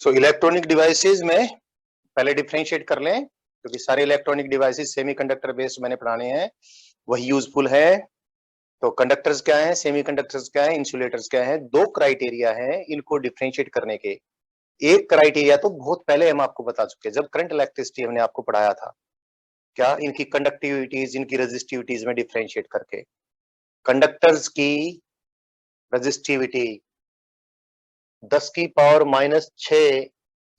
So electronic devices में पहले differentiate कर लें, क्योंकि सारे इलेक्ट्रॉनिक डिवाइसेस सेमीकंडक्टर बेस्ड मैंने पढ़ाने हैं, वही यूजफुल है। तो कंडक्टर्स क्या है, सेमीकंडक्टर्स क्या है, इंसुलेटर्स क्या है, दो क्राइटेरिया है इनको डिफरेंशिएट करने के। एक क्राइटेरिया तो बहुत पहले हम आपको बता चुके हैं, जब करंट इलेक्ट्रिसिटी हमने आपको पढ़ाया था, क्या इनकी कंडक्टिविटीज, इनकी रेजिस्टिविटीज में डिफरेंशिएट करके। कंडक्टर्स की रेजिस्टिविटी 10 की पावर -6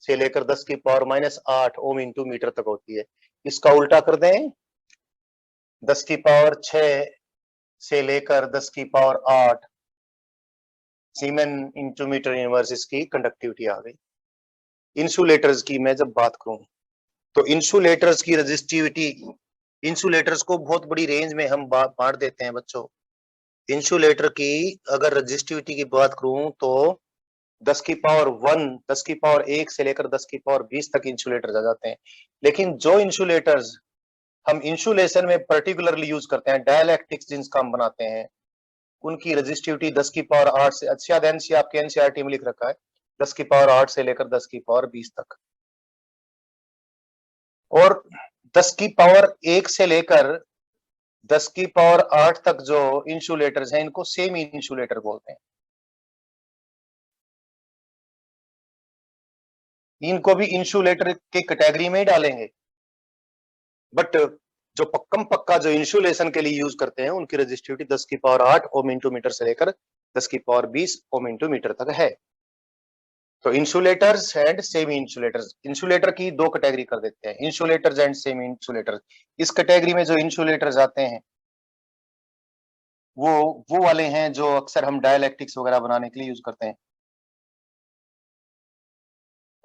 से लेकर 10 की पावर -8 ओम इंटू मीटर तक होती है। इसका उल्टा कर दें, 10 की पावर 6 से लेकर 10 की पावर 8 सीमेन इंटू मीटर इनवर्स इसकी कंडक्टिविटी आ गई। इंसुलेटर्स की मैं जब बात करूं तो इंसुलेटर्स की रेजिस्टिविटी, इंसुलेटर्स को बहुत बड़ी रेंज में हम बांट देते हैं बच्चों। इंसुलेटर की अगर रेजिस्टिविटी की बात करूं तो 10 की पावर 1, 10 की पावर 1 से लेकर 10 की पावर 20 तक इंसुलेटर आ जाते हैं। लेकिन जो इंसुलेटर्स हम इंसुलेशन में पर्टिकुलरली यूज करते हैं, डाइलेक्ट्रिक्स जिनका हम बनाते हैं, उनकी रेजिस्टिविटी 10 की पावर 8 से, अच्छा शायद आपके एनसीईआरटी में लिख रखा है 10 की पावर 8 से लेकर 10 की पावर 20 तक। और 10 की पावर 1 से लेकर 10 की पावर 8 तक जो इंसुलेटर्स हैं, इनको सेमी इंसुलेटर बोलते हैं। इनको भी इंसुलेटर के कैटेगरी में ही डालेंगे, बट जो पक्का जो इंसुलेशन के लिए यूज करते हैं, उनकी रेजिस्टिविटी 10 की पावर 8 ओम इंटू मीटर से लेकर 10 की पावर 20 ओम इंटू मीटर तक है। तो insulators and semi insulators, insulator की दो कैटेगरी कर देते हैं, इंसुलेटर्स एंड सेमी इंसुलेटर्स। इस कैटेगरी में जो इंसुलेटर्स आते हैं वो वाले हैं जो अक्सर हम डाइलेक्ट्रिक्स वगैरह बनाने के लिए यूज करते हैं।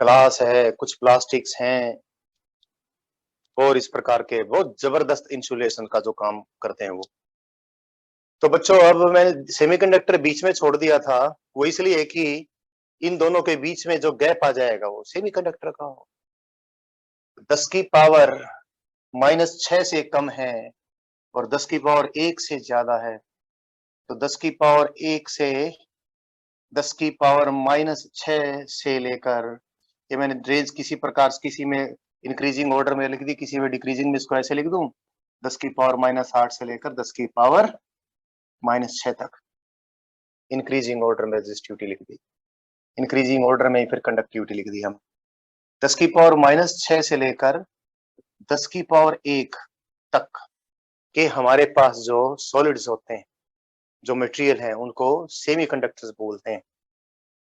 ग्लास है, कुछ प्लास्टिक्स हैं, और इस प्रकार के बहुत जबरदस्त इंसुलेशन का जो काम करते हैं वो। तो बच्चों अब मैंने सेमीकंडक्टर बीच में छोड़ दिया था, वो इसलिए कि इन दोनों के बीच में जो गैप आ जाएगा वो सेमीकंडक्टर का हो। 10 की पावर -6 से कम है और 10 की पावर 1 से ज्यादा है, तो 10 की पावर 1 से 10 की पावर -6 से लेकर, ये मैंने रेंज किसी प्रकार से, किसी में इंक्रीजिंग ऑर्डर में लिख दी, किसी में डिक्रीजिंग में, इसको ऐसे लिख दूं, 10 की पावर -8 से लेकर 10 की पावर -6 तक इंक्रीजिंग ऑर्डर में रेजिस्टिविटी लिख दी, इंक्रीजिंग ऑर्डर में ही फिर कंडक्टिविटी लिख दी हम। 10 की पावर -6 से लेकर 10 की पावर 1 तक के हमारे पास जो सॉलिड्स होते हैं, जो मटेरियल है, उनको सेमीकंडक्टर्स बोलते हैं।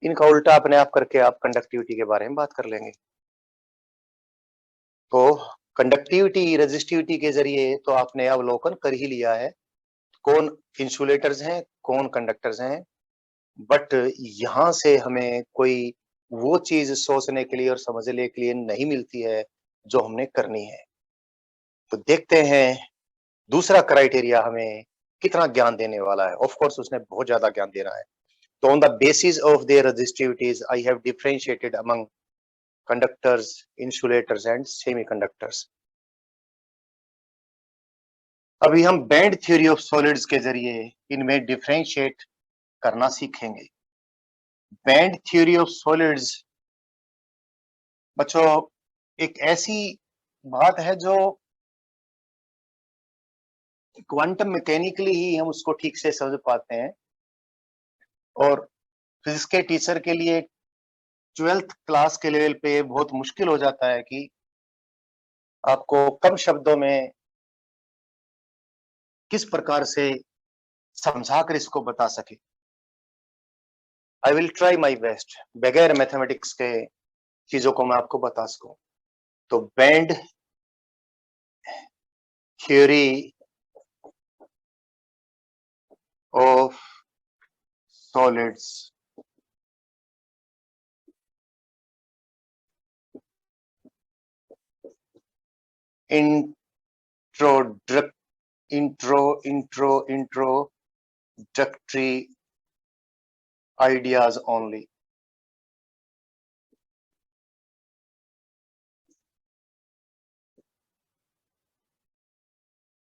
इनका उल्टा अपने आप करके आप कंडक्टिविटी के बारे में बात कर लेंगे। तो कंडक्टिविटी, रेजिस्टिविटी के जरिए तो आपने अवलोकन कर ही लिया है कौन इंसुलेटर्स हैं, कौन कंडक्टर्स हैं, बट यहां से हमें कोई वो चीज सोचने के लिए और समझने के लिए नहीं मिलती है जो हमने करनी है। तो देखते हैं दूसरा क्राइटेरिया हमें कितना ज्ञान देने वाला है। ऑफ कोर्स उसने बहुत ज्यादा ज्ञान देना है। तो on the basis of their resistivities I have differentiated among conductors, insulators and semiconductors. अभी हम बैंड थ्योरी ऑफ सॉलिड्स के जरिए इनमें डिफरेंशिएट करना सीखेंगे। बैंड थ्योरी ऑफ सॉलिड्स बच्चों एक ऐसी बात है जो क्वांटम मैकेनिकली ही हम उसको ठीक से समझ पाते हैं, और फिजिक्स के टीचर के लिए 12th क्लास के लेवल पे बहुत मुश्किल हो जाता है कि आपको कम शब्दों में किस प्रकार से समझाकर इसको बता सके। I will try my best, बगैर मैथमेटिक्स के चीजों को मैं आपको बता सकूं। तो band theory of solids, introductory ideas only।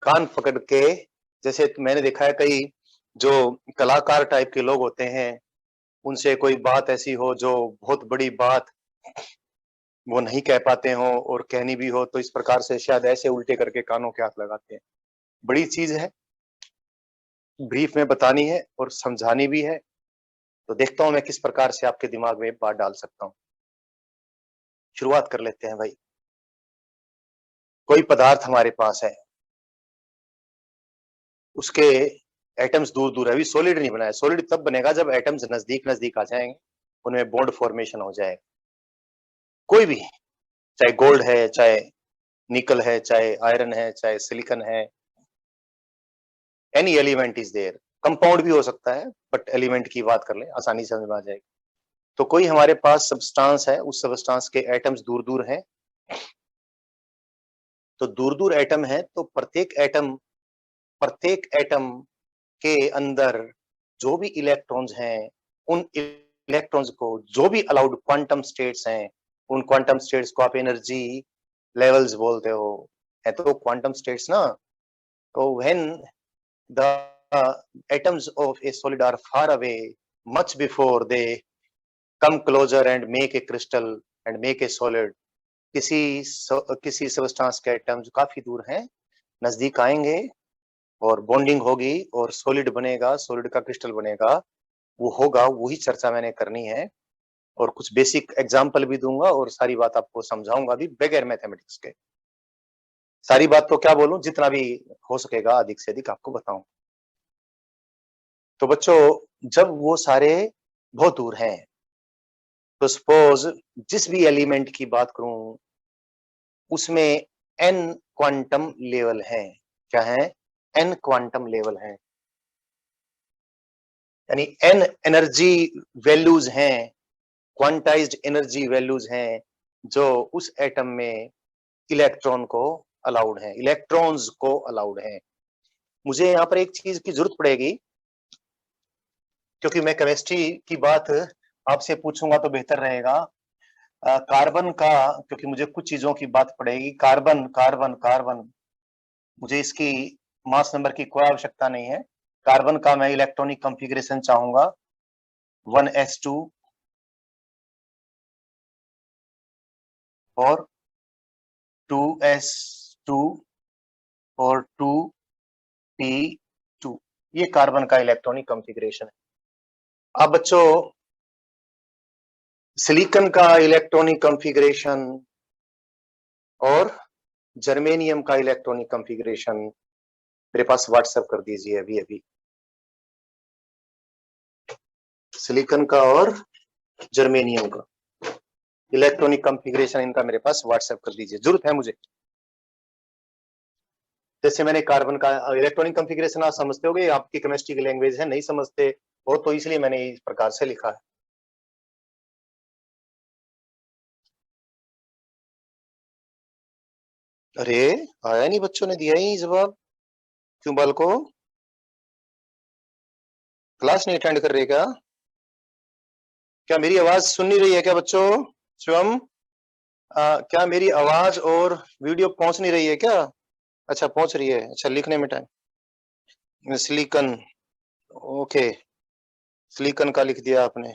कान पकड़ के, जैसे मैंने देखा है कई जो कलाकार टाइप के लोग होते हैं, उनसे कोई बात ऐसी हो जो बहुत बड़ी बात वो नहीं कह पाते हो और कहनी भी हो तो इस प्रकार से शायद ऐसे उल्टे करके कानों के हाथ लगाते हैं। बड़ी चीज है, ब्रीफ में बतानी है और समझानी भी है। तो देखता हूं मैं किस प्रकार से आपके दिमाग में बात डाल सकता हूं। शुरुआत कर लेते हैं भाई। कोई पदार्थ हमारे पास है, उसके एटम्स दूर दूर है, अभी सॉलिड नहीं बना है। सॉलिड तब बनेगा जब एटम्स नजदीक नजदीक आ जाएंगे, उनमें बॉन्ड फॉर्मेशन हो जाएगा। कोई भी, चाहे गोल्ड है, चाहे निकल है, चाहे आयरन है, चाहे सिलिकॉन है, any element is there. Compound भी हो सकता है, बट एलिमेंट की बात कर ले, आसानी से समझ में आ जाएगी। तो कोई हमारे पास सब्सटेंस है, उस सब्सटेंस के एटम्स दूर दूर हैं। तो दूर दूर एटम है तो प्रत्येक एटम के अंदर जो भी इलेक्ट्रॉन्स हैं, उन इलेक्ट्रॉन्स को, जो भी अलाउड क्वांटम स्टेट्स हैं, उन क्वांटम स्टेट्स को आप एनर्जी लेवल्स बोलते हो। है तो क्वांटम स्टेट्स ना। तो when the atoms of a solid are far away much before they come closer and make a crystal and make a solid, किसी सब्सटेंस के एटम जो काफी दूर हैं, नजदीक आएंगे और बॉन्डिंग होगी और सॉलिड बनेगा, सॉलिड का क्रिस्टल बनेगा। वो होगा, वही चर्चा मैंने करनी है और कुछ बेसिक एग्जांपल भी दूंगा और सारी बात आपको समझाऊंगा भी बगैर मैथमेटिक्स के। सारी बात तो क्या बोलूं, जितना भी हो सकेगा अधिक से अधिक आपको बताऊं। तो बच्चों, जब वो सारे बहुत दूर हैं, तो सपोज जिस भी एलिमेंट की बात करूं, उसमें n क्वांटम लेवल है। क्या है? n क्वांटम लेवल है, यानी n एनर्जी वैल्यूज हैं, क्वांटाइज्ड एनर्जी वैल्यूज हैं, जो उस एटम में इलेक्ट्रॉन को अलाउड है, इलेक्ट्रॉन्स को अलाउड है। मुझे यहाँ पर एक चीज की जरूरत पड़ेगी, क्योंकि मैं केमिस्ट्री की बात आपसे पूछूंगा तो बेहतर रहेगा। कार्बन का, क्योंकि मुझे कुछ चीजों की बात पड़ेगी। कार्बन कार्बन कार्बन, मुझे इसकी मास नंबर की कोई आवश्यकता नहीं है। कार्बन का मैं इलेक्ट्रॉनिक कॉन्फ़िगरेशन चाहूंगा 1s2 और 2s2 और 2p2। ये कार्बन का इलेक्ट्रॉनिक कॉन्फ़िगरेशन है। अब बच्चों, सिलिकॉन का इलेक्ट्रॉनिक कॉन्फ़िगरेशन और जर्मेनियम का इलेक्ट्रॉनिक कॉन्फ़िगरेशन मेरे पास व्हाट्सएप कर दीजिए अभी अभी। सिलिकॉन का और जर्मेनियम का इलेक्ट्रॉनिक कॉन्फ़िगरेशन इनका मेरे पास व्हाट्सएप कर दीजिए, जरूरत है मुझे। जैसे मैंने कार्बन का इलेक्ट्रॉनिक कॉन्फ़िगरेशन आप समझते होगे, आपकी केमिस्ट्री की लैंग्वेज है, नहीं समझते हो तो इसलिए मैंने इस प्रकार से लिखा है। अरे आया नहीं, बच्चों ने दिया ही जवाब। क्यों बालको, क्लास नहीं अटेंड कर रहे क्या? क्या मेरी आवाज सुन नहीं रही है क्या बच्चों? शिवम, क्या मेरी आवाज और वीडियो पहुंच नहीं रही है क्या? अच्छा पहुंच रही है, अच्छा लिखने में टाइम। सिलिकॉन, ओके, सिलिकॉन का लिख दिया आपने।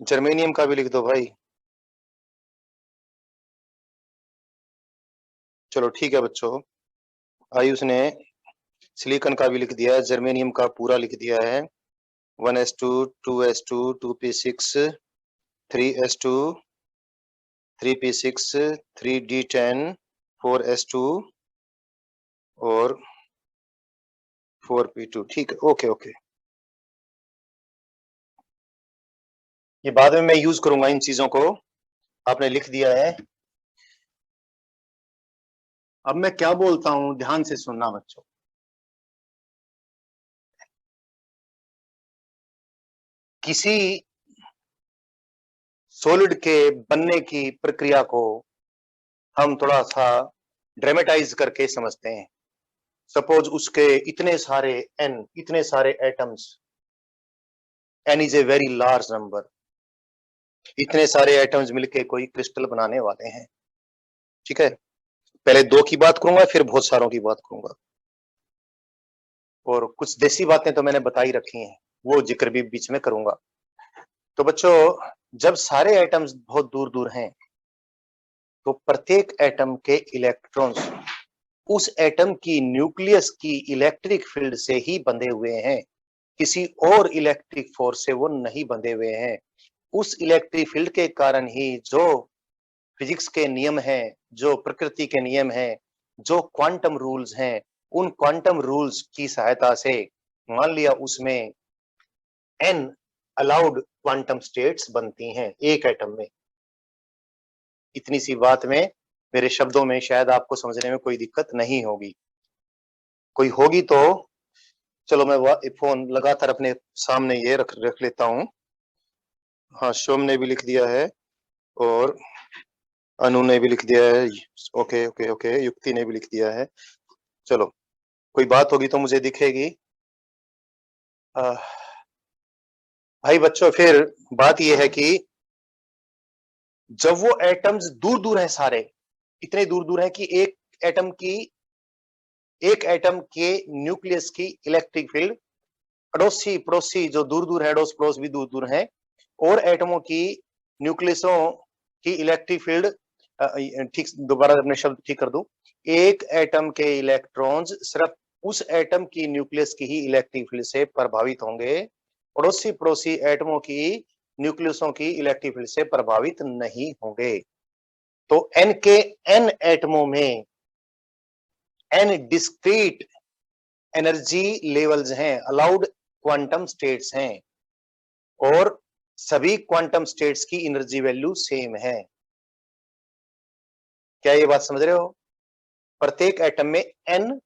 जर्मेनियम का भी लिख दो भाई। चलो ठीक है बच्चों, आयुष ने सिलिकॉन का भी लिख दिया है, जर्मेनियम का पूरा लिख दिया है। 1s2 2s2 2p6 3s2 3p6 3d10 4s2 और 4p2। ठीक है, ओके ओके। ये बाद में मैं यूज करूंगा इन चीजों को, आपने लिख दिया है। अब मैं क्या बोलता हूं, ध्यान से सुनना बच्चों। किसी सॉलिड के बनने की प्रक्रिया को हम थोड़ा सा ड्रामेटाइज करके समझते हैं। सपोज उसके इतने सारे इतने सारे atoms, N is a very large number, इतने सारे एटम्स मिलके कोई क्रिस्टल बनाने वाले हैं। ठीक है, पहले दो की बात करूंगा फिर बहुत सारों की बात करूंगा। और कुछ देसी बातें तो मैंने बता ही रखी हैं, वो जिक्र भी बीच में करूंगा। तो बच्चों, जब सारे एटम्स बहुत दूर दूर हैं तो प्रत्येक एटम के इलेक्ट्रॉन्स उस एटम की न्यूक्लियस की इलेक्ट्रिक फील्ड से ही बंधे हुए हैं, किसी और इलेक्ट्रिक फोर्स से वो नहीं बंधे हुए हैं। उस इलेक्ट्रिक फील्ड के कारण ही जो फिजिक्स के नियम हैं, जो प्रकृति के नियम हैं, जो क्वांटम रूल्स हैं, उन क्वांटम रूल्स की सहायता से मान लिया उसमें n अलाउड क्वांटम स्टेट्स बनती हैं एक एटम में। इतनी सी बात में, मेरे शब्दों में शायद आपको समझने में कोई दिक्कत नहीं होगी। कोई होगी तो चलो मैं फोन लगातार अपने सामने ये रख लेता हूं। हाँ, शोम ने भी लिख दिया है और अनु ने भी लिख दिया है। ओके ओके ओके, युक्ति ने भी लिख दिया है। चलो, कोई बात होगी तो मुझे दिखेगी। भाई बच्चों, फिर बात यह है कि जब वो एटम्स दूर दूर हैं, सारे इतने दूर दूर हैं कि एक एटम के न्यूक्लियस की इलेक्ट्रिक फील्ड अड़ोसी पड़ोसी जो दूर दूर है, अड़ोस पड़ोस भी दूर दूर हैं, और एटमों की न्यूक्लियसों की इलेक्ट्रिक फील्ड, ठीक, दोबारा अपने शब्द ठीक कर दूं, एक एटम के इलेक्ट्रॉन्स सिर्फ उस एटम की न्यूक्लियस की ही इलेक्ट्रिक फील्ड से प्रभावित होंगे, पड़ोसी पड़ोसी एटमों की न्यूक्लियसों की इलेक्ट्रिक फील्ड से प्रभावित नहीं होंगे। तो n के n एटमों में n डिस्क्रीट एनर्जी लेवल्स हैं, अलाउड क्वांटम स्टेट्स हैं, और सभी क्वांटम स्टेट्स की एनर्जी वैल्यू सेम है। क्या ये बात समझ रहे हो? प्रत्येक एटम में n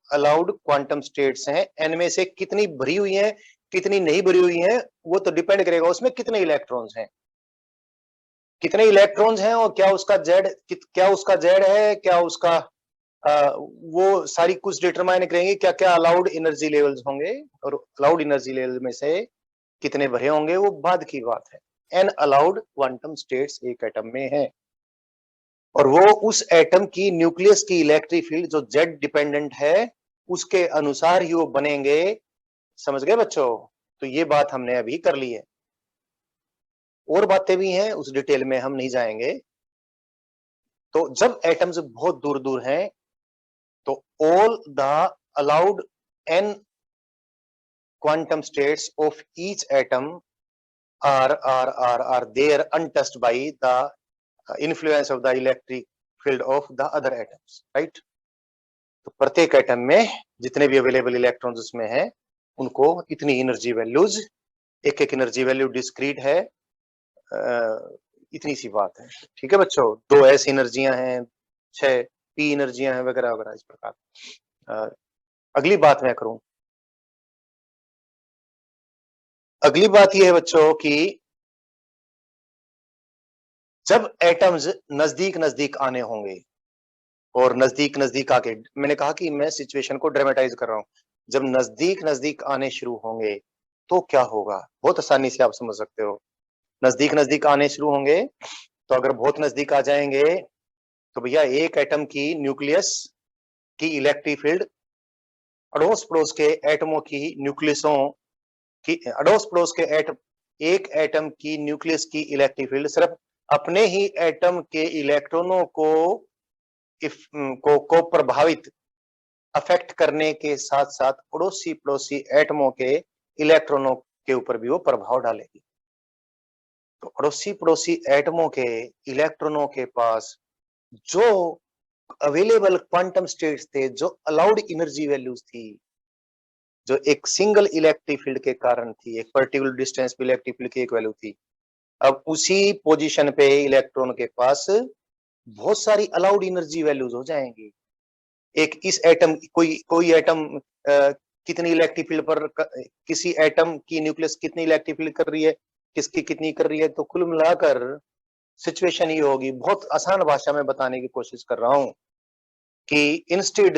अलाउड क्वांटम स्टेट्स हैं। n में से कितनी भरी हुई हैं, कितनी नहीं भरी हुई हैं, वो तो डिपेंड करेगा उसमें कितने इलेक्ट्रॉन्स हैं, कितने इलेक्ट्रॉन्स हैं, और क्या उसका जेड है, क्या उसका वो सारी कुछ डिटरमाइन करेंगे क्या क्या अलाउड एनर्जी लेवल्स होंगे, और अलाउड एनर्जी लेवल में से कितने भरे होंगे वो बाद की बात है। एन अलाउड क्वांटम स्टेट्स एक एटम में है, और वो उस एटम की न्यूक्लियस की इलेक्ट्रिक फील्ड जो जेड डिपेंडेंट है उसके अनुसार ही वो बनेंगे। समझ गए बच्चों? तो ये बात हमने अभी कर ली है, और बातें भी हैं, उस डिटेल में हम नहीं जाएंगे। तो जब एटम्स बहुत दूर दूर हैं तो all the allowed n quantum states of each atom are there untouched by the influence of the electric field of the other atoms, right? तो प्रत्येक एटम में जितने भी अवेलेबल इलेक्ट्रॉन्स उसमें हैं उनको इतनी एनर्जी वैल्यूज, एक एक एनर्जी वैल्यू डिस्क्रीट है, इतनी सी बात है। ठीक है बच्चों, 2 एस एनर्जियां हैं, 6 पी एनर्जियां हैं, वगैरह वगैरह इस प्रकार। अगली बात मैं करूं, अगली बात यह है बच्चों कि जब एटम्स नजदीक नजदीक आने होंगे, और नजदीक नजदीक आके, मैंने कहा कि मैं सिचुएशन को ड्रामेटाइज कर रहा हूं, जब नजदीक नजदीक आने शुरू होंगे तो क्या होगा, बहुत आसानी से आप समझ सकते हो। नजदीक नजदीक आने शुरू होंगे तो अगर बहुत नजदीक आ जाएंगे तो भैया एक एटम की न्यूक्लियस की इलेक्ट्रिक फील्ड अड़ोस पड़ोस के एटमों की न्यूक्लियसों की, अड़ोस पड़ोस के एक एटम की न्यूक्लियस की इलेक्ट्रिक फील्ड सिर्फ अपने ही एटम के इलेक्ट्रॉनों को प्रभावित, अफेक्ट करने के साथ साथ पड़ोसी पड़ोसी एटमों के इलेक्ट्रॉनों के ऊपर भी वो प्रभाव डालेगी। तो पड़ोसी पड़ोसी एटमों के इलेक्ट्रॉनों के पास जो अवेलेबल क्वांटम स्टेट्स थे, जो अलाउड एनर्जी वैल्यूज थी, जो एक सिंगल इलेक्ट्रिक फील्ड के कारण थी, एक पर्टिकुलर डिस्टेंस पे इलेक्ट्रिक फील्ड की एक वैल्यू थी, अब उसी पोजीशन पे इलेक्ट्रॉन के पास बहुत सारी अलाउड एनर्जी वैल्यूज हो जाएंगी। एक इस एटम, कोई एटम कितनी इलेक्ट्रिक फील्ड पर, किसी एटम की न्यूक्लियस कितनी इलेक्ट्रिक फील्ड कर रही है, किसकी कितनी कर रही है, तो कुल मिलाकर सिचुएशन ये होगी। बहुत आसान भाषा में बताने की कोशिश कर रहा हूं कि instead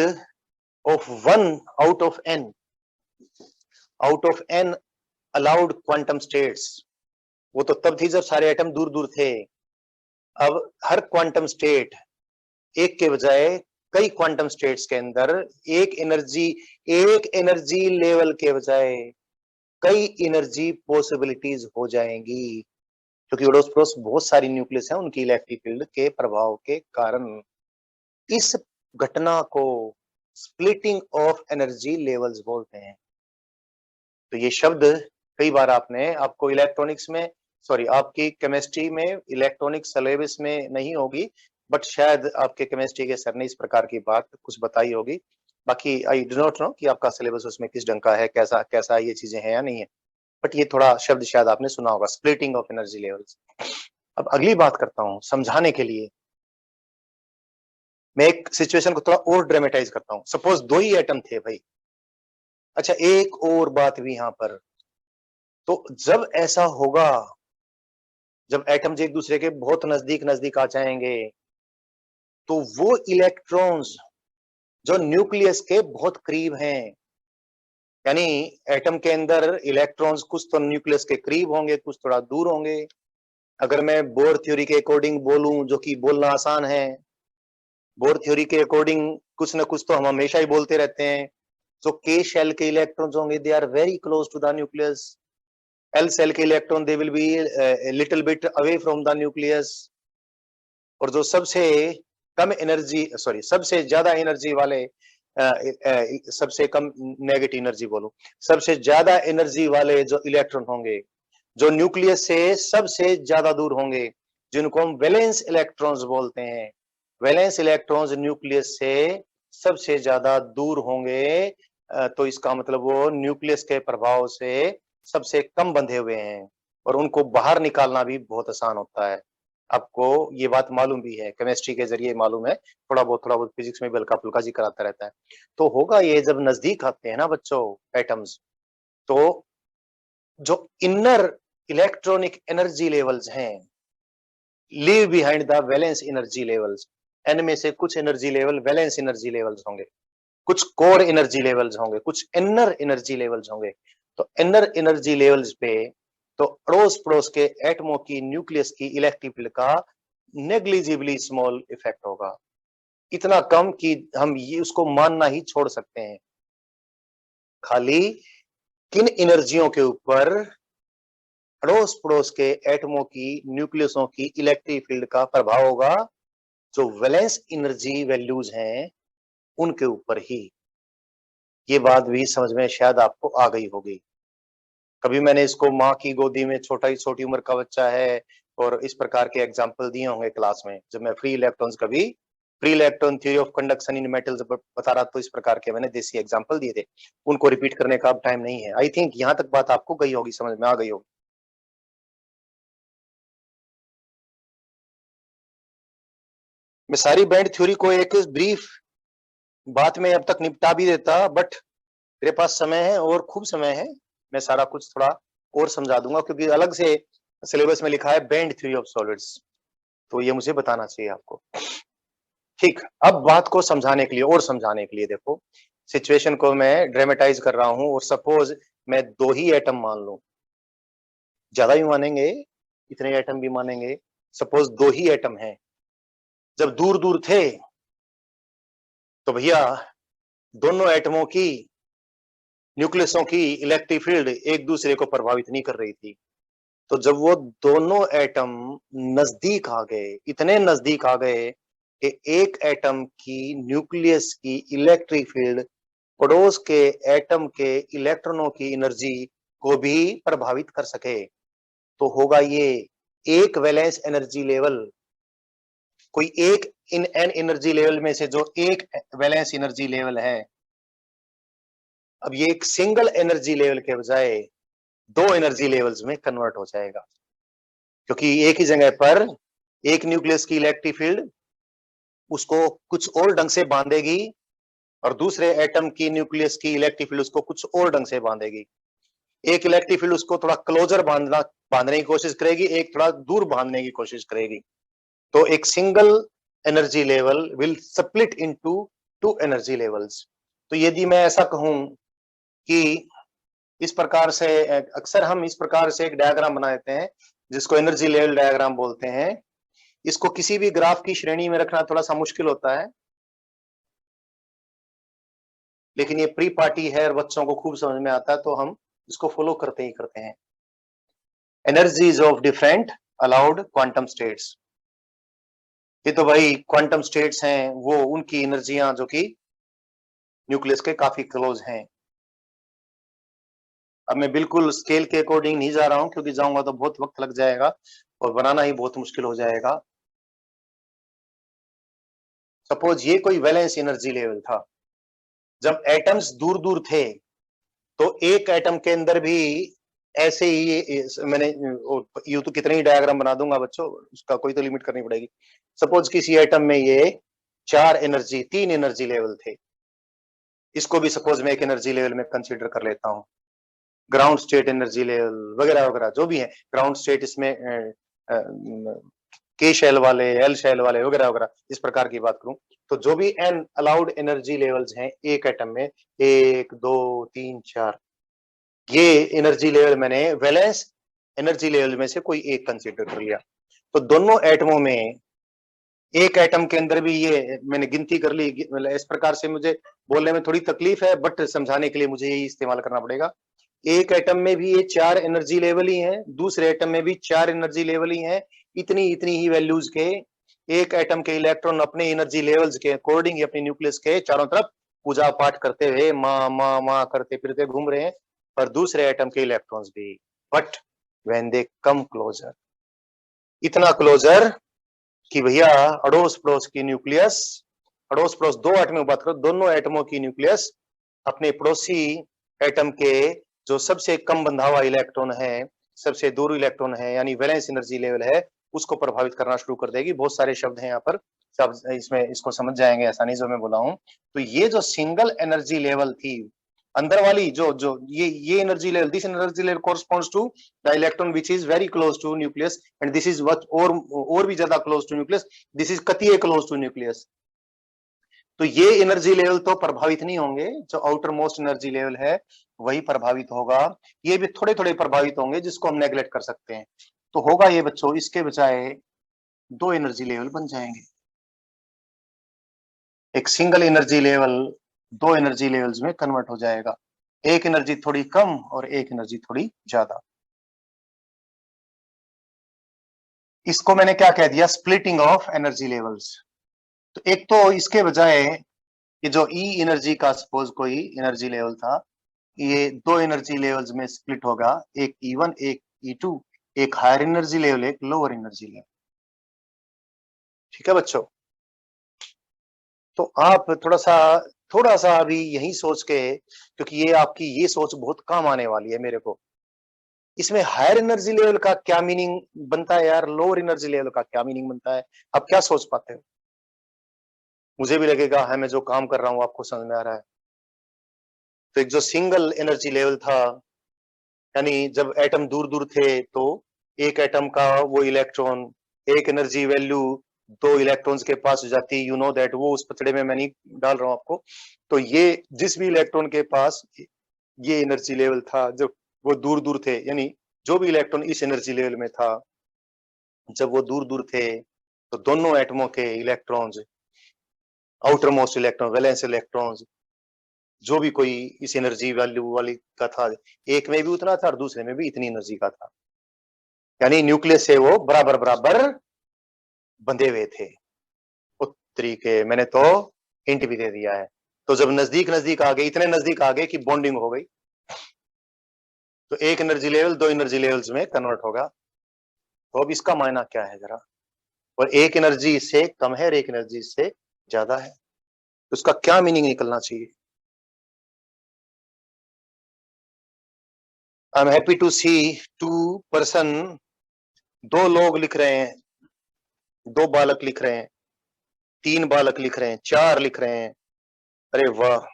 of 1 out of N allowed quantum states, वो तो तब थी जब सारे एटम दूर दूर थे, अब हर क्वांटम स्टेट एक के बजाय कई क्वांटम स्टेट्स के अंदर एक एनर्जी लेवल के बजाय कई एनर्जी पॉसिबिलिटीज हो जाएंगी, क्योंकि अड़ोस पड़ोस बहुत सारी न्यूक्लियस है, उनकी इलेक्ट्रिक फील्ड के प्रभाव के कारण। इस घटना को स्प्लिटिंग ऑफ एनर्जी लेवल्स बोलते हैं। तो ये शब्द कई बार आपको इलेक्ट्रॉनिक्स में, सॉरी आपकी केमिस्ट्री में इलेक्ट्रॉनिक सिलेबस में नहीं होगी, बट शायद आपके केमिस्ट्री के सर ने इस प्रकार की बात कुछ बताई होगी। बाकी आई डू नॉट नो कि आपका सिलेबस उसमें किस ढंग का है, कैसा कैसा ये चीजें हैं या नहीं है, बट ये थोड़ा शब्द शायद आपने सुना होगा, स्प्लिटिंग ऑफ एनर्जी लेवल्स। अब अगली बात करता हूं समझाने के लिए, मैं एक सिचुएशन को थोड़ा और ड्रामेटाइज करता हूं। सपोज दो ही एटम थे भाई। अच्छा, एक और बात भी यहां पर, तो जब ऐसा होगा, जब एटम्स एक दूसरे के बहुत नजदीक नजदीक आ जाएंगे, तो वो इलेक्ट्रॉन्स जो न्यूक्लियस के बहुत करीब हैं, यानी एटम के अंदर इलेक्ट्रॉन्स कुछ तो न्यूक्लियस के करीब होंगे, कुछ थोड़ा दूर होंगे। अगर मैं बोर थ्योरी के अकॉर्डिंग बोलूं, जो कि बोलना आसान है, बोर थ्योरी के अकॉर्डिंग कुछ ना कुछ तो हम हमेशा ही बोलते रहते हैं। जो के शेल के इलेक्ट्रॉन्स होंगे, they are very close to the nucleus. L shell के electron they will be little bit away from the nucleus. और जो सबसे कम एनर्जी, सॉरी सबसे ज्यादा एनर्जी वाले, सबसे कम नेगेटिव एनर्जी बोलूं, सबसे ज्यादा एनर्जी वाले जो इलेक्ट्रॉन होंगे, जो न्यूक्लियस से सबसे ज्यादा दूर होंगे, जिनको हम वैलेंस इलेक्ट्रॉन्स बोलते हैं। वैलेंस इलेक्ट्रॉन्स न्यूक्लियस से सबसे ज्यादा दूर होंगे, तो इसका मतलब वो न्यूक्लियस के प्रभाव से सबसे कम बंधे हुए हैं, और उनको बाहर निकालना भी बहुत आसान होता है। आपको ये बात मालूम भी है, केमिस्ट्री के जरिए मालूम है, थोड़ा बहुत फिजिक्स में भी हल्का फुल्का जी कराता रहता है। तो होगा ये, जब नजदीक आते हैं ना बच्चों एटम्स, तो जो इनर इलेक्ट्रॉनिक एनर्जी लेवल्स हैं, leave behind the valence energy levels. N में से कुछ energy level valence energy levels होंगे, कुछ कोर एनर्जी लेवल्स होंगे, कुछ इनर एनर्जी लेवल्स होंगे। तो इनर एनर्जी लेवल्स पे तो अड़ोस पड़ोस के एटमों की न्यूक्लियस की इलेक्ट्रिक फील्ड का नेग्लिजिबली स्मॉल इफेक्ट होगा, इतना कम कि हम ये उसको मानना ही छोड़ सकते हैं। खाली किन एनर्जियों के ऊपर अड़ोस पड़ोस के एटमों की न्यूक्लियसों की इलेक्ट्रिक फील्ड का प्रभाव होगा, जो वैलेंस एनर्जी वैल्यूज हैं उनके ऊपर ही। ये बात भी समझ में शायद आपको आ गई होगी। कभी मैंने इसको माँ की गोदी में छोटी उम्र का बच्चा है और इस प्रकार के एग्जाम्पल दिए होंगे क्लास में, जब मैं free electron theory of conduction in metals बता रहा, तो इस प्रकार के मैंने देसी एग्जाम्पल दिए थे। उनको रिपीट करने का अब टाइम नहीं है। आई थिंक यहां तक बात आपको गई होगी, समझ में आ गई होगी। मैं सारी बैंड थ्योरी को एक ब्रीफ बात में अब तक निपटा भी देता, बट मेरे पास समय है और खूब समय है, मैं सारा कुछ थोड़ा और समझा दूंगा, क्योंकि अलग से सिलेबस में लिखा है बैंड थ्योरी ऑफ सॉलिड्स, तो ये मुझे बताना चाहिए आपको। ठीक, अब बात को समझाने के लिए और समझाने के लिए देखो, सिचुएशन को मैं ड्रामेटाइज कर रहा हूं, और सपोज मैं दो ही एटम मान लूं, ज्यादा भी मानेंगे, इतने एटम भी मानेंगे, सपोज दो ही एटम हैं, जब दूर दूर थे तो भैया दोनों एटमों की न्यूक्लियसों की इलेक्ट्रिक फील्ड एक दूसरे को प्रभावित नहीं कर रही थी। तो जब वो दोनों एटम नजदीक आ गए, इतने नजदीक आ गए कि एक एटम की न्यूक्लियस की इलेक्ट्रिक फील्ड पड़ोस के एटम के इलेक्ट्रॉनों की एनर्जी को भी प्रभावित कर सके, तो होगा ये एक वैलेंस एनर्जी लेवल। कोई एक इन एन एनर्जी लेवल में से जो एक वैलेंस एनर्जी लेवल है, अब ये एक सिंगल एनर्जी लेवल के बजाय दो एनर्जी लेवल्स में कन्वर्ट हो जाएगा, क्योंकि एक ही जगह पर एक न्यूक्लियस की इलेक्ट्रिक फील्ड उसको कुछ और ढंग से बांधेगी, और दूसरे एटम की न्यूक्लियस की इलेक्ट्रिक फील्ड उसको कुछ और ढंग से बांधेगी। एक इलेक्ट्रिक फील्ड उसको थोड़ा क्लोजर बांधने की कोशिश करेगी, एक थोड़ा दूर बांधने की कोशिश करेगी। तो एक single energy level will split into two energy levels. तो यदि मैं ऐसा कहूं कि इस प्रकार से, अक्सर हम इस प्रकार से एक डायग्राम बना देते हैं जिसको एनर्जी लेवल डायग्राम बोलते हैं। इसको किसी भी ग्राफ की श्रेणी में रखना थोड़ा सा मुश्किल होता है, लेकिन ये प्री पार्टी है और बच्चों को खूब समझ में आता है, तो हम इसको फॉलो करते ही करते हैं। Energies of different allowed quantum states, ये तो भाई क्वांटम स्टेट्स हैं, वो उनकी एनर्जियां जो कि न्यूक्लियस के काफी क्लोज हैं। अब मैं बिल्कुल स्केल के अकॉर्डिंग नहीं जा रहा हूं, क्योंकि जाऊंगा तो बहुत वक्त लग जाएगा और बनाना ही बहुत मुश्किल हो जाएगा। सपोज ये कोई वैलेंस एनर्जी लेवल था, जब एटम्स दूर दूर थे तो एक एटम के अंदर भी ऐसे ही मैंने यू तो कितने ही डायग्राम बना दूंगा बच्चों, उसका कोई तो लिमिट करनी पड़ेगी। सपोज किसी एटम में ये तीन एनर्जी लेवल थे, इसको भी सपोज मैं एक एनर्जी लेवल में कंसीडर कर लेता हूँ। ग्राउंड स्टेट एनर्जी लेवल वगैरह वगैरह जो भी है, ग्राउंड स्टेट इसमें के शेल वाले, एल शेल वाले वगैरह वगैरह, इस प्रकार की बात करूं तो जो भी एन अलाउड एनर्जी लेवल्स हैं एक एटम में, 1 2 3 4, ये एनर्जी लेवल मैंने वैलेंस एनर्जी लेवल में से कोई एक कंसीडर कर लिया। तो दोनों एटमों में, एक एटम के अंदर भी ये मैंने गिनती कर ली, मतलब इस प्रकार से मुझे बोलने में थोड़ी तकलीफ है, बट समझाने के लिए मुझे यही इस्तेमाल करना पड़ेगा। एक एटम में भी ये 4 एनर्जी लेवल ही हैं, दूसरे एटम में भी 4 एनर्जी लेवल ही हैं, इतनी इतनी ही वैल्यूज के एक एटम के इलेक्ट्रॉन अपने एनर्जी लेवल्स के अकॉर्डिंग अपने न्यूक्लियस के चारों तरफ पूजा पाठ करते हुए माँ करते फिरते घूम रहे हैं, और दूसरे एटम के इलेक्ट्रॉन्स भी। But when they come closer, इतना क्लोजर कि भैया अड़ोस पड़ोस की न्यूक्लियस, अड़ोस पड़ोस दो एटमों की बात करो, दोनों एटमों की न्यूक्लियस अपने पड़ोसी एटम के जो सबसे कम बंधा हुआ इलेक्ट्रॉन है, सबसे दूर इलेक्ट्रॉन है, यानी वैलेंस एनर्जी लेवल है, उसको प्रभावित करना शुरू कर देगी। बहुत सारे शब्द हैं यहाँ पर, सब इसमें इसको समझ जाएंगे आसानी से मैं बोला हूं। तो ये जो सिंगल एनर्जी लेवल थी अंदर वाली, जो जो ये energy level, this energy level corresponds to the electron which is very close to nucleus, and this is what और भी ज्यादा close to nucleus, this is कतीय क्लोज टू न्यूक्लियस। तो ये एनर्जी लेवल तो प्रभावित नहीं होंगे, जो आउटर मोस्ट एनर्जी लेवल है वही प्रभावित होगा। ये भी थोड़े थोड़े प्रभावित होंगे जिसको हम नेग्लेक्ट कर सकते हैं। तो होगा ये बच्चों, इसके बजाय दो एनर्जी लेवल बन जाएंगे, एक सिंगल एनर्जी लेवल दो एनर्जी लेवल्स में कन्वर्ट हो जाएगा, एक एनर्जी थोड़ी कम और एक एनर्जी थोड़ी ज्यादा। इसको मैंने क्या कह दिया, स्प्लिटिंग ऑफ एनर्जी लेवल्स। तो एक तो इसके बजाय ये जो ई एनर्जी का सपोज कोई एनर्जी लेवल था, ये दो एनर्जी लेवल्स में स्प्लिट होगा, एक E1 एक E2, एक हायर एनर्जी लेवल एक लोअर एनर्जी लेवल। ठीक है बच्चों, तो आप थोड़ा सा अभी यही सोच के, क्योंकि ये आपकी ये सोच बहुत काम आने वाली है मेरे को, इसमें हायर एनर्जी लेवल का क्या मीनिंग बनता है यार, लोअर एनर्जी लेवल का क्या मीनिंग बनता है, आप क्या सोच पाते हो? मुझे भी लगेगा है मैं जो काम कर रहा हूं आपको समझ में आ रहा है। तो एक जो सिंगल एनर्जी लेवल था, यानी जब एटम दूर दूर थे तो एक एटम का वो इलेक्ट्रॉन, एक एनर्जी वैल्यू दो इलेक्ट्रॉन्स के पास हो जाती है, यू नो दैट, वो उस पचड़े में मैं नहीं डाल रहा हूं आपको। तो ये जिस भी इलेक्ट्रॉन के पास ये एनर्जी लेवल था, जब वो दूर दूर थे, यानी जो भी इलेक्ट्रॉन इस एनर्जी लेवल में था, जब वो दूर दूर थे, तो दोनों एटमों के electrons, outer most electron, valence electrons, जो भी कोई इस एनर्जी वैल्यू वाली का था, एक में भी उतना था और दूसरे में भी इतनी एनर्जी का था, यानी न्यूक्लियस से वो बराबर बराबर बंधे हुए थे। उत्तरी के मैंने तो हिंट भी दे दिया है। तो जब नजदीक नजदीक आ गए, इतने नजदीक आ गए कि बॉन्डिंग हो गई, तो एक एनर्जी लेवल दो एनर्जी लेवल्स में कन्वर्ट होगा। तो अब इसका मायना क्या है जरा, और एक एनर्जी इससे कम है और एक एनर्जी इससे ज्यादा है, तो उसका क्या मीनिंग निकलना चाहिए? I am happy to see two person, दो लोग लिख रहे हैं, दो बालक लिख रहे हैं, तीन बालक लिख रहे हैं, चार लिख रहे हैं, अरे वाह।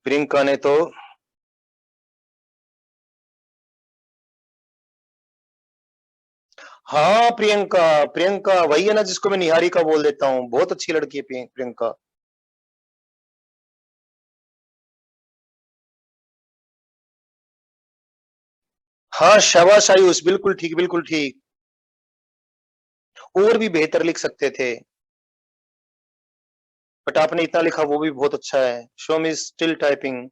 प्रियंका ने तो, हाँ प्रियंका, प्रियंका वही है ना जिसको मैं निहारिका बोल देता हूँ, बहुत अच्छी लड़की है प्रियंका। हाँ शाबाश आयुष, बिल्कुल ठीक बिल्कुल ठीक। और भी बेहतर लिख सकते थे, बट आपने इतना लिखा वो भी बहुत अच्छा है। Shome is still typing.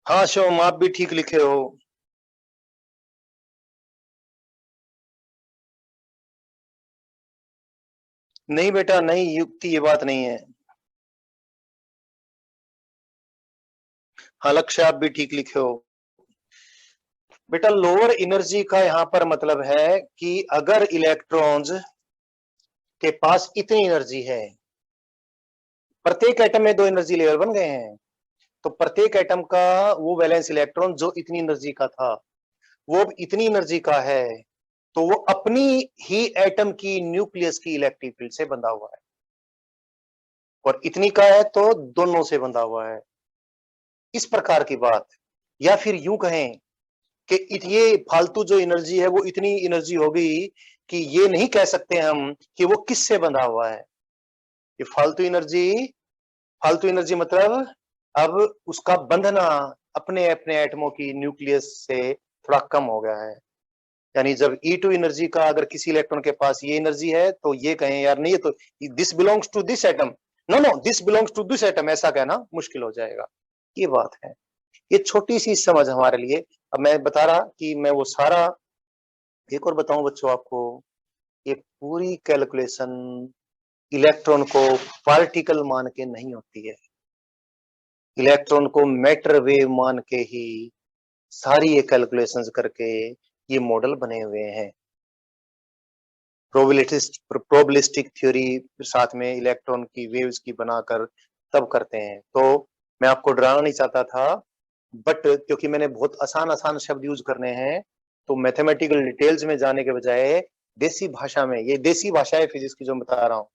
हाँ शोम, आप भी ठीक लिखे हो। नहीं बेटा नहीं, युक्ति ये बात नहीं है। हाँ लक्ष्य, आप भी ठीक लिखे हो। बेटा लोअर एनर्जी का यहाँ पर मतलब है कि अगर इलेक्ट्रॉन्स के पास इतनी एनर्जी है, प्रत्येक एटम में 2 एनर्जी लेवल बन गए हैं, तो प्रत्येक एटम का वो वैलेंस इलेक्ट्रॉन जो इतनी एनर्जी का था वो अब इतनी एनर्जी का है, तो वो अपनी ही एटम की न्यूक्लियस की इलेक्ट्रिक फील्ड से बंधा हुआ है, और इतनी का है तो दोनों से बंधा हुआ है, इस प्रकार की बात। या फिर यूं कहें कि ये फालतू जो एनर्जी है वो इतनी एनर्जी होगी कि ये नहीं कह सकते हम कि वो किससे बंधा हुआ है। ये फालतू एनर्जी मतलब अब उसका बंधना अपने अपने एटमों की न्यूक्लियस से थोड़ा कम हो गया है। यानी जब E2 एनर्जी का अगर किसी इलेक्ट्रॉन के पास ये एनर्जी है तो ये कहें यार नहीं, ये तो this belongs to this atom, no no this belongs to this atom, ऐसा कहना मुश्किल हो जाएगा। ये बात है, ये छोटी सी समझ हमारे लिए। अब मैं बता रहा कि मैं वो सारा एक और बताऊं बच्चों आपको, ये पूरी कैलकुलेशन इलेक्ट्रॉन को पार्टिकल मान के नहीं होती है, इलेक्ट्रॉन को मैटर वेव मान के ही सारी ये कैलकुलेशंस करके ये मॉडल बने हुए हैं। प्रोबेबिलिस्टिक थ्योरी साथ में इलेक्ट्रॉन की वेव्स की बनाकर तब करते हैं। तो मैं आपको डराना नहीं चाहता था, बट क्योंकि मैंने बहुत आसान आसान शब्द यूज करने हैं, तो मैथमेटिकल डिटेल्स में जाने के बजाय देसी भाषा में, ये देसी भाषा है फिजिक्स की जो मैं बता रहा हूं।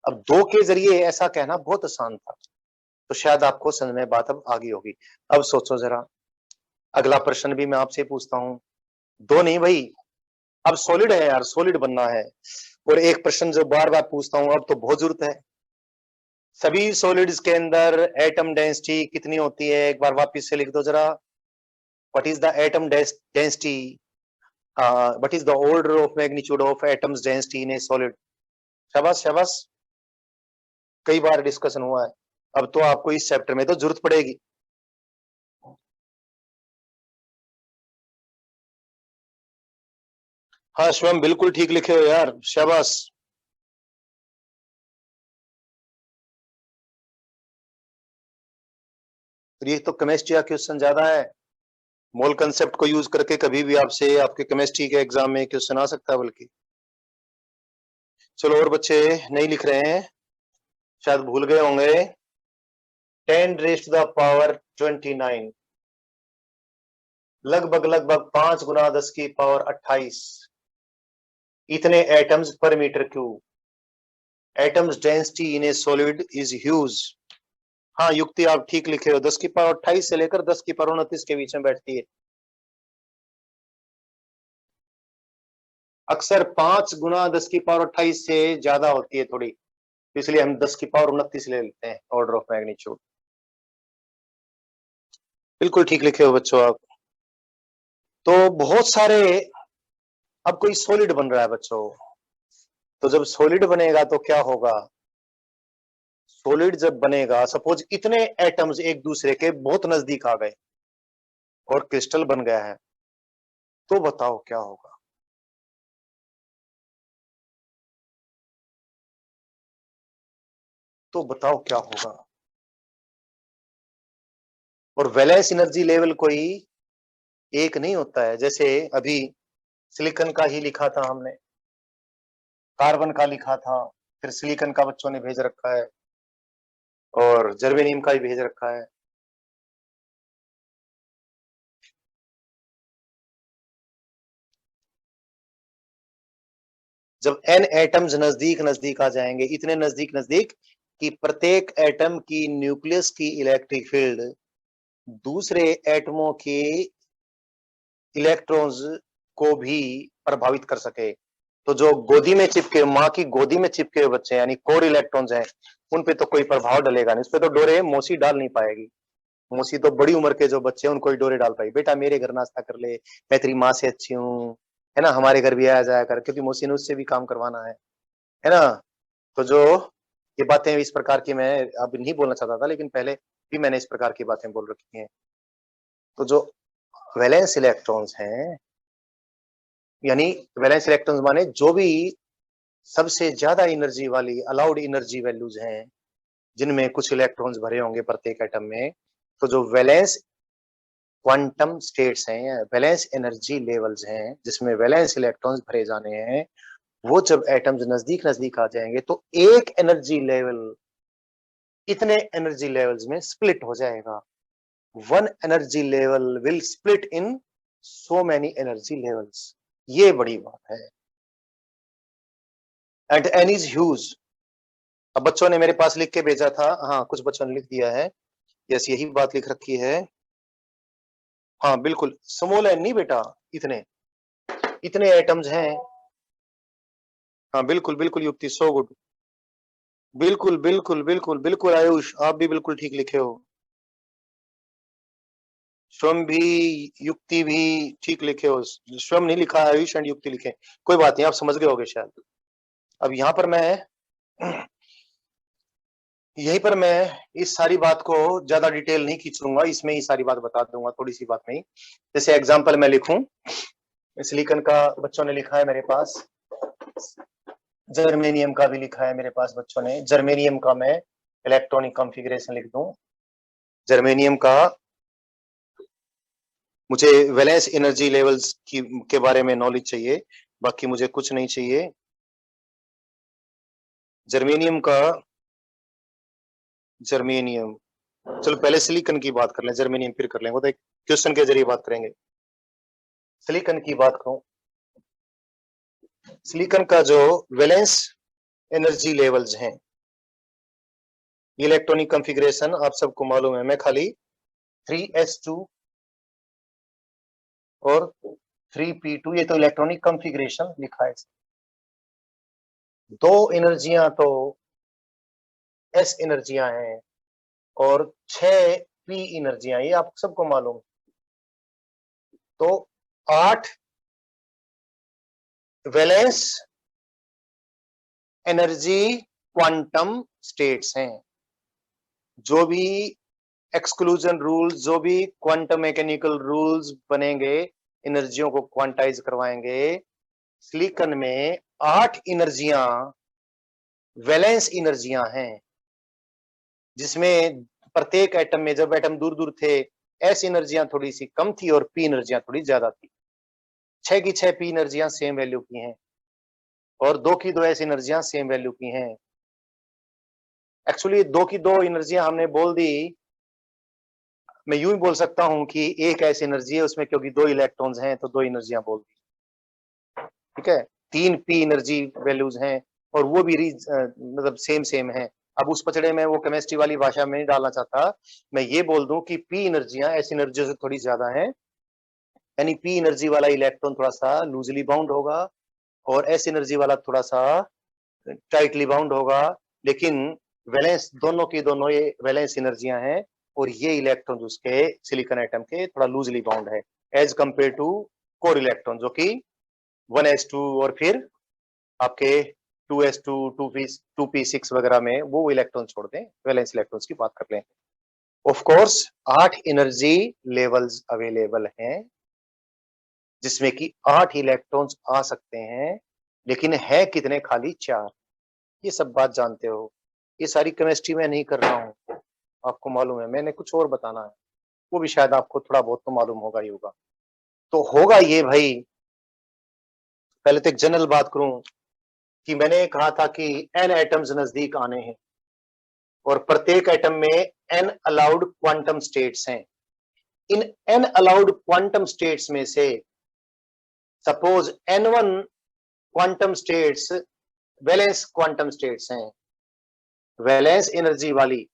अब 2 के जरिए ऐसा कहना बहुत आसान था, तो शायद आपको समझ में बात अब आगे होगी। अब सोचो जरा, अगला प्रश्न भी मैं आपसे पूछता हूँ। 2 नहीं भाई, अब सॉलिड है यार, सॉलिड बनना है। और एक प्रश्न जो बार बार पूछता हूं, अब तो बहुत जरूरत है, सभी सॉलिड्स के अंदर एटम डेंसिटी कितनी होती है, एक बार वापस से लिख दो जरा। What is the atom density, what is the order of magnitude of atoms density in a solid. शाबाश शाबाश, कई बार डिस्कशन हुआ है, अब तो आपको इस चैप्टर में तो जरूरत पड़ेगी। हाँ शिवम, बिल्कुल ठीक लिखे हो यार, शाबाश। ये तो केमिस्ट्री का क्वेश्चन ज्यादा है, मोल कंसेप्ट को यूज करके कभी भी आपसे आपके केमिस्ट्री के एग्जाम में क्वेश्चन आ सकता है बल्कि। चलो और बच्चे नहीं लिख रहे हैं, शायद भूल गए होंगे। 10 रेज़ टू द पावर 29, लगभग लगभग 5 गुना 10 की पावर 28, इतने एटम्स पर metre cube. Atoms density in a solid is huge. हाँ युक्ति आप ठीक लिखे हो, 10 की पावर 28 से लेकर 10 की पावर 29 के बीच में बैठती है। अक्सर 5 गुना 10 की पावर 28 से ज्यादा होती है थोड़ी, इसलिए हम 10 की पावर 29 ले लेते हैं ऑर्डर ऑफ मैग्नीट्यूड। बिल्कुल ठीक लिखे हो बच्चों आप। तो बहुत सारे, अब कोई सॉलिड बन रहा है बच्चों, तो जब सॉलिड बनेगा तो क्या होगा, सॉलिड जब बनेगा, सपोज इतने एटम्स एक दूसरे के बहुत नजदीक आ गए और क्रिस्टल बन गया है, तो बताओ क्या होगा। तो बताओ क्या होगा। और वैलेंस एनर्जी लेवल कोई एक नहीं होता है, जैसे अभी सिलिकॉन का ही लिखा था हमने, कार्बन का लिखा था, फिर सिलिकॉन का बच्चों ने भेज रखा है, और जर्मेनियम का भी भेज रखा है। जब n एटम्स नजदीक नजदीक आ जाएंगे, इतने नजदीक नजदीक कि प्रत्येक एटम की न्यूक्लियस की इलेक्ट्रिक फील्ड दूसरे एटमों के इलेक्ट्रॉन्स को भी प्रभावित कर सके। तो जो गोदी में चिपके, माँ की गोदी में चिपके हुए बच्चे यानी कोर इलेक्ट्रॉन्स हैं, उन पे तो कोई प्रभाव डलेगा नहीं, उस पे तो डोरे मौसी डाल नहीं पाएगी। मौसी तो बड़ी उम्र के जो बच्चे हैं उनको ही डोरे डाल पाएगी, बेटा मेरे घर नाश्ता कर ले, मैं तेरी माँ से अच्छी हूँ, है ना, हमारे घर भी आया जाया कर, क्योंकि मौसी ने उससे भी काम करवाना है ना। तो जो ये बातें इस प्रकार की मैं अब नहीं बोलना चाहता था, लेकिन पहले भी मैंने इस प्रकार की बातें बोल रखी हैं। तो जो वैलेंस इलेक्ट्रॉन्स हैं, यानी वैलेंस इलेक्ट्रॉन्स माने जो भी सबसे ज्यादा एनर्जी वाली अलाउड एनर्जी वैल्यूज हैं, जिनमें कुछ इलेक्ट्रॉन्स भरे होंगे प्रत्येक एटम में, तो जो वैलेंस क्वांटम स्टेट्स हैं, वैलेंस एनर्जी लेवल्स हैं, जिसमें वैलेंस इलेक्ट्रॉन्स भरे जाने हैं, वो जब एटम्स नजदीक नजदीक आ जाएंगे तो एक एनर्जी लेवल इतने एनर्जी लेवल्स में स्प्लिट हो जाएगा। One energy level will split in so many energy levels. ये बड़ी बात है। Eight N is huge. अब बच्चों ने मेरे पास लिख के भेजा था, हाँ कुछ बच्चों ने लिख दिया है, यस यही बात लिख रखी है, हाँ बिल्कुल, स्मॉल एन नहीं बेटा, इतने इतने एटम्स हैं। हाँ बिल्कुल बिल्कुल युक्ति, सो गुड, बिल्कुल बिल्कुल बिल्कुल बिल्कुल आयुष, आप भी बिल्कुल ठीक लिखे हो, स्वयं भी, युक्ति भी ठीक लिखे हो, स्वयं नहीं लिखा आयुष एंड युक्ति लिखे, कोई बात नहीं, आप समझ गए होगे शायद। अब यहाँ पर मैं यहीं पर मैं इस सारी बात को ज्यादा डिटेल नहीं खींचूंगा, इसमें ही सारी बात बता दूंगा थोड़ी सी बात में ही। जैसे एग्जांपल मैं लिखूं, सिलिकॉन का बच्चों ने लिखा है मेरे पास, जर्मेनियम का भी लिखा है मेरे पास बच्चों ने, जर्मेनियम का मैं इलेक्ट्रॉनिक कॉन्फ़िगरेशन लिख दूं। जर्मेनियम का मुझे वैलेंस एनर्जी लेवल्स के बारे में नॉलेज चाहिए, बाकी मुझे कुछ नहीं चाहिए। जर्मेनियम का, जर्मेनियम, चलो पहले सिलिकॉन की बात कर लें, जर्मेनियम फिर कर लेंगे, तो एक क्वेश्चन के जरिए बात करेंगे। सिलिकॉन की बात करूं, सिलिकॉन का जो वैलेंस एनर्जी लेवल्स हैं, इलेक्ट्रॉनिक कॉन्फ़िगरेशन आप सबको मालूम है, मैं खाली 3s2 और 3p2, ये तो इलेक्ट्रॉनिक कॉन्फ़िगरेशन लिखा है, दो एनर्जियां तो एस एनर्जियां हैं और 6 पी एनर्जियां, ये आप सबको मालूम। तो 8 वैलेंस एनर्जी क्वांटम स्टेट्स हैं। जो भी एक्सक्लूजन रूल्स, जो भी क्वांटम मैकेनिकल रूल्स बनेंगे, एनर्जियों को क्वांटाइज करवाएंगे, सिलिकॉन में 8 एनर्जियां वैलेंस एनर्जियां हैं, जिसमें प्रत्येक एटम में, जब एटम दूर दूर थे, एस एनर्जियां थोड़ी सी कम थी और पी एनर्जियां थोड़ी ज्यादा थी। 6 की 6 पी एनर्जियां सेम वैल्यू की हैं और 2 की 2 एस एनर्जियां सेम वैल्यू की हैं। एक्चुअली 2 की 2 एनर्जियां हमने बोल दी, मैं यूं ही बोल सकता हूं कि एक ऐसी एनर्जी है उसमें, क्योंकि 2 इलेक्ट्रॉन्स हैं तो 2 एनर्जियां बोल दी, ठीक है। 3 पी एनर्जी वैल्यूज हैं और वो भी मतलब सेम सेम है। अब उस पचड़े में वो केमिस्ट्री वाली भाषा में नहीं डालना चाहता, मैं ये बोल दूं कि पी एनर्जियां एस एनर्जी से थोड़ी ज्यादा हैं, यानी पी एनर्जी वाला इलेक्ट्रॉन थोड़ा सा लूजली बाउंड होगा और एस एनर्जी वाला थोड़ा सा टाइटली बाउंड होगा, लेकिन वैलेंस दोनों की दोनों ये वैलेंस एनर्जियां हैं और ये इलेक्ट्रॉन उसके सिलिकॉन एटम के थोड़ा लूजली बाउंड है as compare to core electron, जो कि 1s2 और फिर आपके 2s2 2p6 वगैरह में वो इलेक्ट्रॉन छोड़ दें, वैलेंस इलेक्ट्रॉन्स की बात कर लें। Of course 8 energy levels available हैं, जिसमें कि 8 इलेक्ट्रॉन्स आ सकते हैं, लेकिन है कितने, खाली 4। ये सब बात जानते हो, ये सारी केमिस्ट्री में नहीं कर रहा हूं, आपको मालूम है, मैंने कुछ और बताना है, वो भी शायद आपको थोड़ा बहुत तो मालूम होगा ही होगा। तो होगा ये भाई, पहले तो एक जनरल बात करूं कि मैंने कहा था कि n एटम्स नजदीक आने हैं और प्रत्येक एटम में n अलाउड क्वांटम स्टेट्स हैं। इन n अलाउड क्वांटम स्टेट्स में से suppose n1 quantum states valence quantum states हैं, वैलेंस एनर्जी वाली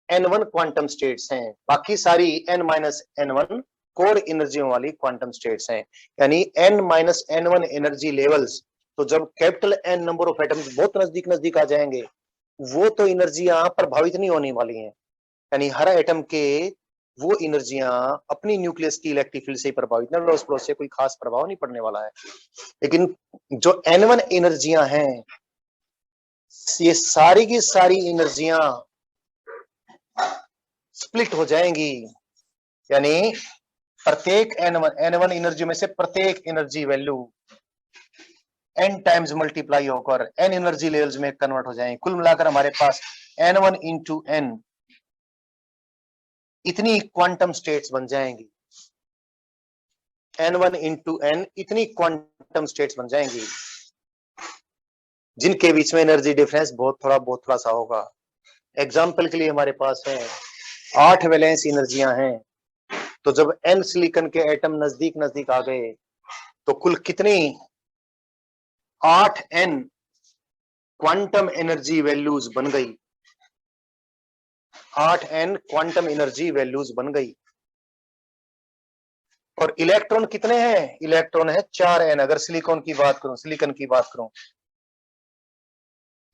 N1 क्वांटम स्टेट्स हैं, बाकी सारी N-N1 कोर एनर्जियों वाली क्वांटम स्टेट्स हैं। यानी N-N1 एनर्जी लेवल्स, तो जब capital N number of atoms बहुत नजदीक नजदीक आ जाएंगे, वो तो एनर्जियां प्रभावित नहीं होने वाली हैं। यानी हर एटम के वो एनर्जियां अपनी न्यूक्लियस की इलेक्ट्रिक फील्ड से प्रभावित नहीं, लॉस फ्लो से कोई खास प्रभाव नहीं पड़ने वाला है। लेकिन जो N1 एनर्जियां हैं, ये सारी की सारी एनर्जियां स्प्लिट हो जाएंगी। यानी प्रत्येक N1 एनर्जी में से प्रत्येक energy value N times multiply होकर N एनर्जी लेवल्स में कन्वर्ट हो जाएंगे। कुल मिलाकर हमारे पास N1 इंटू N इतनी क्वांटम स्टेट्स बन जाएंगी। N1 इंटू N इतनी क्वांटम स्टेट्स बन जाएंगी, जिनके बीच में एनर्जी डिफरेंस बहुत थोड़ा सा होगा। एग्जाम्पल के लिए हमारे पास है 8 वैलेंस एनर्जियां हैं, तो जब N सिलिकॉन के एटम नजदीक नजदीक आ गए तो कुल कितनी 8N क्वांटम एनर्जी वैल्यूज बन गई। 8N क्वांटम एनर्जी वैल्यूज बन गई। और इलेक्ट्रॉन कितने हैं? इलेक्ट्रॉन है 4N। अगर सिलिकॉन की बात करूं, सिलिकॉन की बात करूं,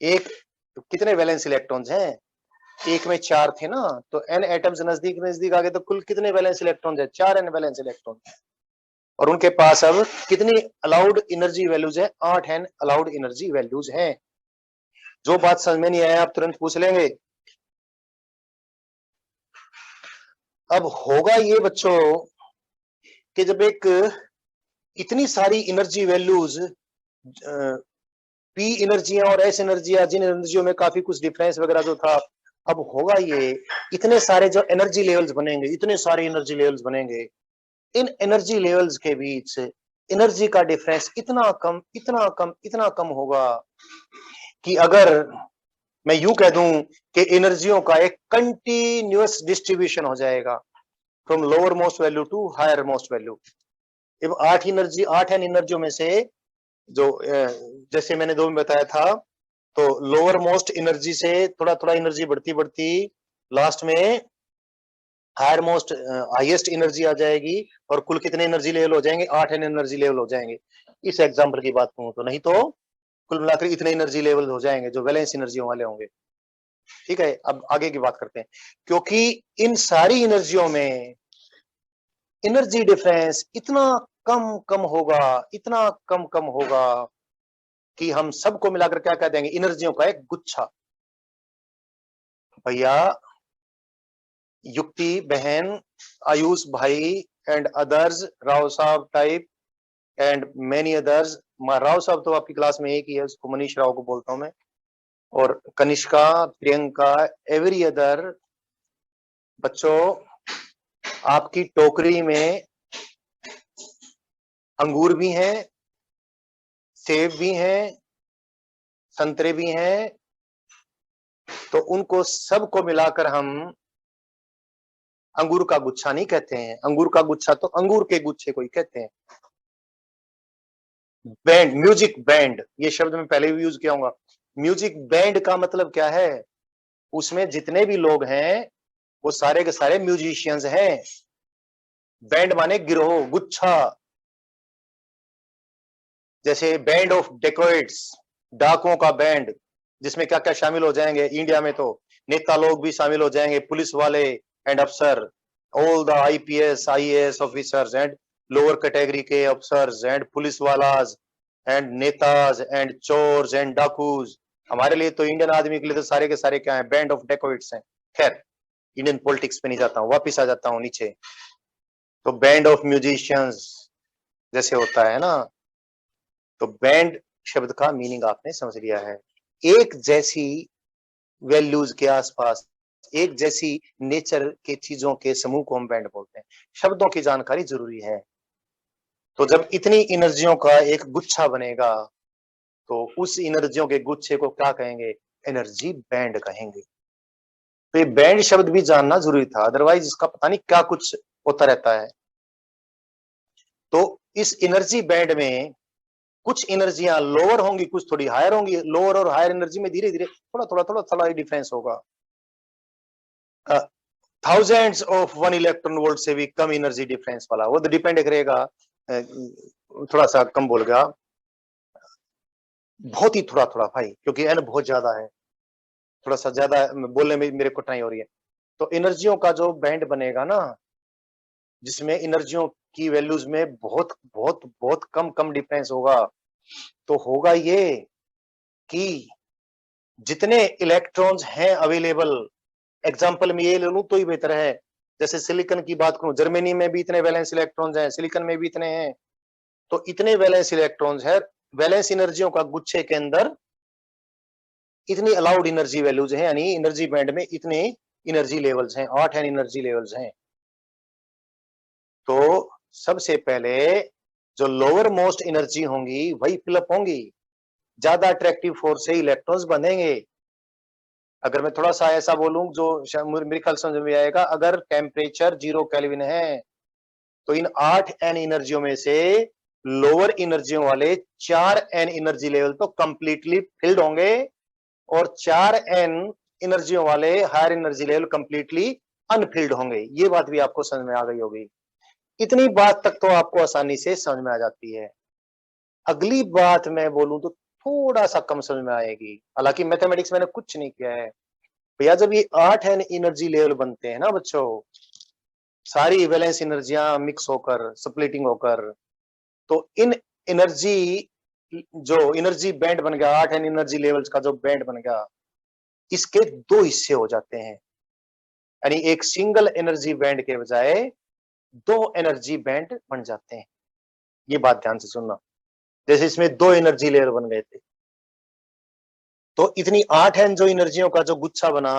एक तो कितने वैलेंस इलेक्ट्रॉन्स हैं? एक में 4 थे ना, तो N एटम्स नजदीक नजदीक आ गए तो कुल कितने वैलेंस इलेक्ट्रॉन्स है? 4N valence electron. और उनके पास अब कितनी अलाउड एनर्जी वैल्यूज है? 8N अलाउड एनर्जी वैल्यूज हैं। जो बात समझ में नहीं आया आप तुरंत पूछ लेंगे। अब होगा ये बच्चों कि जब एक इतनी सारी एनर्जी वैल्यूज P एनर्जियां और S एनर्जियां, जिन एनर्जियों में काफी कुछ डिफरेंस वगैरह जो था, अब होगा ये इतने सारे जो एनर्जी लेवल्स बनेंगे, इतने सारे एनर्जी लेवल्स बनेंगे, इन एनर्जी लेवल्स के बीच एनर्जी का डिफरेंस इतना कम इतना कम इतना कम होगा कि अगर मैं यूं कह दूं कि एनर्जियों का एक कंटिन्यूअस डिस्ट्रीब्यूशन हो जाएगा from lower most value to higher most value. अब 8N एनर्जियों में से जो जैसे मैंने 2 में बताया था, तो लोअर मोस्ट एनर्जी से थोड़ा थोड़ा एनर्जी बढ़ती बढ़ती लास्ट में हायर मोस्ट हाईएस्ट एनर्जी आ जाएगी, और कुल कितने एनर्जी लेवल हो जाएंगे? 8N एनर्जी लेवल हो जाएंगे। इस एग्जांपल की बात करूं तो, नहीं तो कुल मिलाकर इतने एनर्जी लेवल हो जाएंगे जो वैलेंस एनर्जियों वाले होंगे। ठीक है, अब आगे की बात करते हैं। क्योंकि इन सारी एनर्जियों में एनर्जी डिफरेंस इतना कम कम होगा, इतना कम कम होगा कि हम सबको मिलाकर क्या कह देंगे? एनर्जियों का एक गुच्छा। भैया, युक्ति बहन, आयुष भाई एंड अदर्स, राव साहब type and many others. Rao साहब तो आपकी क्लास में एक ही है, उसको मनीष राव को बोलता हूं मैं, और कनिष्का, प्रियंका, एवरी अदर। बच्चों, आपकी टोकरी में अंगूर भी हैं, सेब भी हैं, संतरे भी हैं, तो उनको सबको मिलाकर हम अंगूर का गुच्छा नहीं कहते हैं। अंगूर का गुच्छा तो अंगूर के गुच्छे को ही कहते हैं। बैंड, म्यूजिक बैंड, ये शब्द मैं पहले भी यूज किया हूँ। म्यूजिक बैंड का मतलब क्या है? उसमें जितने भी लोग हैं वो सारे के सारे म्यूजिशियंस हैं। बैंड माने गिरोह, गुच्छा। जैसे बैंड ऑफ डेकोइट्स, डाकुओं का बैंड, जिसमें क्या क्या शामिल हो जाएंगे? इंडिया में तो नेता लोग भी शामिल हो जाएंगे, पुलिस वाले एंड अफसर, all the IPS IAS officers and lower category के अफसर्स एंड पुलिस वालाज एंड नेताज एंड चोर्स एंड डाकूज। हमारे लिए तो इंडियन आदमी के लिए तो सारे के सारे क्या है? बैंड ऑफ डेकोइट्स हैं। खैर, इंडियन पॉलिटिक्स पे नहीं जाता हूँ, वापिस आ जाता हूँ नीचे। तो बैंड ऑफ म्यूजिशियंस जैसे होता है ना, तो बैंड शब्द का मीनिंग आपने समझ लिया है। एक जैसी वैल्यूज के आसपास, एक जैसी नेचर के चीजों के समूह को हम बैंड बोलते हैं। शब्दों की जानकारी जरूरी है। तो जब इतनी एनर्जियों का एक गुच्छा बनेगा, तो उस एनर्जियों के गुच्छे को क्या कहेंगे? एनर्जी बैंड कहेंगे। तो ये बैंड शब्द भी जानना जरूरी था, अदरवाइज इसका पता नहीं क्या कुछ होता रहता है। तो इस एनर्जी बैंड में कुछ एनर्जियां लोअर होंगी, कुछ थोड़ी हायर होंगी। लोअर और हायर एनर्जी में धीरे धीरे थोड़ा ही डिफरेंस होगा। थाउजेंड्स ऑफ 1 इलेक्ट्रॉन वोल्ट से भी कम एनर्जी डिफरेंस वाला, वो तो डिपेंड करेगा, थोड़ा सा कम बोल गया, बहुत ही थोड़ा थोड़ा भाई, क्योंकि एन बहुत ज्यादा है, थोड़ा सा ज्यादा बोलने में मेरे को ट्राई हो रही है। तो एनर्जियों का जो बैंड बनेगा ना, जिसमें एनर्जियों की वैल्यूज में बहुत बहुत बहुत कम कम डिफरेंस होगा, तो होगा ये कि जितने इलेक्ट्रॉन्स हैं अवेलेबल, एग्जांपल में ये ले लूं तो ही बेहतर है। जैसे सिलिकॉन की बात करूं, जर्मनी में भी इतने वैलेंस इलेक्ट्रॉन्स हैं, सिलिकॉन में भी इतने हैं, तो इतने वैलेंस इलेक्ट्रॉन्स है, वैलेंस एनर्जियों का गुच्छे के अंदर इतनी अलाउड एनर्जी वैल्यूज हैं, यानी एनर्जी बैंड में इतने एनर्जी लेवल्स हैं, 8 एनर्जी लेवल्स हैं। तो सबसे पहले जो लोअर मोस्ट एनर्जी होंगी वही फिलअप होंगी, ज्यादा अट्रैक्टिव फोर्स से इलेक्ट्रॉन्स बनेंगे। अगर मैं थोड़ा सा ऐसा बोलूं जो मेरे ख्याल समझ में आएगा, अगर टेम्परेचर 0 केल्विन है तो इन 8 एन एनर्जियों में से लोअर एनर्जियों वाले 4 एन एनर्जी लेवल तो कंप्लीटली फिल्ड होंगे, और 4 एन एनर्जियों वाले higher energy level completely unfilled होंगे। ये बात भी आपको समझ में आ गई होगी। इतनी बात तक तो आपको आसानी से समझ में आ जाती है। अगली बात मैं बोलूं तो थोड़ा सा कम समझ में आएगी, हालांकि मैथमेटिक्स मैंने कुछ नहीं किया है भैया। जब ये 8 एनर्जी लेवल बनते हैं ना बच्चों, सारी वैलेंस एनर्जियां मिक्स होकर, स्प्लिटिंग होकर, तो इन एनर्जी, जो एनर्जी बैंड बन गया, 8 एनर्जी लेवल्स का जो बैंड बन गया, इसके दो हिस्से हो जाते हैं, यानी एक सिंगल एनर्जी बैंड के बजाय दो एनर्जी बैंड बन जाते हैं। ये बात ध्यान से सुनना। जैसे इसमें 2 एनर्जी लेयर बन गए थे, तो इतनी 8 जो एनर्जियों का जो गुच्छा बना,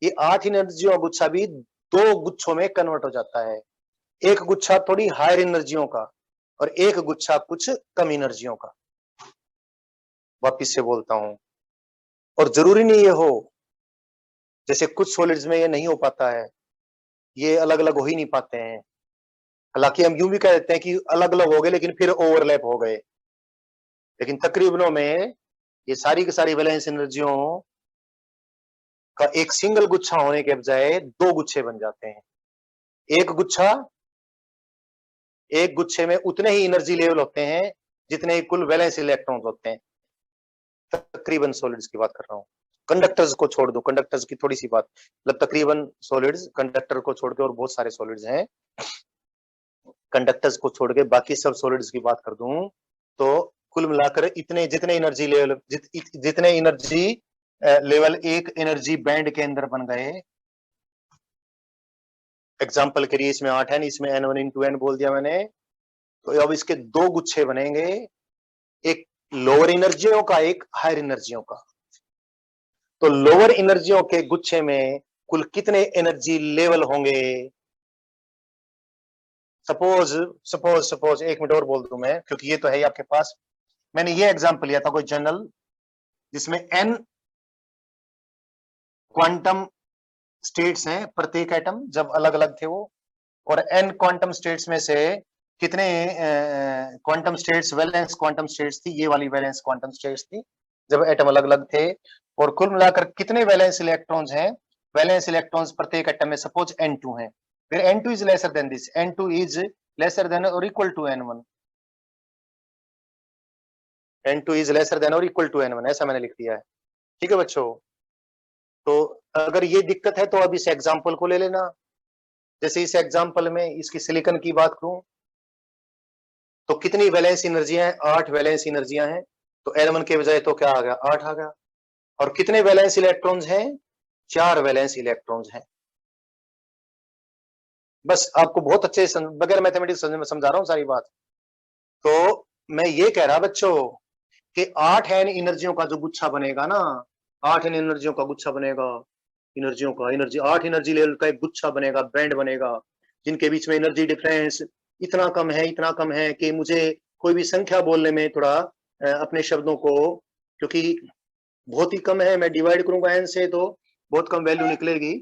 ये 8 एनर्जियों का गुच्छा भी 2 गुच्छों में कन्वर्ट हो जाता है। एक गुच्छा थोड़ी हायर एनर्जियों का और एक गुच्छा कुछ कम एनर्जियों का। वापिस से बोलता हूं, और जरूरी नहीं ये हो, जैसे कुछ सॉलिड्स में ये नहीं हो पाता है, ये अलग अलग हो ही नहीं पाते हैं। हालांकि हम यूं भी कह देते हैं कि अलग अलग हो गए लेकिन फिर ओवरलैप हो गए, लेकिन तकरीबनों में ये सारी की सारी वैलेंस एनर्जियों का एक सिंगल गुच्छा होने के बजाय 2 गुच्छे बन जाते हैं। एक गुच्छा, एक गुच्छे में उतने ही एनर्जी लेवल होते हैं जितने कुल वैलेंस इलेक्ट्रॉन्स होते हैं। तकरीबन सॉलिड्स की बात कर रहा हूं, कंडक्टर्स को छोड़ दो, कंडक्टर्स की थोड़ी सी बात, मतलब तकरीबन सॉलिड्स, कंडक्टर को छोड़ के, और बहुत सारे सॉलिड्स हैं, कंडक्टर्स को छोड़ के बाकी सब सॉलिड्स की बात कर दूं तो कुल मिलाकर इतने जितने एनर्जी लेवल, जितने एनर्जी लेवल एक एनर्जी बैंड के अंदर बन गए, एग्जांपल के लिए इसमें 8 है, इसमें n1 into n बोल दिया मैंने, तो अब इसके 2 गुच्छे बनेंगे, एक लोअर एनर्जियों का, एक हायर एनर्जियों का। तो लोअर एनर्जियों के गुच्छे में कुल कितने एनर्जी लेवल होंगे? सपोज सपोज सपोज 1 मिनट और बोल दूं मैं, क्योंकि ये तो है ही आपके पास। मैंने ये एग्जांपल लिया था कोई जनरल, जिसमें n क्वांटम स्टेट्स हैं प्रत्येक एटम, जब अलग अलग थे वो, और n क्वांटम स्टेट्स में से कितने quantum states valence quantum states थी, ये वाली वैलेंस क्वांटम स्टेट्स थी जब एटम अलग अलग थे, और कुल मिलाकर कितने वैलेंस इलेक्ट्रॉन्स हैं, वैलेंस इलेक्ट्रॉन्स प्रत्येक एटम में, सपोज n2 है, फिर n2 is lesser than this, n2 is lesser than और equal to n1, n2 is lesser than और इक्वल टू n1, ऐसा मैंने लिख दिया है। ठीक है बच्चों, तो अगर ये दिक्कत है तो अब इस एग्जाम्पल को ले लेना। जैसे इस एग्जाम्पल में इसकी सिलिकॉन की बात करूं तो कितनी वैलेंस एनर्जियां हैं? 8 वैलेंस एनर्जियां हैं, तो n1 के बजाय तो क्या आ गया? 8 आ गया। और कितने वैलेंस इलेक्ट्रॉन्स हैं? 4 वैलेंस इलेक्ट्रॉन्स हैं। बस आपको बहुत अच्छे बगैर मैथमेटिक्स समझा रहा हूं सारी बात। तो मैं ये कह रहा बच्चों कि 8 एनर्जियों का जो गुच्छा बनेगा ना, 8 एनर्जियों का गुच्छा बनेगा, एनर्जियों का, एनर्जी 8 एनर्जी लेवल का एक गुच्छा बनेगा, बैंड बनेगा, जिनके बीच में एनर्जी डिफरेंस इतना कम है, इतना कम है कि मुझे कोई भी संख्या बोलने में थोड़ा अपने शब्दों को, क्योंकि बहुत ही कम है, मैं डिवाइड करूंगा n से तो बहुत कम वैल्यू निकलेगी,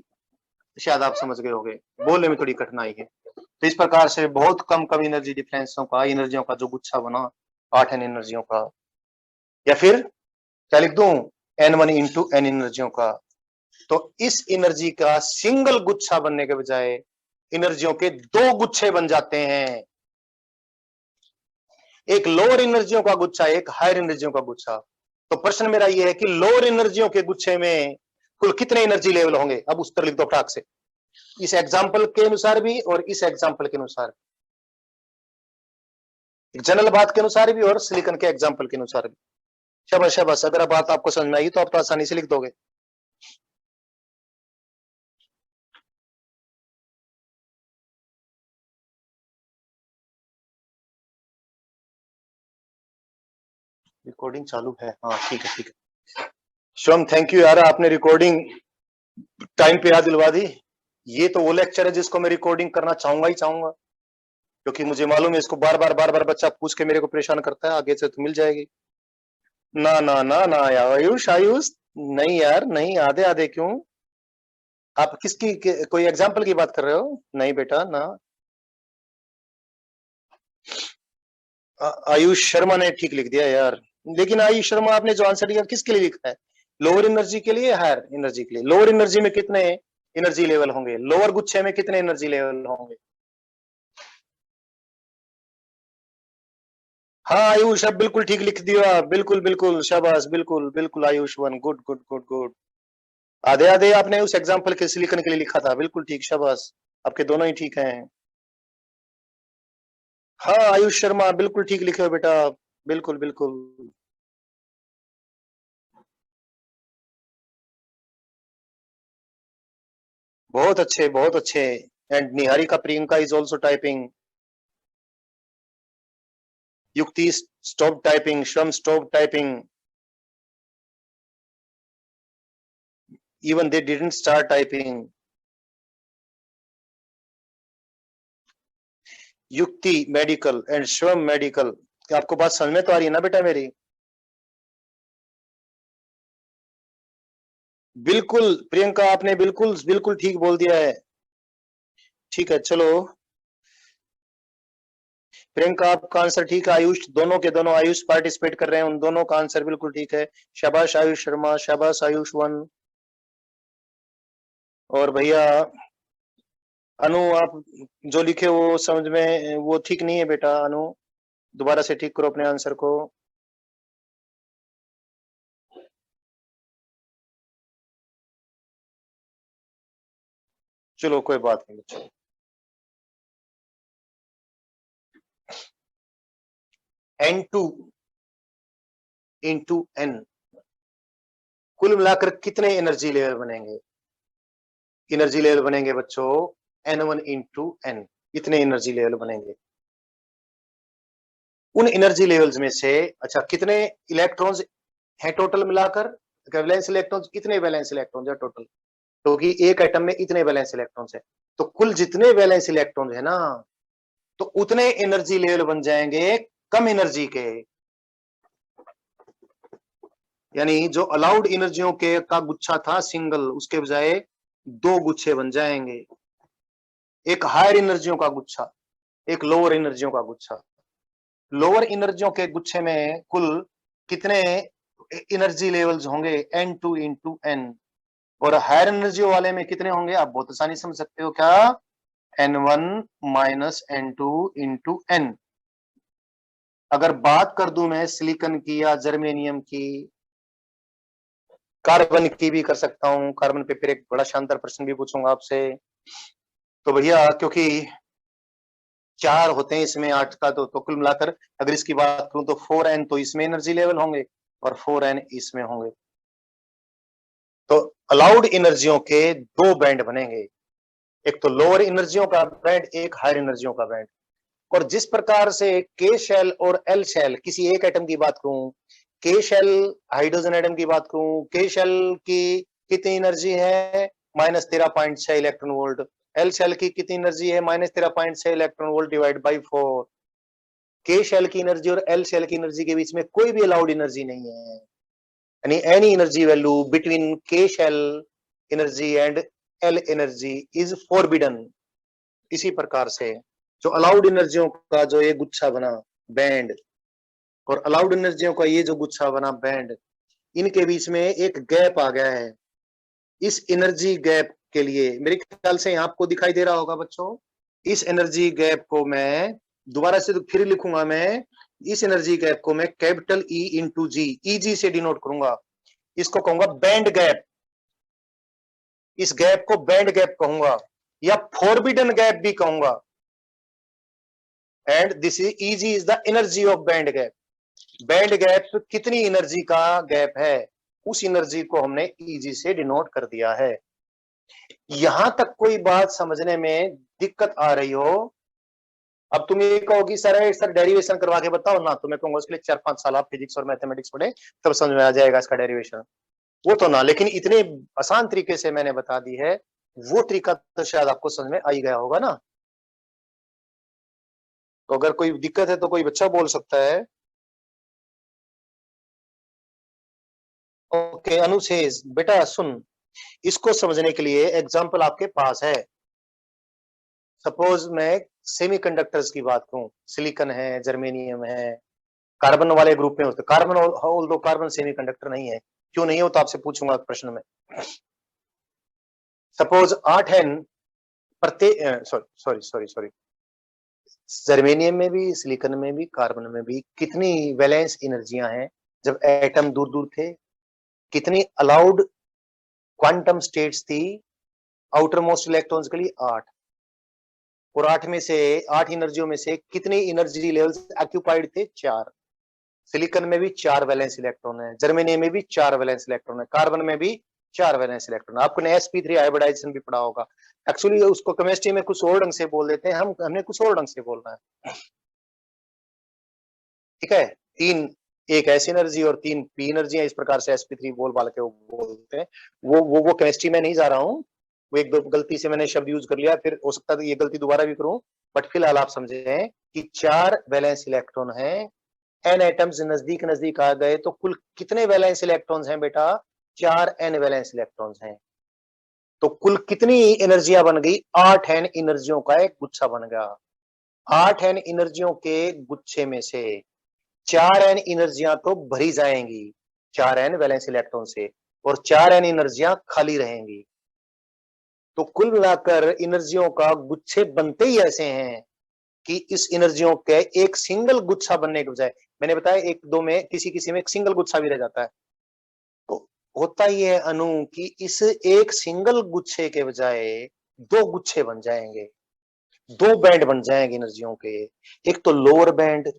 शायद आप समझ गए होंगे, बोलने में थोड़ी कठिनाई है। तो इस प्रकार से बहुत कम कम एनर्जी डिफरेंसों का, एनर्जियों का जो गुच्छा बना, 8 n एनर्जियों का, या फिर क्या लिख दूं, n1 इंटू n एनर्जियों का। तो इस एनर्जी का सिंगल गुच्छा बनने के बजाय एनर्जियों के दो गुच्छे बन जाते हैं, एक लोअर एनर्जियों का गुच्छा, एक हायर एनर्जियों का गुच्छा। तो प्रश्न मेरा यह है कि लोअर एनर्जियों के गुच्छे में कुल कितने एनर्जी लेवल होंगे? अब उत्तर लिख दो फटाक से, इस एग्जाम्पल के अनुसार भी और इस एग्जाम्पल के अनुसार, जनरल बात के अनुसार भी और सिलिकॉन के एग्जाम्पल के अनुसार भी। शाबाश शाबाश, अगर बात आपको समझ में आई तो आप तो आसानी से लिख दोगे। रिकॉर्डिंग चालू है? हाँ ठीक है ठीक है। शिवम थैंक यू यार, आपने रिकॉर्डिंग टाइम पे याद दिलवा दी। ये तो वो लेक्चर है जिसको मैं रिकॉर्डिंग करना चाहूंगा ही चाहूंगा, क्योंकि मुझे मालूम है इसको बार बार बच्चा पूछ के मेरे को परेशान करता है। आगे से तो मिल जाएगी। ना ना ना ना यार, आयुष आयुष नहीं यार, नहीं, आधे आधे क्यों? आप किसकी कोई एग्जाम्पल की बात कर रहे हो? नहीं बेटा ना। आयुष शर्मा ने ठीक लिख दिया यार, लेकिन आयुष शर्मा आपने जो आंसर दिया किसके लिए लिखा है? लोअर एनर्जी के लिए, हायर एनर्जी के लिए? लोअर एनर्जी में कितने एनर्जी लेवल होंगे? लोअर गुच्छे में कितने एनर्जी लेवल होंगे? हाँ आयुष, अब बिल्कुल ठीक लिख दिया, बिल्कुल बिल्कुल शाबाश, बिल्कुल बिल्कुल Ayush one, good good good good. आधे आधे आपने उस एग्जाम्पल के सिलिकॉन के लिए लिखा था, बिल्कुल ठीक, शाबाश, आपके दोनों ही ठीक हैं। हाँ आयुष शर्मा बिल्कुल ठीक लिखे हो बेटा, बिल्कुल बिल्कुल। बहुत अच्छे बहुत अच्छे। And Niharika Priyanka is also typing. युक्ति स्टॉप टाइपिंग, श्रम stop typing, even they didn't start typing. युक्ति मेडिकल एंड श्रम मेडिकल, क्या आपको बात समझ में तो आ रही है ना बेटा मेरी? बिल्कुल प्रियंका, आपने बिल्कुल बिल्कुल ठीक बोल दिया है। ठीक है चलो प्रियंका, आपका आंसर ठीक है। आयुष, दोनों के दोनों आयुष पार्टिसिपेट कर रहे हैं, उन दोनों का आंसर बिल्कुल ठीक है। शाबाश आयुष शर्मा, शाबाश आयुष वन। और भैया अनु, आप जो लिखे वो समझ में वो ठीक नहीं है बेटा अनु, दोबारा से ठीक करो अपने आंसर को। चलो कोई बात नहीं बच्चों। N2 इंटू एन, कुल मिलाकर कितने एनर्जी लेवल बनेंगे? एनर्जी लेवल बनेंगे बच्चों N1 इंटू एन, इतने एनर्जी लेवल बनेंगे। उन एनर्जी लेवल्स में से अच्छा कितने इलेक्ट्रॉन्स हैं टोटल मिलाकर? वैलेंस इलेक्ट्रॉन्स, कितने वैलेंस इलेक्ट्रॉन्स है टोटल? क्योंकि एक एटम में इतने वैलेंस इलेक्ट्रॉन्स है, तो कुल जितने वैलेंस इलेक्ट्रॉन्स है ना, तो उतने एनर्जी लेवल बन जाएंगे कम एनर्जी के। यानी जो अलाउड एनर्जियों के का गुच्छा था सिंगल, उसके बजाय दो गुच्छे बन जाएंगे, एक हायर एनर्जियों का गुच्छा, एक लोअर एनर्जियों का गुच्छा। लोअर एनर्जियों के गुच्छे में कुल कितने एनर्जी लेवल्स होंगे? N2 into N. और हायर एनर्जी वाले में कितने होंगे? आप बहुत आसानी समझ सकते हो, क्या? N1 minus N2 into N. अगर बात कर दूं मैं सिलिकॉन की या जर्मेनियम की, कार्बन की भी कर सकता हूं, कार्बन पे फिर एक बड़ा शानदार प्रश्न भी पूछूंगा आपसे। तो भैया क्योंकि चार होते हैं इसमें, आठ का तो कुल मिलाकर अगर इसकी बात करूं तो 4n तो इसमें एनर्जी लेवल होंगे और 4n इसमें होंगे। तो अलाउड एनर्जियों के दो बैंड बनेंगे, एक तो लोअर एनर्जियों का बैंड, एक हायर एनर्जियों का बैंड। और जिस प्रकार से के शेल और एल शेल, किसी एक एटम की बात करूं, के शेल हाइड्रोजन एटम की बात करूं, के शेल की कितनी एनर्जी है? -13.6 इलेक्ट्रॉन वोल्ट। एल शेल की कितनी एनर्जी है? -13.6 इलेक्ट्रॉन वोल्ट डिवाइड बाई 4। के शेल की एनर्जी और एल शेल की एनर्जी के बीच में कोई भी अलाउड एनर्जी नहीं है, यानी any energy value between K shell energy and L energy is forbidden. इसी प्रकार से जो अलाउड एनर्जियों का जो एक गुच्छा बना, बैंड, और अलाउड एनर्जियों का ये जो गुच्छा बना बैंड, इनके बीच में एक गैप आ गया है। इस एनर्जी गैप के लिए मेरे ख्याल से यहाँ आपको दिखाई दे रहा होगा बच्चों, इस एनर्जी गैप को मैं दोबारा से फिर लिखूंगा, मैं इस एनर्जी गैप को मैं कैपिटल ई इंटू जी, ईजी से डिनोट करूंगा। इसको कहूंगा बैंड गैप, इस गैप को बैंड गैप कहूंगा या फॉरबिडन गैप भी कहूंगा। And this is easy is the energy of band gap. Band gap कितनी एनर्जी का गैप है, उस एनर्जी को हमने ईजी से डिनोट कर दिया है। यहां तक कोई बात समझने में दिक्कत आ रही हो, अब तुम ये कहोगी सर डेरिवेशन करवा के बताओ ना, तो मैं कहूंगा उसके लिए 4-5 साल आप फिजिक्स और मैथमेटिक्स पढ़े तब समझ में आ जाएगा इसका डेरिवेशन, वो तो ना। लेकिन इतने आसान तरीके से मैंने बता दी है, वो तरीका तो शायद आपको समझ में आ ही गया होगा ना। तो अगर कोई दिक्कत है तो कोई बच्चा बोल सकता है। ओके अनुशेष बेटा सुन, इसको समझने के लिए एग्जाम्पल आपके पास है। सपोज मैं सेमीकंडक्टर्स की बात करूं, सिलिकॉन है, जर्मेनियम है, कार्बन वाले ग्रुप में होते, कार्बन ऑल्दो कार्बन सेमीकंडक्टर नहीं है, क्यों नहीं हो तो आपसे पूछूंगा प्रश्न में। सपोज 8 एन प्रत्येक, सॉरी सॉरी सॉरी, जर्मेनियम में भी, सिलिकॉन में भी, कार्बन में भी कितनी वैलेंस एनर्जियां हैं जब एटम दूर दूर थे, कितनी अलाउड क्वांटम स्टेट्स थी आउटर मोस्ट इलेक्ट्रॉन्स के लिए 8, और 8 में से 8 एनर्जियों में से कितनी एनर्जी लेवल्स ऑक्यूपाइड थे 4। सिलिकॉन में भी 4 वैलेंस इलेक्ट्रॉन है, जर्मेनियम में भी 4 वैलेंस इलेक्ट्रॉन है, कार्बन में भी 4 वैलेंस इलेक्ट्रॉन। आपने sp3 हाइब्रिडाइजेशन भी पढ़ा होगा। एक्चुअली उसको केमिस्ट्री में कुछ और ढंग से बोल देते हैं, हमने कुछ और ढंग से बोलना है, ठीक है। 3 एक ऐसी एनर्जी और 3 पी एनर्जी है, इस प्रकार से sp3 बोल बाल के वो बोलते हैं। वो केमिस्ट्री में नहीं जा रहा हूँ, वो एक दो गलती से मैंने शब्द यूज कर लिया, फिर हो सकता है ये गलती दोबारा भी करूं, बट फिलहाल आप समझे कि 4 वैलेंस इलेक्ट्रॉन है। एन एटम्स नजदीक नजदीक आ गए तो कुल कितने वैलेंस इलेक्ट्रॉन्स हैं बेटा, 4 एन वैलेंस इलेक्ट्रॉन्स हैं। तो कुल कितनी एनर्जियां बन गई, 8 एन एनर्जियों का एक गुच्छा बन गया। 8 एन एनर्जियों के गुच्छे में से 4 एन एनर्जियां तो भरी जाएंगी 4 एन वैलेंस इलेक्ट्रॉन से, और 4 एन एनर्जियां खाली रहेंगी। तो कुल मिलाकर एनर्जियों का गुच्छे बनते ही ऐसे हैं कि इस एनर्जियों के एक सिंगल गुच्छा बनने के बजाय, मैंने बताया एक दो में किसी किसी में एक सिंगल गुच्छा भी रह जाता है, तो होता ही है अनु कि इस एक सिंगल गुच्छे के बजाय 2 गुच्छे बन जाएंगे, 2 बैंड बन जाएंगे एनर्जियों के। एक तो लोअर बैंड,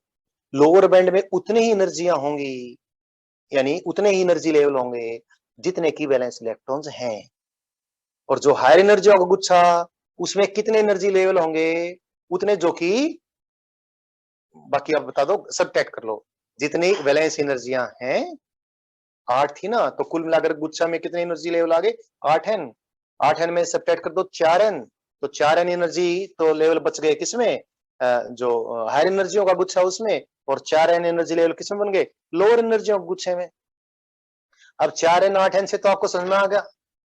लोअर बैंड में उतने ही एनर्जियां होंगी, यानी उतने ही एनर्जी लेवल होंगे जितने की वैलेंस इलेक्ट्रॉन्स हैं, और जो हायर एनर्जियों का गुच्छा, उसमें कितने एनर्जी लेवल होंगे, उतने जो कि, बाकी आप बता दो, सबट्रैक्ट कर लो, जितनी वैलेंस एनर्जियां हैं 8 थी ना, तो कुल मिलाकर गुच्छा में कितने एनर्जी लेवल आ गए, 8 एन। 8 एन में सबट्रैक्ट कर दो 4 एन, तो 4 एन एनर्जी तो लेवल बच गए किसमें, जो हायर एनर्जियों का गुच्छा उसमें, और 4 एन एनर्जी लेवल किसमें बन गए, लोअर एनर्जियों के गुच्छे में। अब 4 एन 8 एन से तो आपको समझ में आ गया।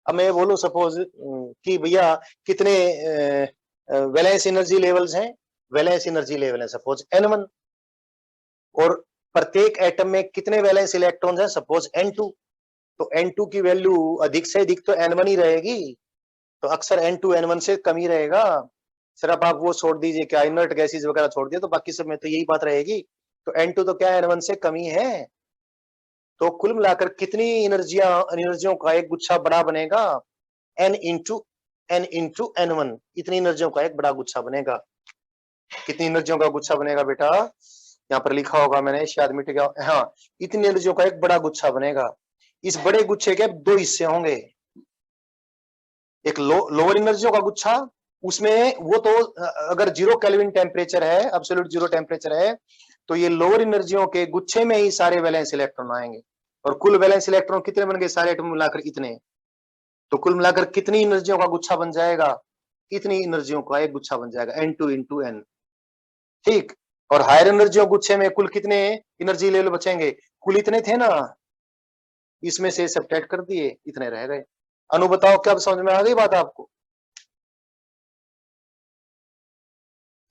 अब मैं बोलूं सपोज कि भैया कितने वैलेंस एनर्जी लेवल्स हैं, वैलेंस एनर्जी लेवल है सपोज n1, और प्रत्येक एटम में कितने वैलेंस इलेक्ट्रॉन्स हैं, सपोज n2, तो n2 की वैल्यू अधिक से अधिक तो n1 ही रहेगी, तो अक्सर n2 n1 से कम ही रहेगा। सिर्फ आप वो छोड़ दीजिए क्या, इनर्ट गैसेस वगैरह छोड़ दिए, तो बाकी सब में तो यही बात रहेगी। तो n2 तो क्या n1 से कम ही है। तो कुल मिलाकर कितनी एनर्जियों का एक गुच्छा बड़ा बनेगा, n इंटू n1, इतनी एनर्जियों का एक बड़ा गुच्छा बनेगा। कितनी एनर्जियों का गुच्छा बनेगा बेटा, यहाँ पर लिखा होगा मैंने, शायद मिट गया, हाँ, इतनी एनर्जियों का एक बड़ा गुच्छा बनेगा। इस बड़े गुच्छे के 2 हिस्से होंगे, एक लोअर एनर्जियों का गुच्छा, उसमें वो तो अगर 0 केल्विन टेम्परेचर है, एब्सोल्यूट 0 टेम्परेचर है, तो ये लोअर एनर्जियों के गुच्छे में ही सारे वैलेंस इलेक्ट्रॉन आएंगे, और कुल वैलेंस इलेक्ट्रॉन कितने बन गए सारे एटम मिलाकर, इतने। तो कुल मिलाकर कितनी एनर्जियों का गुच्छा बन जाएगा, इतनी एनर्जियों का एक गुच्छा बन जाएगा, n2 इंटू n, ठीक। और हायर एनर्जियों गुच्छे में कुल कितने एनर्जी लेवल बचेंगे, कुल इतने थे ना, इसमें से सब्ट्रैक्ट कर दिए, इतने रह गए। अनु बताओ क्या समझ में आ गई बात आपको।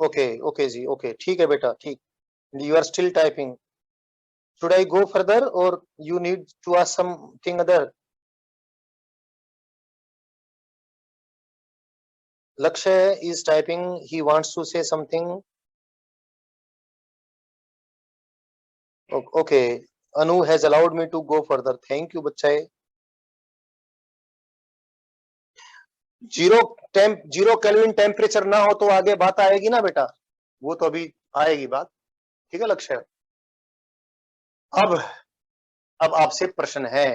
ओके ओके जी, ओके ठीक है बेटा, ठीक। You are still typing. Should I go further or you need to ask something other? Lakshay is typing, he wants to say something. Okay, Anu has allowed me to go further. Thank you, बच्चे. Zero kelvin temperature ना हो तो आगे बात आएगी ना बेटा, वो तो अभी आएगी बात. ठीक है लक्ष्य. अब आपसे प्रश्न है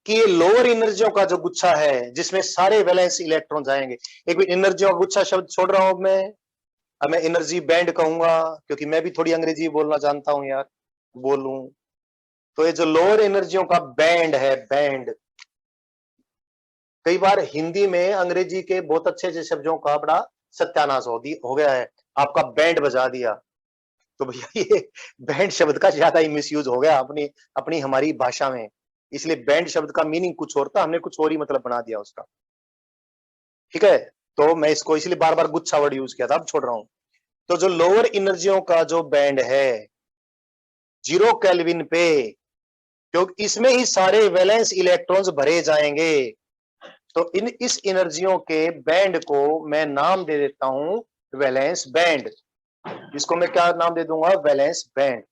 कि ये लोअर एनर्जियों का जो गुच्छा है जिसमें सारे वैलेंस इलेक्ट्रॉन जाएंगे. एक मिनट, एनर्जियों का गुच्छा शब्द छोड़ रहा हूं मैं. अब मैं एनर्जी बैंड कहूंगा क्योंकि मैं भी थोड़ी अंग्रेजी बोलना जानता हूं यार, बोलूं. तो ये जो लोअर एनर्जियों का बैंड है, बैंड, कई बार हिंदी में अंग्रेजी के बहुत अच्छे अच्छे शब्दों का बड़ा सत्यानाश हो गया है. आपका बैंड बजा दिया, तो भैया ये बैंड शब्द का ज्यादा ही मिसयूज हो गया अपनी अपनी हमारी भाषा में. इसलिए बैंड शब्द का मीनिंग कुछ और था, हमने कुछ और ही मतलब बना दिया उसका. ठीक है, तो मैं इसको इसलिए बार बार गुच्छा वर्ड यूज किया था, अब छोड़ रहा हूं. तो जो लोअर एनर्जियों का जो बैंड है 0 केल्विन पे, क्योंकि इसमें ही सारे वैलेंस इलेक्ट्रॉन्स भरे जाएंगे, तो इस एनर्जियों के बैंड को मैं नाम दे देता हूं वैलेंस बैंड. इसको मैं क्या नाम दे दूंगा? Valence band.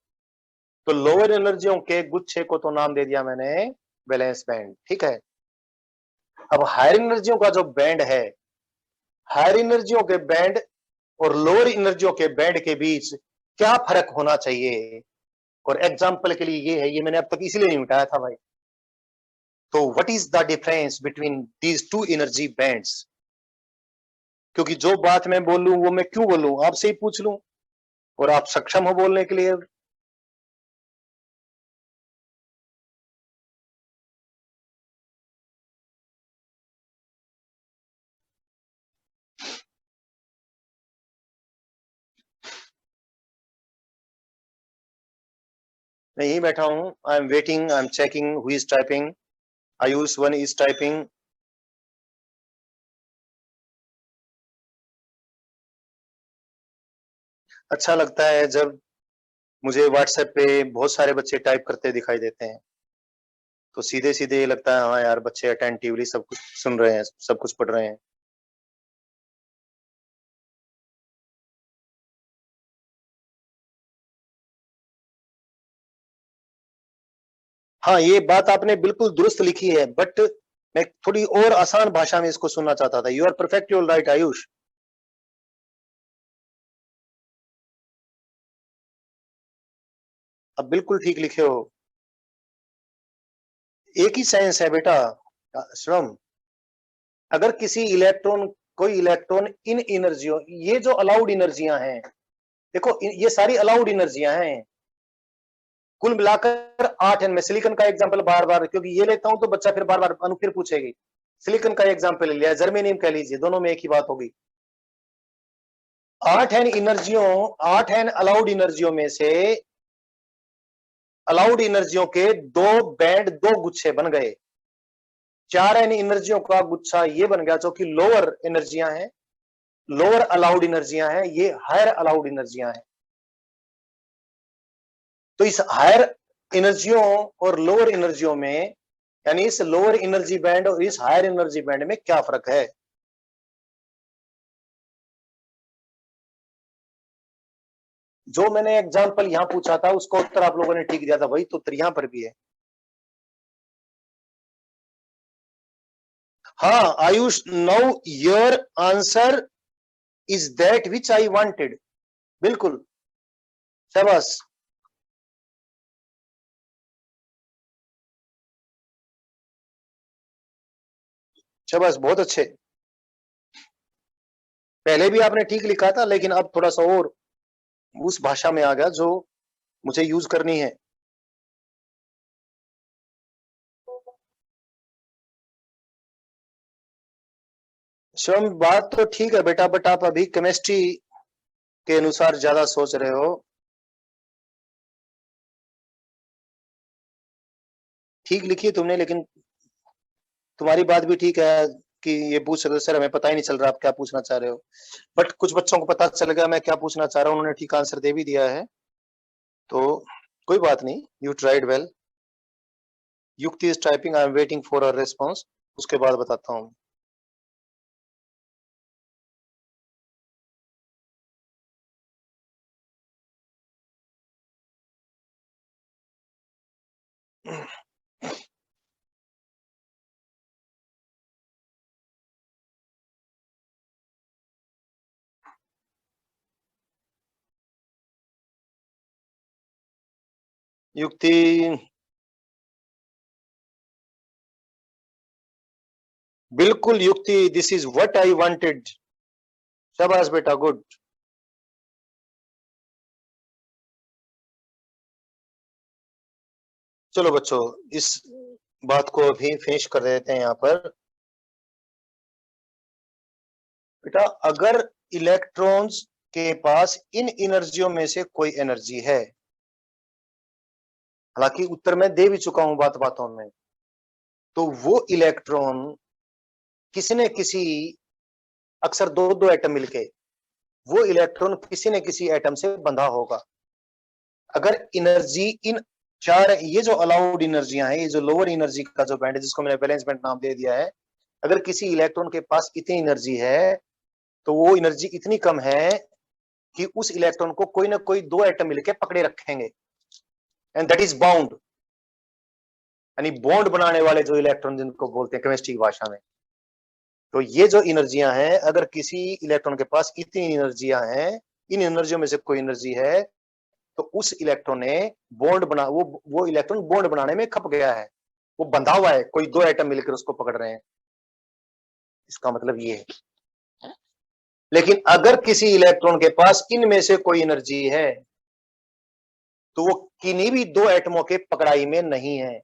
तो लोअर एनर्जियों के गुच्छे को तो नाम दे दिया मैंने वैलेंस बैंड. ठीक है. अब हायर एनर्जियों का जो बैंड है, हायर एनर्जियों के बैंड और लोअर एनर्जियों के बैंड के बीच क्या फर्क होना चाहिए? और एग्जाम्पल के लिए ये है, ये मैंने अब तक इसलिए नहीं उठाया था भाई. तो what is the difference between these two energy bands? क्योंकि जो बात मैं बोलूं वो मैं क्यों बोलूं, आपसे ही पूछ लूं और आप सक्षम हो बोलने के लिए. मैं यही बैठा हूं. I am waiting, I am checking who is typing. Ayush one is typing. अच्छा लगता है जब मुझे व्हाट्सएप पे बहुत सारे बच्चे टाइप करते दिखाई देते हैं, तो सीधे सीधे लगता है हाँ यार बच्चे अटेंटिवली सब कुछ सुन रहे हैं, सब कुछ पढ़ रहे हैं. हाँ, ये बात आपने बिल्कुल दुरुस्त लिखी है, बट मैं थोड़ी और आसान भाषा में इसको सुनना चाहता था. You are perfectly all right Ayush. अब बिल्कुल ठीक लिखे हो. एक ही साइंस है बेटा श्रम. अगर किसी इलेक्ट्रॉन, कोई इलेक्ट्रॉन इन एनर्जियों, ये जो अलाउड एनर्जियां हैं, देखो ये सारी अलाउड एनर्जियां हैं, कुल मिलाकर 8 है. मैं सिलिकॉन का एग्जांपल बार बार क्योंकि ये लेता हूं तो बच्चा फिर बार बार फिर पूछेगी. सिलिकॉन का एग्जांपल ले लिया, जर्मेनियम कह लीजिए, दोनों में एक ही बात होगी. 8 एनर्जियों, 8 अलाउड एनर्जियों में से अलाउड एनर्जियों के दो बैंड, दो गुच्छे बन गए. 4 एनर्जियों का गुच्छा ये बन गया जो कि लोअर एनर्जियां हैं, लोअर अलाउड एनर्जियां हैं, ये हायर अलाउड एनर्जियां हैं. तो इस हायर एनर्जियों और लोअर एनर्जियों में, यानी इस लोअर एनर्जी बैंड और इस हायर एनर्जी बैंड में क्या फर्क है? जो मैंने एग्जांपल यहां पूछा था उसका उत्तर आप लोगों ने ठीक दिया था, वही तो उत्तर यहां पर भी है. हाँ Ayush, now your answer is that which I wanted. बिल्कुल, शाबाश. शाबाश, बहुत अच्छे. पहले भी आपने ठीक लिखा था, लेकिन अब थोड़ा सा और उस भाषा में आ गया जो मुझे यूज करनी है. शिवम, बात तो ठीक है बेटा, बट आप अभी केमिस्ट्री के अनुसार ज्यादा सोच रहे हो. ठीक लिखी है तुमने, लेकिन तुम्हारी बात भी ठीक है कि ये पूछ सकते सर हमें पता ही नहीं चल रहा आप क्या पूछना चाह रहे हो. बट कुछ बच्चों को पता चल गया मैं क्या पूछना चाह रहा हूँ, उन्होंने ठीक आंसर दे भी दिया है. तो कोई बात नहीं, यू ट्राइड वेल। युक्ति is typing, I am waiting for a response, उसके बाद बताता हूँ। युक्ति, बिल्कुल युक्ति, this is what I wanted. शाबाश बेटा, गुड। चलो बच्चों, इस बात को अभी फिनिश कर देते हैं यहाँ पर। बेटा, अगर इलेक्ट्रॉन्स के पास इन एनर्जियों में से कोई एनर्जी है, हालांकि उत्तर मैं दे भी चुका हूं बात बातों में, तो वो इलेक्ट्रॉन किसी न किसी, अक्सर दो दो एटम मिलके, वो इलेक्ट्रॉन किसी न किसी एटम से बंधा होगा। अगर एनर्जी इन चार, ये जो अलाउड एनर्जियां हैं, ये जो लोअर एनर्जी का जो बैंड है, जिसको मैंने बैलेंस बैंड नाम दे दिया है, अगर किसी इलेक्ट्रॉन के पास इतनी एनर्जी है, तो वो एनर्जी इतनी कम है कि उस इलेक्ट्रॉन को कोई ना कोई दो एटम मिलके पकड़े रखेंगे, एंड दैट इज बाउंड। यानी बॉन्ड बनाने वाले जो इलेक्ट्रॉन, जिनको बोलते हैं केमिस्ट्री की भाषा में, तो ये जो एनर्जियां हैं, अगर किसी इलेक्ट्रॉन के पास इतनी एनर्जियां हैं, इन एनर्जियों में से कोई एनर्जी है, तो उस इलेक्ट्रॉन ने बॉन्ड बना, वो इलेक्ट्रॉन बॉन्ड बनाने में खप गया है, वो बंधा हुआ है, कोई दो एटम मिलकर उसको पकड़ रहे हैं, इसका मतलब ये है। लेकिन अगर किसी इलेक्ट्रॉन के पास इनमें से कोई एनर्जी है, तो वो किन्हीं भी दो एटमों के पकड़ाई में नहीं है,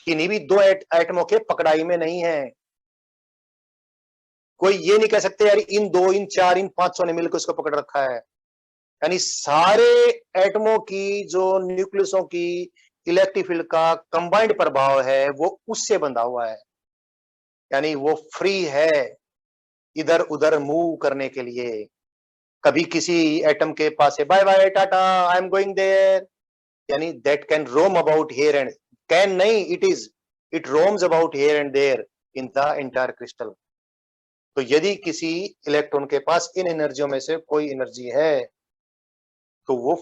किन्हीं भी दो एटमों के पकड़ाई में नहीं है। कोई ये नहीं कह सकते यार इन दो, इन चार, इन पांचों ने मिलकर उसको पकड़ रखा है। यानी सारे एटमों की जो न्यूक्लियसों की इलेक्ट्रिक फील्ड का कंबाइंड प्रभाव है, वो उससे बंधा हुआ है, यानी वो फ्री है इधर उधर मूव करने के लिए। कभी किसी एटम के पास है, bye bye tata, I am going there, यानी that can roam about here and, can नहीं, it roams about here and there in the entire crystal. तो यदि किसी इलेक्ट्रॉन के पास इन एनर्जियों में से कोई एनर्जी है, तो वो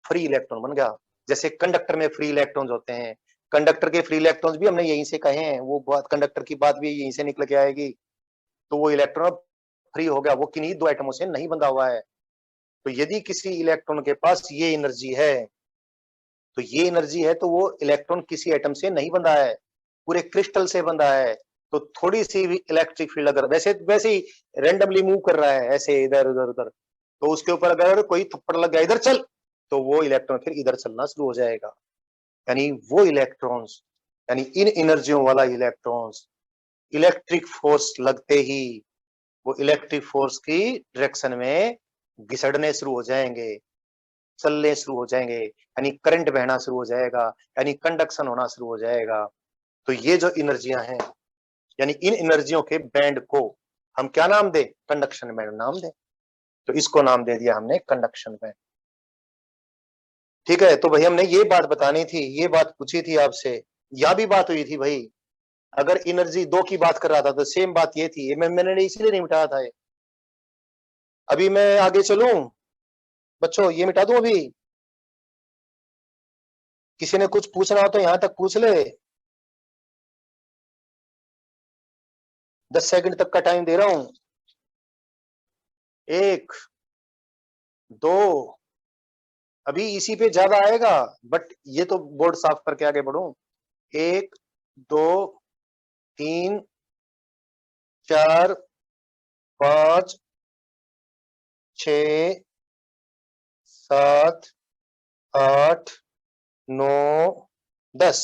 फ्री इलेक्ट्रॉन बन गया। जैसे कंडक्टर में फ्री इलेक्ट्रॉन्स होते हैं, कंडक्टर के फ्री इलेक्ट्रॉन्स भी हमने यहीं से कहे हैं, वो बात कंडक्टर की बात भी यहीं से निकल के आएगी। तो वो इलेक्ट्रॉन फ्री हो गया, वो किन्हीं दो एटमों से नहीं बंधा हुआ है। तो यदि किसी इलेक्ट्रॉन के पास ये एनर्जी है, तो ये एनर्जी है, तो वो इलेक्ट्रॉन किसी एटम से नहीं बंधा है, पूरे क्रिस्टल से बंधा है। तो थोड़ी सी भी इलेक्ट्रिक फील्ड अगर वैसे ही रेंडमली मूव कर रहा है, ऐसे इधर उधर उधर, तो उसके ऊपर अगर कोई थप्पड़ लग गया, इधर चल, तो वो इलेक्ट्रॉन फिर इधर चलना शुरू हो जाएगा। यानी वो इलेक्ट्रॉन्स, यानी इन एनर्जियों वाला इलेक्ट्रॉन्स, इलेक्ट्रिक फोर्स लगते ही वो इलेक्ट्रिक फोर्स की डायरेक्शन में घिसड़ने शुरू हो जाएंगे, चलने शुरू हो जाएंगे, यानी करंट बहना शुरू हो जाएगा, यानी कंडक्शन होना शुरू हो जाएगा। तो ये जो एनर्जियां हैं, यानी इन एनर्जियों के बैंड को हम क्या नाम दें? कंडक्शन बैंड नाम दें। तो इसको नाम दे दिया हमने कंडक्शन बैंड। ठीक है, तो भाई हमने ये बात बतानी थी, ये बात पूछी थी आपसे, या भी बात हुई थी भाई। अगर एनर्जी दो की बात कर रहा था तो सेम बात ये थी, मैंने इसलिए नहीं मिटाया था ये। अभी मैं आगे चलूं बच्चों, ये मिटा दूं अभी? किसी ने कुछ पूछना हो तो यहां तक पूछ ले, 10 सेकंड तक का टाइम दे रहा हूं। 1, 2, अभी इसी पे ज्यादा आएगा, बट ये तो बोर्ड साफ करके आगे बढ़ूं। 1, 2, 3, 4, 5, 6, 7, 8, 9, 10।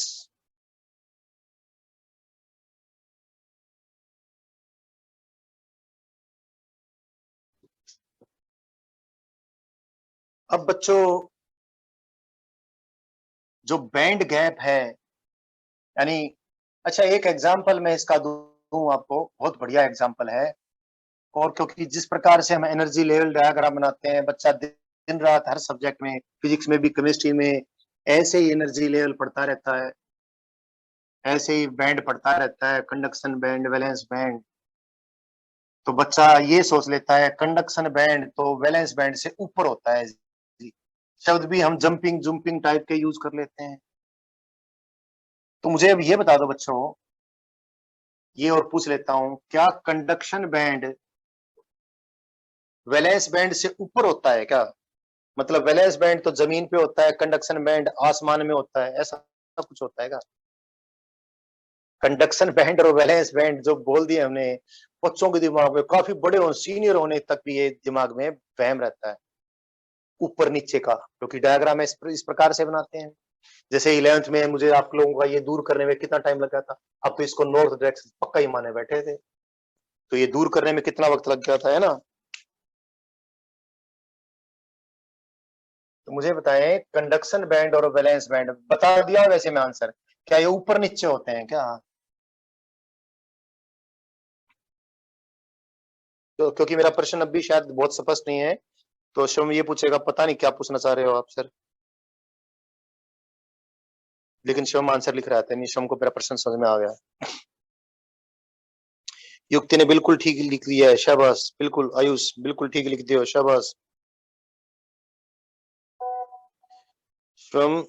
अब बच्चों, जो बैंड गैप है, यानी, अच्छा एक एग्जांपल मैं इसका दूं आपको, बहुत बढ़िया एग्जांपल है। और क्योंकि जिस प्रकार से हम एनर्जी लेवल डायग्राम बनाते हैं, बच्चा दिन रात हर सब्जेक्ट में, फिजिक्स में भी, केमिस्ट्री में ऐसे ही एनर्जी लेवल पढ़ता रहता है, ऐसे ही बैंड पढ़ता रहता है, कंडक्शन बैंड, वैलेंस बैंड। तो बच्चा ये सोच लेता है कंडक्शन बैंड तो वैलेंस बैंड से ऊपर होता है। शब्द भी हम जंपिंग जुम्पिंग टाइप के यूज कर लेते हैं। तो मुझे अब ये बता दो बच्चों, ये और पूछ लेता हूं, क्या कंडक्शन बैंड वैलेंस बैंड से ऊपर होता है क्या? मतलब वैलेंस बैंड तो जमीन पे होता है, कंडक्शन बैंड आसमान में होता है, ऐसा कुछ होता है क्या? कंडक्शन बैंड और वैलेंस बैंड जो बोल दिए हमने, बच्चों के दिमाग में, काफी बड़े हो सीनियर होने तक भी ये दिमाग में वहम रहता है, ऊपर नीचे का, क्योंकि डायग्राम इस प्रकार से बनाते हैं। जैसे 11th में मुझे आप लोगों का ये दूर करने में कितना टाइम लगा था, अब तो इसको नॉर्थ डायरेक्शन पक्का ही माने बैठे थे, तो ये दूर करने में कितना वक्त लग गया था, है ना? तो मुझे बताएं, कंडक्शन बैंड और वैलेंस बैंड बता दिया वैसे मैं आंसर, क्या ये ऊपर नीचे होते हैं क्या? तो क्योंकि मेरा प्रश्न अब भी शायद बहुत स्पष्ट नहीं है, तो शिवम ये पूछेगा, पता नहीं क्या पूछना चाह रहे हो आप सर, लेकिन शिवम आंसर लिख रहा था, नहीं शिवम को मेरा प्रश्न समझ में आ गया। युक्ति ने बिल्कुल ठीक लिख दिया है, शाबाश, बिल्कुल आयुष बिल्कुल ठीक लिख दियो, शाबाश। शिवम,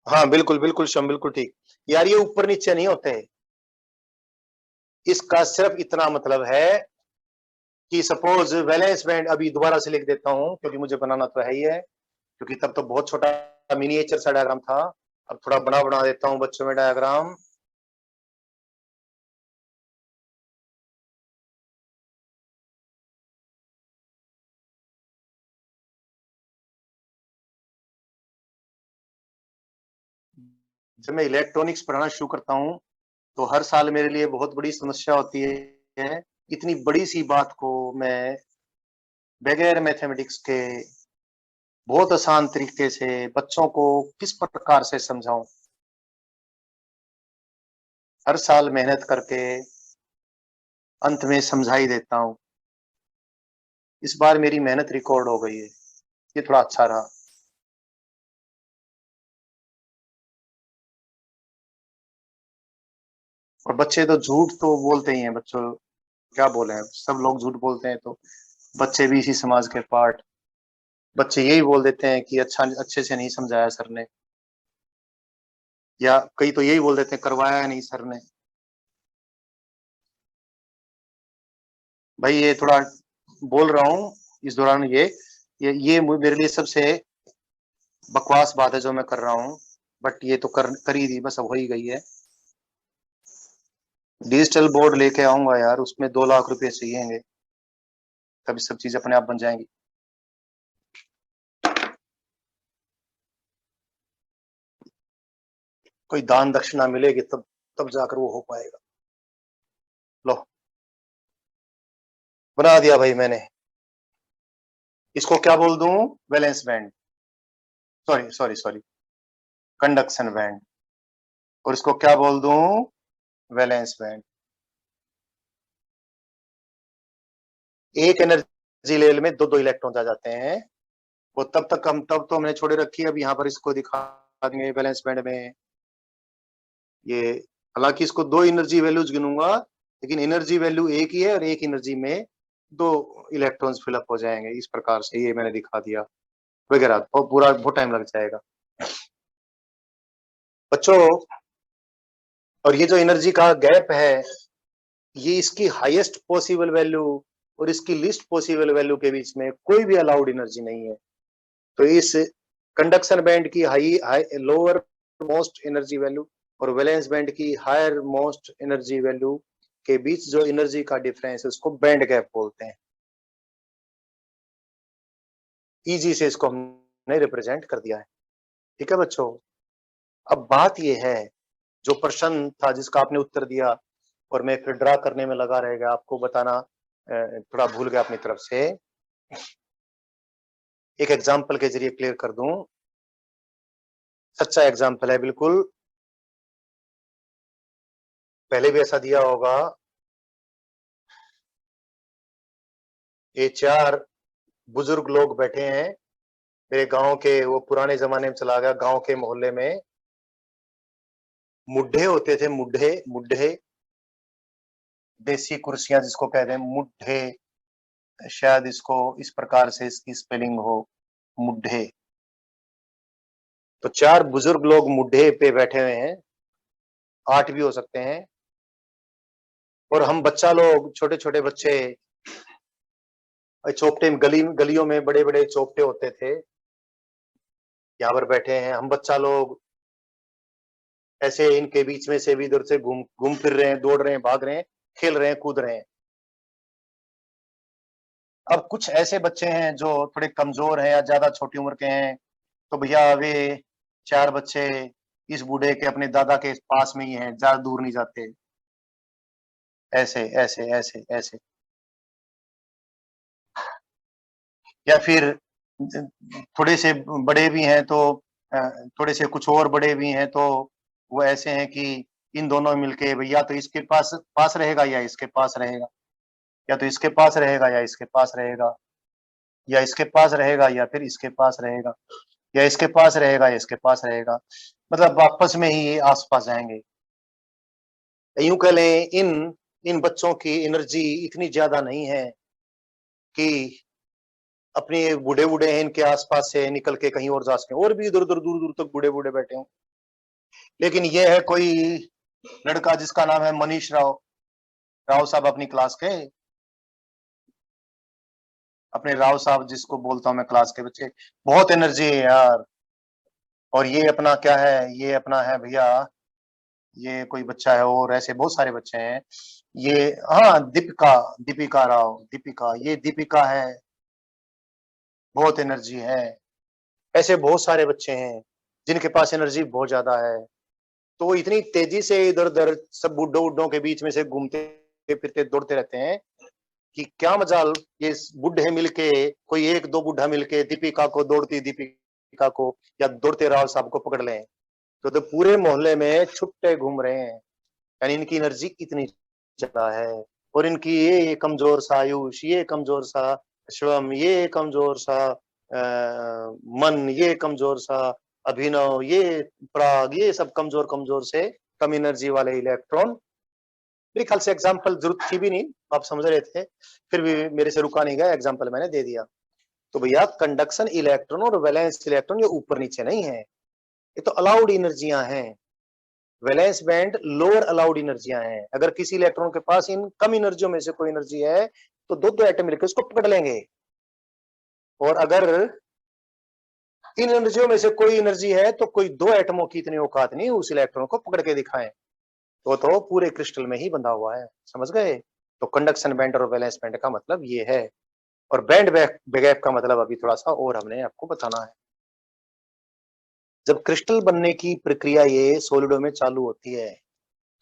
हाँ बिल्कुल बिल्कुल शिवम, बिल्कुल ठीक। यार ये ऊपर नीचे नहीं होते, इसका सिर्फ इतना मतलब है कि सपोज वैलेंस बैंड, अभी दोबारा से लिख देता हूं क्योंकि मुझे बनाना तो है ही है, क्योंकि तब तो बहुत छोटा मिनिएचर सा डायग्राम था, अब थोड़ा बड़ा बना देता हूं बच्चों में डायग्राम। जब मैं इलेक्ट्रॉनिक्स पढ़ाना शुरू करता हूं तो हर साल मेरे लिए बहुत बड़ी समस्या होती है, इतनी बड़ी सी बात को मैं बगैर मैथमेटिक्स के बहुत आसान तरीके से बच्चों को किस प्रकार से समझाऊं। हर साल मेहनत करके अंत में समझा ही देता हूं, इस बार मेरी मेहनत रिकॉर्ड हो गई है, ये थोड़ा अच्छा रहा। और बच्चे तो झूठ तो बोलते ही हैं बच्चों, क्या बोले हैं, सब लोग झूठ बोलते हैं, तो बच्चे भी इसी समाज के पार्ट। बच्चे यही बोल देते हैं कि अच्छा अच्छे से नहीं समझाया सर ने, या कई तो यही बोल देते हैं करवाया नहीं सर ने। भाई ये थोड़ा बोल रहा हूँ इस दौरान, ये मेरे लिए सबसे बकवास बात है जो मैं कर रहा हूँ, बट ये तो कर ही दी, बस अब हो ही गई है। डिजिटल बोर्ड लेके आऊंगा यार, उसमें 2 लाख रुपए चाहिएंगे, तब सब चीज अपने आप बन जाएंगी। कोई दान दक्षिणा मिलेगी तब तब जाकर वो हो पाएगा। लो, बना दिया भाई मैंने। इसको क्या बोल दूं? Valence band, sorry sorry sorry, conduction band. और इसको क्या बोल दूं? Valence band. एक एनर्जी लेवल में दो दो इलेक्ट्रॉन आ जाते हैं, वो तब तो हमने छोड़े रखी है, अब यहाँ पर इसको दिखा देंगे वैलेंस बैंड में। ये हालांकि इसको दो एनर्जी वैल्यूज गिनूंगा, लेकिन एनर्जी वैल्यू एक ही है, और एक एनर्जी में दो इलेक्ट्रॉन्स फिलअप हो जाएंगे, इस प्रकार से ये मैंने दिखा दिया वगैरह, तो पूरा बहुत टाइम लग जाएगा बच्चों। और ये जो एनर्जी का गैप है, ये इसकी हाईएस्ट पॉसिबल वैल्यू और इसकी लीस्ट पॉसिबल वैल्यू के बीच में कोई भी अलाउड एनर्जी नहीं है। तो इस कंडक्शन बैंड की लोअर मोस्ट एनर्जी वैल्यू और वैलेंस बैंड की हायर मोस्ट एनर्जी वैल्यू के बीच जो एनर्जी का डिफरेंस है उसको बैंड गैप बोलते हैं। इजी से इसको हमने रिप्रेजेंट कर दिया है, ठीक है बच्चों। अब बात यह है, जो प्रश्न था जिसका आपने उत्तर दिया और मैं फिर ड्रा करने में लगा रहेगा, आपको बताना थोड़ा भूल गया अपनी तरफ से, एक एग्जाम्पल के जरिए क्लियर कर दूं। सच्चा एग्जाम्पल है बिल्कुल, पहले भी ऐसा दिया होगा। ये 4 बुजुर्ग लोग बैठे हैं मेरे गांव के, वो पुराने जमाने में चला गया, गांव के मोहल्ले में मुड्ढे होते थे, मुड्ढे मुड्ढे, देसी कुर्सियां जिसको कहते हैं मुड्ढे, शायद इसको इस प्रकार से इसकी स्पेलिंग हो, मुड्ढे। तो 4 बुजुर्ग लोग मुड्ढे पे बैठे हुए हैं, 8 भी हो सकते हैं, और हम बच्चा लोग, छोटे छोटे बच्चे चौपटे में, गलियों में बड़े बड़े चौपटे होते थे, यहाँ पर बैठे हैं हम बच्चा लोग, ऐसे इनके बीच में से भी इधर से घूम घूम फिर रहे हैं, दौड़ रहे हैं, भाग रहे हैं, खेल रहे हैं, कूद रहे हैं। अब कुछ ऐसे बच्चे हैं जो थोड़े कमजोर हैं या ज्यादा छोटी उम्र के हैं, तो भैया वे 4 बच्चे इस बूढ़े के अपने दादा के पास में ही हैं, ज्यादा दूर नहीं जाते, ऐसे ऐसे ऐसे ऐसे। या फिर थोड़े से बड़े भी हैं तो थोड़े से कुछ और बड़े भी हैं, तो वो ऐसे हैं कि इन दोनों मिलके भैया तो इसके पास पास रहेगा या इसके पास रहेगा, या तो इसके पास रहेगा या इसके पास रहेगा, या इसके पास रहेगा या फिर इसके पास रहेगा, या इसके पास रहेगा या इसके पास रहेगा, मतलब आपस में ही ये आसपास जाएंगे। यूं कह लें इन बच्चों की एनर्जी इतनी ज्यादा नहीं है कि अपने बूढ़े बूढ़े हैं इनके आसपास से निकल के कहीं और जा सके, और भी इधर उधर दूर दूर तक बूढ़े बूढ़े बैठे हों। लेकिन ये है कोई लड़का जिसका नाम है मनीष राव, राव साहब अपनी क्लास के, अपने राव साहब जिसको बोलता हूं मैं क्लास के बच्चे, बहुत एनर्जी है यार। और ये अपना क्या है, ये अपना है भैया, ये कोई बच्चा है, और ऐसे बहुत सारे बच्चे हैं। ये हाँ दीपिका, दीपिका राव, दीपिका, ये दीपिका है, बहुत एनर्जी है। ऐसे बहुत सारे बच्चे हैं जिनके पास एनर्जी बहुत ज्यादा है, तो वो इतनी तेजी से इधर उधर सब बुड्ढों उड्ढों के बीच में से घूमते फिरते दौड़ते रहते हैं कि क्या मजाल ये बुढ़े मिलके, कोई एक दो बुढ़ा मिलके दीपिका को, दौड़ती दीपिका को या दौड़ते राव साहब को पकड़ लें, तो पूरे मोहल्ले में छुट्टे घूम रहे हैं। यानी इनकी एनर्जी इतनी ज्यादा है, और इनकी ये कमजोर सा आयुष, ये कमजोर सा श्रम, ये कमजोर सा मन, ये कमजोर सा अभिनव, ये प्राग, ये सब कमजोर कमजोर से कम एनर्जी वाले इलेक्ट्रॉन। मेरे ख्याल से एग्जाम्पल जरूरत थी भी नहीं, आप समझ रहे थे, फिर भी मेरे से रुका नहीं गया, एग्जाम्पल मैंने दे दिया। तो भैया कंडक्शन इलेक्ट्रॉन और वैलेंस इलेक्ट्रॉन ये ऊपर नीचे नहीं है, ये तो अलाउड एनर्जियां हैं। वैलेंस बैंड लोअर अलाउड एनर्जियां हैं। अगर किसी इलेक्ट्रॉन के पास इन कम एनर्जियों में से कोई एनर्जी है तो दो दो एटम मिलकर उसको पकड़ लेंगे, और अगर इन एनर्जियों में से कोई एनर्जी है तो कोई 2 एटमों की इतनी औकात नहीं उस इलेक्ट्रॉन को पकड़ के दिखाएं, तो पूरे क्रिस्टल में ही बंधा हुआ है। समझ गए? तो कंडक्शन बैंड और वैलेंस बैंड का मतलब ये है, और बैंड गैप का मतलब अभी थोड़ा सा और हमने आपको बताना है। जब क्रिस्टल बनने की प्रक्रिया ये सॉलिडों में चालू होती है,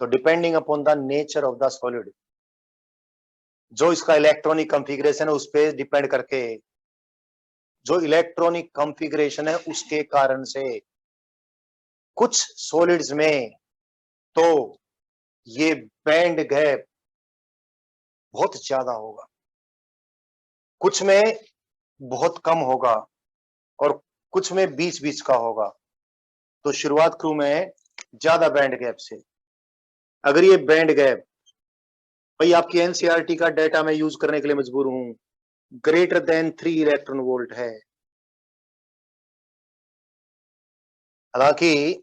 तो depending upon the nature of the solid, जो इसका इलेक्ट्रॉनिक कॉन्फ़िगरेशन है उस पे डिपेंड करके, जो इलेक्ट्रॉनिक कॉन्फ़िगरेशन है उसके कारण से कुछ सॉलिड्स में तो ये बैंड गैप बहुत ज्यादा होगा, कुछ में बहुत कम होगा, और कुछ में बीच बीच का होगा। तो शुरुआत क्रू में ज्यादा बैंड गैप से, अगर ये बैंड गैप, भाई आपकी एनसीईआरटी का डेटा मैं यूज करने के लिए मजबूर हूं, ग्रेटर देन 3 इलेक्ट्रॉन वोल्ट है। हालांकि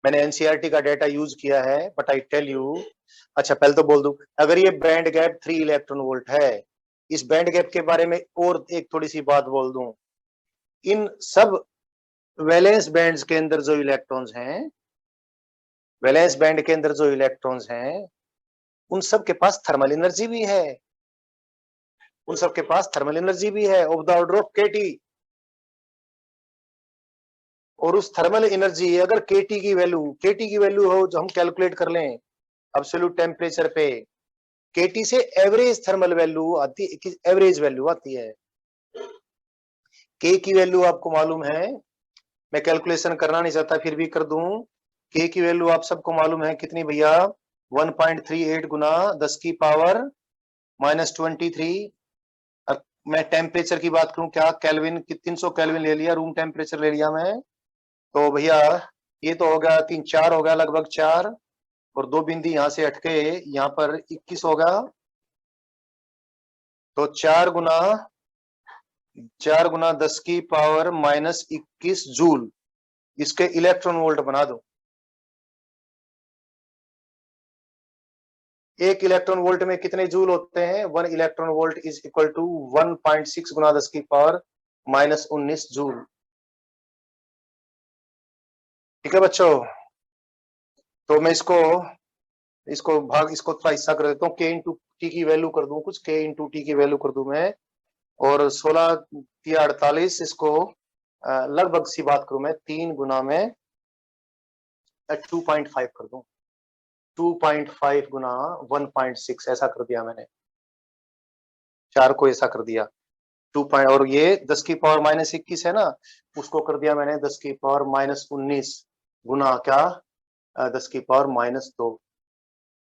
मैंने एनसीईआरटी का डेटा यूज किया है, बट आई टेल यू, अच्छा पहले तो बोल दूं, अगर ये बैंड गैप 3 इलेक्ट्रॉन वोल्ट है, इस बैंड गैप के बारे में और एक थोड़ी सी बात बोल दूं, इन सब वैलेंस बैंड्स के अंदर जो इलेक्ट्रॉन्स हैं, वैलेंस बैंड के अंदर जो इलेक्ट्रॉन्स हैं, उन सब के पास थर्मल एनर्जी भी है, उन सब के पास थर्मल एनर्जी भी है ऑफ द ऑर्डर ऑफ केटी। और उस थर्मल एनर्जी, अगर केटी की वैल्यू हो जो हम कैलकुलेट कर लें एब्सोल्यूट टेम्परेचर पे, केटी से एवरेज थर्मल वैल्यू आती है, एवरेज वैल्यू आती है। के की वैल्यू आपको मालूम है, मैं कैलकुलेशन करना नहीं चाहता फिर भी कर दूं, के की वैल्यू आप सबको मालूम है कितनी भैया, 1.38 गुना 10 की पावर -23, मैं टेम्परेचर की बात करूं, क्या केल्विन, 300 केल्विन ले लिया, रूम टेम्परेचर ले लिया मैं, तो भैया ये तो हो गया 3 4 हो गया लगभग 4, और 2 बिंदी यहां से हटके यहाँ पर 21 होगा, तो 4 गुना 10 की पावर -21 जूल, इसके इलेक्ट्रॉन वोल्ट बना दो। एक इलेक्ट्रॉन वोल्ट में कितने जूल होते हैं? 1 electron volt is equal to 1.6 गुना 10 की पावर -19 जूल। ठीक है बच्चों, तो मैं इसको थोड़ा हिस्सा कर देता हूँ, के इंटू टी की वैल्यू कर दूं, कुछ के इंटू टी की वैल्यू कर दूं मैं, और 16 या 48, इसको लगभग सी बात करूं मैं 3 गुना में 2.5 कर दूं, 2.5 गुना 1.6 ऐसा कर दिया मैंने, 4 को ऐसा कर दिया 2 और ये 10 की पावर -21 है ना, उसको कर दिया मैंने 10 की पावर -19 गुना क्या 10 की पावर -2,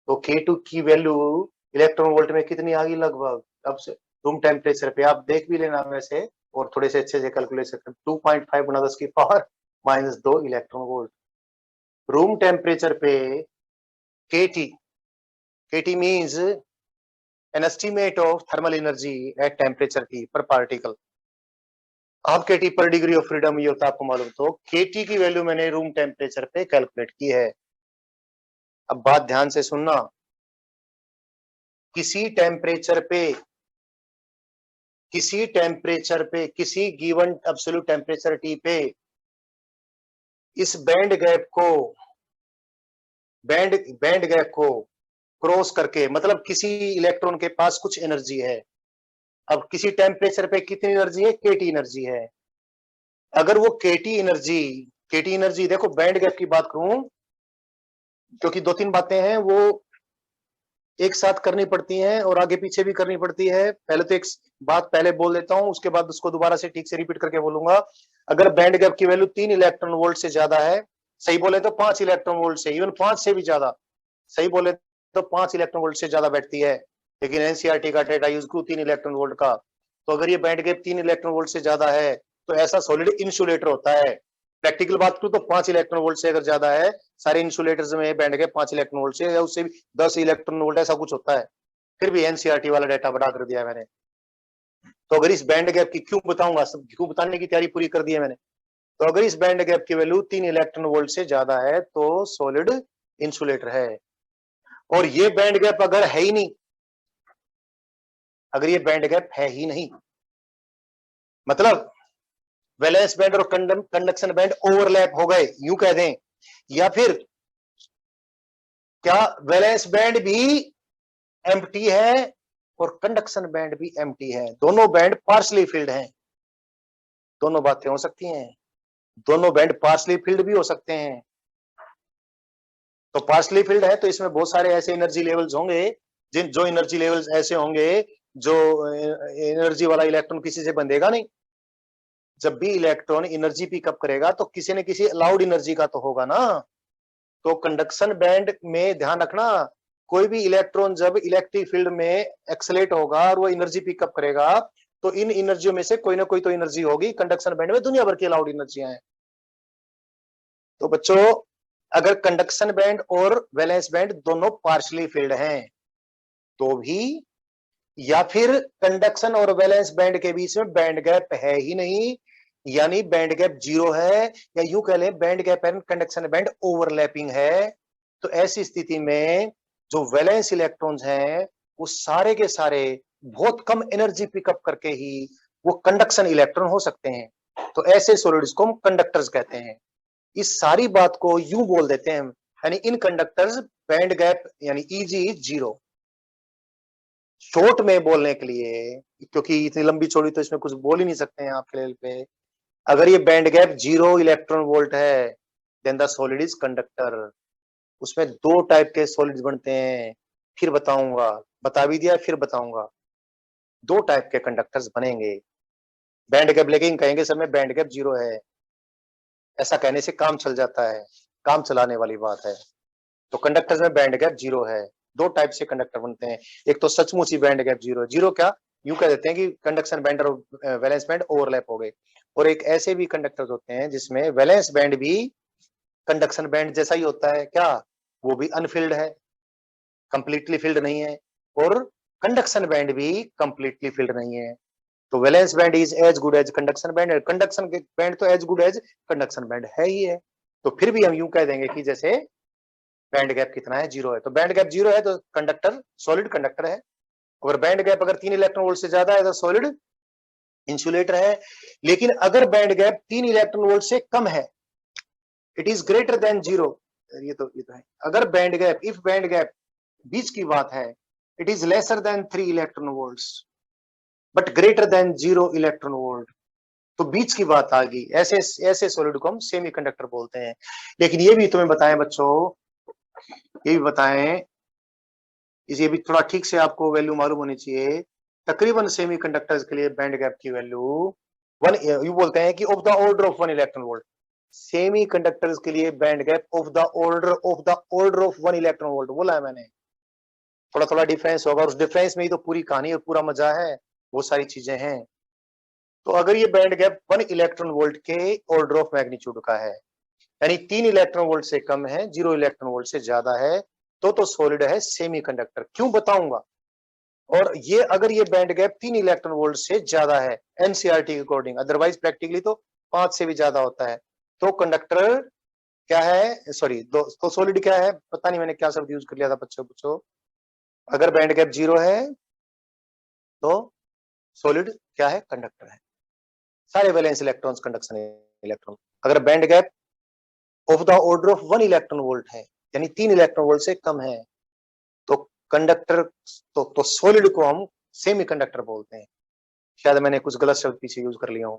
तो K2 की वैल्यू इलेक्ट्रॉन वोल्ट में कितनी आ गई लगभग, अब से रूम टेम्परेचर पे आप देख भी लेना वैसे, और थोड़े से अच्छे से कैलकुलेशन कर, 2.5 गुना 10 की power -2 electron volt. Room temperature पे KT means an estimate of thermal energy at temperature T per particle। अब KT पर डिग्री ऑफ फ्रीडम ये होता है आपको मालूम, तो KT की वैल्यू मैंने रूम टेम्परेचर पे कैलकुलेट की है। अब बात ध्यान से सुनना, किसी टेम्परेचर पे किसी गिवन एब्सोल्यूट टेम्परेचर T पे इस बैंड गैप को क्रॉस करके, मतलब किसी इलेक्ट्रॉन के पास कुछ एनर्जी है, अब किसी टेम्परेचर पे कितनी एनर्जी है? KT एनर्जी है। अगर वो KT एनर्जी देखो, बैंड गैप की बात करूं, क्योंकि 2-3 बातें हैं वो एक साथ करनी पड़ती हैं और आगे पीछे भी करनी पड़ती है। पहले तो एक बात पहले बोल देता हूं, उसके बाद उसको दोबारा से ठीक से रिपीट करके बोलूंगा। अगर बैंड गैप की वैल्यू 3 इलेक्ट्रॉन वोल्ट से ज्यादा है, सही बोले तो 5 इलेक्ट्रॉन वोल्ट से, इवन 5 से भी ज्यादा, सही बोले तो 5 इलेक्ट्रॉन वोल्ट से ज्यादा बैठती है, लेकिन एनसीईआरटी का डेटा यूज करूं 3 इलेक्ट्रॉन वोल्ट का, तो अगर ये बैंड गैप 3 इलेक्ट्रॉन वोल्ट से ज्यादा है तो ऐसा सॉलिड इंसुलेटर होता है। प्रैक्टिकल बात करूं तो 5 इलेक्ट्रॉन वोल्ट से अगर ज्यादा है, सारे इंसुलेटर्स में बैंड गैप 5 इलेक्ट्रॉन वोल्ट से या उससे भी 10 इलेक्ट्रॉन वोल्ट ऐसा कुछ होता है। फिर भी एनसीईआरटी वाला डाटा बढ़ा कर दिया मैंने। तो अगर इस बैंड गैप की, क्यों बताऊंगा, सब क्यों बताने की तैयारी पूरी कर दी है मैंने, तो अगर इस बैंड गैप की वैल्यू 3 इलेक्ट्रॉन वोल्ट से ज्यादा है तो सॉलिड इंसुलेटर है। और ये बैंड गैप अगर है ही नहीं, अगर ये बैंड गैप है ही नहीं, मतलब वैलेंस बैंड और कंडक्शन बैंड ओवरलैप हो गए यूं कह दें, या फिर क्या वैलेंस बैंड भी एम्प्टी है और कंडक्शन बैंड भी एम्प्टी है, दोनों बैंड पार्शली फिल्ड हैं, दोनों बातें हो सकती हैं, दोनों बैंड पार्शली फिल्ड भी हो सकते हैं। तो पार्शली फिल्ड है तो इसमें बहुत सारे ऐसे एनर्जी लेवल्स होंगे, जो एनर्जी लेवल्स ऐसे होंगे जो एनर्जी वाला इलेक्ट्रॉन किसी से बंधेगा नहीं। जब भी इलेक्ट्रॉन एनर्जी पिकअप करेगा तो किसी न किसी अलाउड एनर्जी का तो होगा ना। तो कंडक्शन बैंड में ध्यान रखना, कोई भी इलेक्ट्रॉन जब इलेक्ट्रिक फील्ड में एक्सेलेरेट होगा और वो एनर्जी पिकअप करेगा, तो इन एनर्जियों में से कोई ना कोई तो एनर्जी होगी। कंडक्शन बैंड में दुनिया भर की अलाउड एनर्जियां हैं। तो बच्चों, अगर कंडक्शन बैंड और वैलेंस बैंड दोनों पार्शियली फिल्ड हैं तो भी, या फिर कंडक्शन और वैलेंस बैंड के बीच में बैंड गैप है ही नहीं, यानी बैंड गैप 0 है, या यूं कह लें band gap and conduction band overlapping है, तो ऐसी स्थिति में जो वैलेंस इलेक्ट्रॉन्स हैं वो सारे के सारे बहुत कम एनर्जी पिकअप करके ही वो कंडक्शन इलेक्ट्रॉन हो सकते हैं। तो ऐसे सॉलिड्स को हम कंडक्टर्स कहते हैं। इस सारी बात को यूं बोल देते हैं, यानी इन कंडक्टर्स बैंड गैप यानी Eg 0। शॉर्ट में बोलने के लिए, क्योंकि इतनी लंबी चौड़ी तो इसमें कुछ बोल ही नहीं सकते हैं आपके लेवल पे, अगर ये बैंड गैप 0 इलेक्ट्रॉन वोल्ट है, then the solid is conductor. उसमें 2 टाइप के सॉलिड्स बनते हैं, फिर बताऊंगा, बता भी दिया फिर बताऊंगा, 2 टाइप के कंडक्टर्स बनेंगे। बैंड गैप लेकिन कहेंगे सर में बैंड गैप 0 है, ऐसा कहने से काम चल जाता है, काम चलाने वाली बात है। तो कंडक्टर्स में बैंड गैप 0 है, 2 टाइप से कंडक्टर बनते हैं, एक तो सचमुच ही बैंड गैप 0 है, 0 क्या यूं कह देते हैं कि कंडक्शन बैंड और वैलेंस बैंड ओवरलैप हो गए। और एक ऐसे भी कंडक्टर्स होते हैं जिसमें वैलेंस बैंड भी कंडक्शन बैंड जैसा ही होता है, क्या वो भी अनफिल्ड है, कंप्लीटली फिल्ड नहीं है, और कंडक्शन बैंड भी कंप्लीटली फिल्ड नहीं है। तो valence band is as good as conduction band, conduction band तो as good as conduction band है ही है। तो फिर भी हम यूं कह देंगे कि जैसे बैंड गैप कितना है, 0 है, तो बैंड गैप 0 है तो कंडक्टर सॉलिड कंडक्टर है। अगर बैंड गैप अगर 3 इलेक्ट्रॉन वोल्ट से ज्यादा है तो सॉलिड इंसुलेटर है। लेकिन अगर बैंड गैप 3 इलेक्ट्रॉन वोल्ट से कम है, इट इज ग्रेटर देन 0, ये तो है। अगर band gap, if band gap बीच की बात है, it is lesser than 3 electron volts but greater than 0 electron volt, तो बीच की बात आ गई। ऐसे ऐसे सॉलिड को हम सेमीकंडक्टर बोलते हैं। लेकिन ये भी तुम्हें बताएं बच्चों, ये भी बताएं, ये भी थोड़ा ठीक से आपको वैल्यू मालूम होनी चाहिए। तकरीबन सेमीकंडक्टर्स के लिए बैंड गैप की वैल्यू वन, यू बोलते हैं कि of the order of 1 electron volt. Semiconductors के लिए band gap of the order of 1 electron volt बोला है मैंने। थोड़ा थोड़ा डिफरेंस होगा, उस डिफरेंस में ही तो पूरी कहानी और पूरा मजा है, वो सारी चीजें हैं। तो अगर ये बैंड गैप 1 इलेक्ट्रॉन वोल्ट के ऑर्डर ऑफ मैग्नीट्यूड का है, यानी 3 इलेक्ट्रॉन वोल्ट से कम है, 0 इलेक्ट्रॉन वोल्ट से ज्यादा है, तो सॉलिड है सेमीकंडक्टर। क्यों बताऊंगा। और ये अगर ये बैंड गैप 3 इलेक्ट्रॉन वोल्ट से ज्यादा है एनसीईआरटी के अकॉर्डिंग, अदरवाइज प्रैक्टिकली तो 5 से भी ज्यादा होता है, तो कंडक्टर क्या है, सॉरी तो सॉलिड क्या है, पता नहीं मैंने क्या शब्द यूज कर लिया था बच्चों। अगर बैंड गैप 0 है तो सॉलिड क्या है, कंडक्टर है। सारे वैलेंस इलेक्ट्रॉन्स कंडक्शन इलेक्ट्रॉन। अगर band gap of the order of 1 electron volt है, यानी 3 इलेक्ट्रॉन वोल्ट से कम है, तो कंडक्टर, तो सॉलिड को हम सेमीकंडक्टर बोलते हैं। शायद मैंने कुछ गलत शब्द पीछे यूज कर लिया हूं।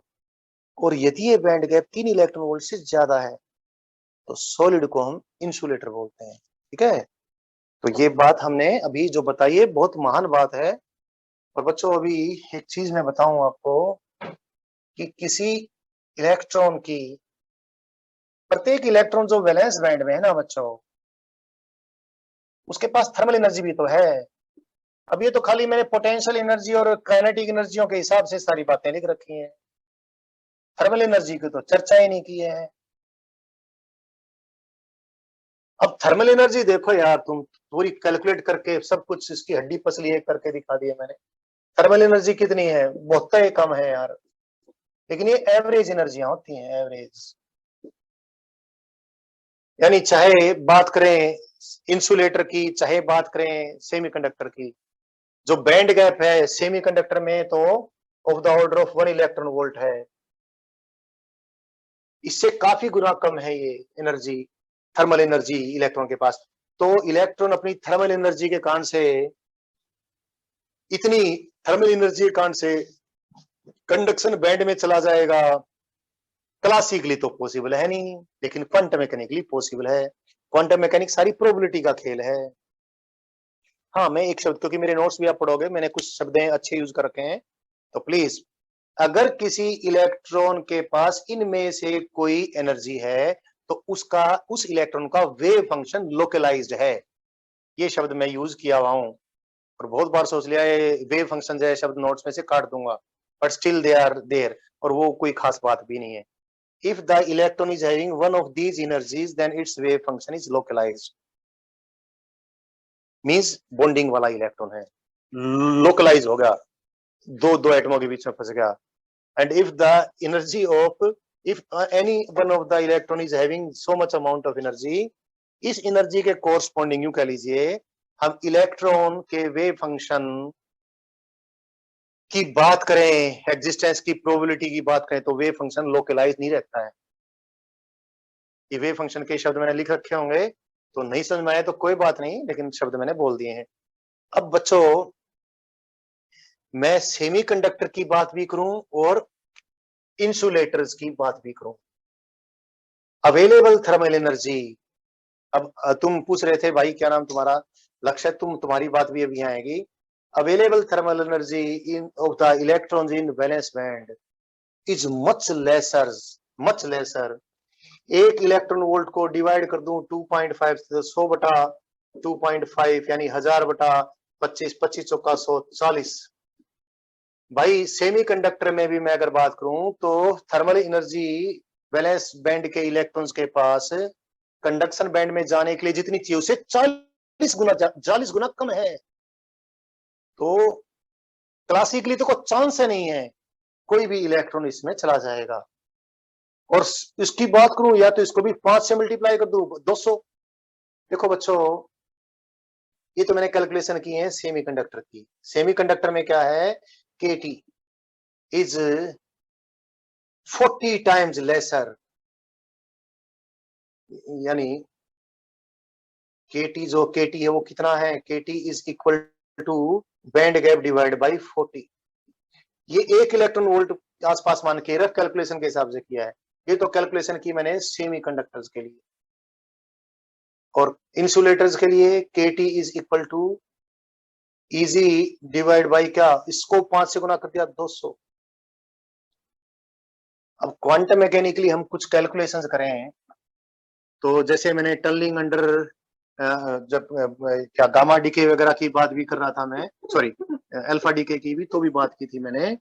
और यदि ये बैंड गैप 3 इलेक्ट्रॉन वोल्ट से ज्यादा है, तो सॉलिड को हम इंसुलेटर बोलते हैं। ठीक है, तो ये बात हमने अभी जो बताई है बहुत महान बात है। और बच्चों अभी एक चीज मैं बताऊं आपको कि किसी इलेक्ट्रॉन की, प्रत्येक इलेक्ट्रॉन जो वैलेंस बैंड में है ना बच्चों, उसके पास थर्मल एनर्जी भी तो है। अब ये तो खाली मैंने पोटेंशियल एनर्जी और काइनेटिक एनर्जियों के हिसाब से सारी बातें लिख रखी हैं, थर्मल एनर्जी की तो चर्चा ही नहीं की है। अब थर्मल एनर्जी देखो यार, तुम पूरी कैलकुलेट करके सब कुछ इसकी हड्डी पसली एक करके दिखा दिया मैंने। थर्मल एनर्जी कितनी है, बहुत ही कम है यार। लेकिन ये एवरेज एनर्जियां होती हैं, एवरेज। यानी चाहे बात करें इंसुलेटर की, चाहे बात करें सेमीकंडक्टर की, जो बैंड गैप है सेमीकंडक्टर में तो of the order of 1 electron volt है, इससे काफी गुना कम है ये एनर्जी, थर्मल एनर्जी इलेक्ट्रॉन के पास। तो इलेक्ट्रॉन अपनी थर्मल एनर्जी के कारण से, इतनी थर्मल एनर्जी के कारण से कंडक्शन बैंड में चला जाएगा। क्लासिकली तो पॉसिबल है नहीं, लेकिन क्वांटम मैकेनिकली पॉसिबल है। क्वांटम मैकेनिक्स सारी प्रोबेबिलिटी का खेल है। हाँ, मैं एक शब्द, क्योंकि मेरे नोट्स भी आप पढ़ोगे, मैंने कुछ शब्द अच्छे यूज कर रखे हैं, तो प्लीज, अगर किसी इलेक्ट्रॉन के पास इनमें से कोई एनर्जी है, तो उसका, उस इलेक्ट्रॉन का वेव फंक्शन लोकलाइज्ड है। ये शब्द मैं यूज किया हुआ हूं, और बहुत बार सोच लिया ये वेव फंक्शन जो है शब्द नोट्स में से काट दूंगा, but still they are there, और वो कोई खास बात भी नहीं है। If the electron is having one of these energies then its wave function is localized, means bonding वाला इलेक्ट्रॉन है, लोकलाइज हो गया, दो एटमों के बीच में फंस गया। And if the energy of, if any one of the electron is having so much amount of energy, इस एनर्जी के कोरस्पॉन्डिंग यूं कह लीजिए, हम इलेक्ट्रॉन के वेव फंक्शन की बात करें, एग्जिस्टेंस की प्रोबेबिलिटी की बात करें, तो वेव फंक्शन लोकलाइज नहीं रहता है। ये वेव फंक्शन के शब्द मैंने लिख रखे होंगे, तो नहीं समझ में आए तो कोई बात नहीं, लेकिन शब्द मैंने बोल दिए हैं। अब बच्चों, मैं सेमीकंडक्टर की बात भी करूं और इंसुलेटर्स की बात भी करूं। अवेलेबल थर्मल एनर्जी, अब तुम पूछ रहे थे भाई क्या नाम तुम्हारा, लक्ष्य, तुम्हारी बात भी अभी आएगी। Available thermal energy in of the electrons in valence band is much laser. एक इलेक्ट्रॉन वोल्ट को डिवाइड कर दूं 2.5 से, 100 बटा 2.5 यानी 1000 बटा 25, 25 चौका 140, भाई सेमीकंडक्टर में भी मैं अगर बात करूं तो थर्मल एनर्जी वैलेंस बैंड के इलेक्ट्रॉन्स के पास कंडक्शन बैंड में जाने के लिए जितनी चाहिए उससे 40 गुना कम है। तो क्लासिकली तो कोई चांस है नहीं है कोई भी इलेक्ट्रॉन इसमें चला जाएगा। और इसकी बात करूं या तो इसको भी 5 से मल्टीप्लाई कर दूं 200। देखो बच्चों, ये तो मैंने कैलकुलेशन की है सेमीकंडक्टर की। सेमीकंडक्टर में क्या है, केटी इज 40 टाइम्स लेसर, यानी केटी जो केटी है वो कितना है, kT is equal to band gap divide by 40। ये 1 इलेक्ट्रॉन वोल्ट आसपास मान के रफ कैलकुलेशन के हिसाब से किया है। ये तो कैलकुलेशन की मैंने सेमीकंडक्टर्स के लिए। और इंसुलेटर्स के लिए kT is equal to Eg divide by क्या, इसको 5 से गुना कर दिया 200। अब क्वांटम मैकेनिकली हम कुछ कैलकुलेशंस करें तो जैसे मैंने टनलिंग अंडर जब क्या गामा डीके वगैरह की बात भी कर रहा था मैं, सॉरी अल्फा डीके की भी तो भी बात की थी मैंने।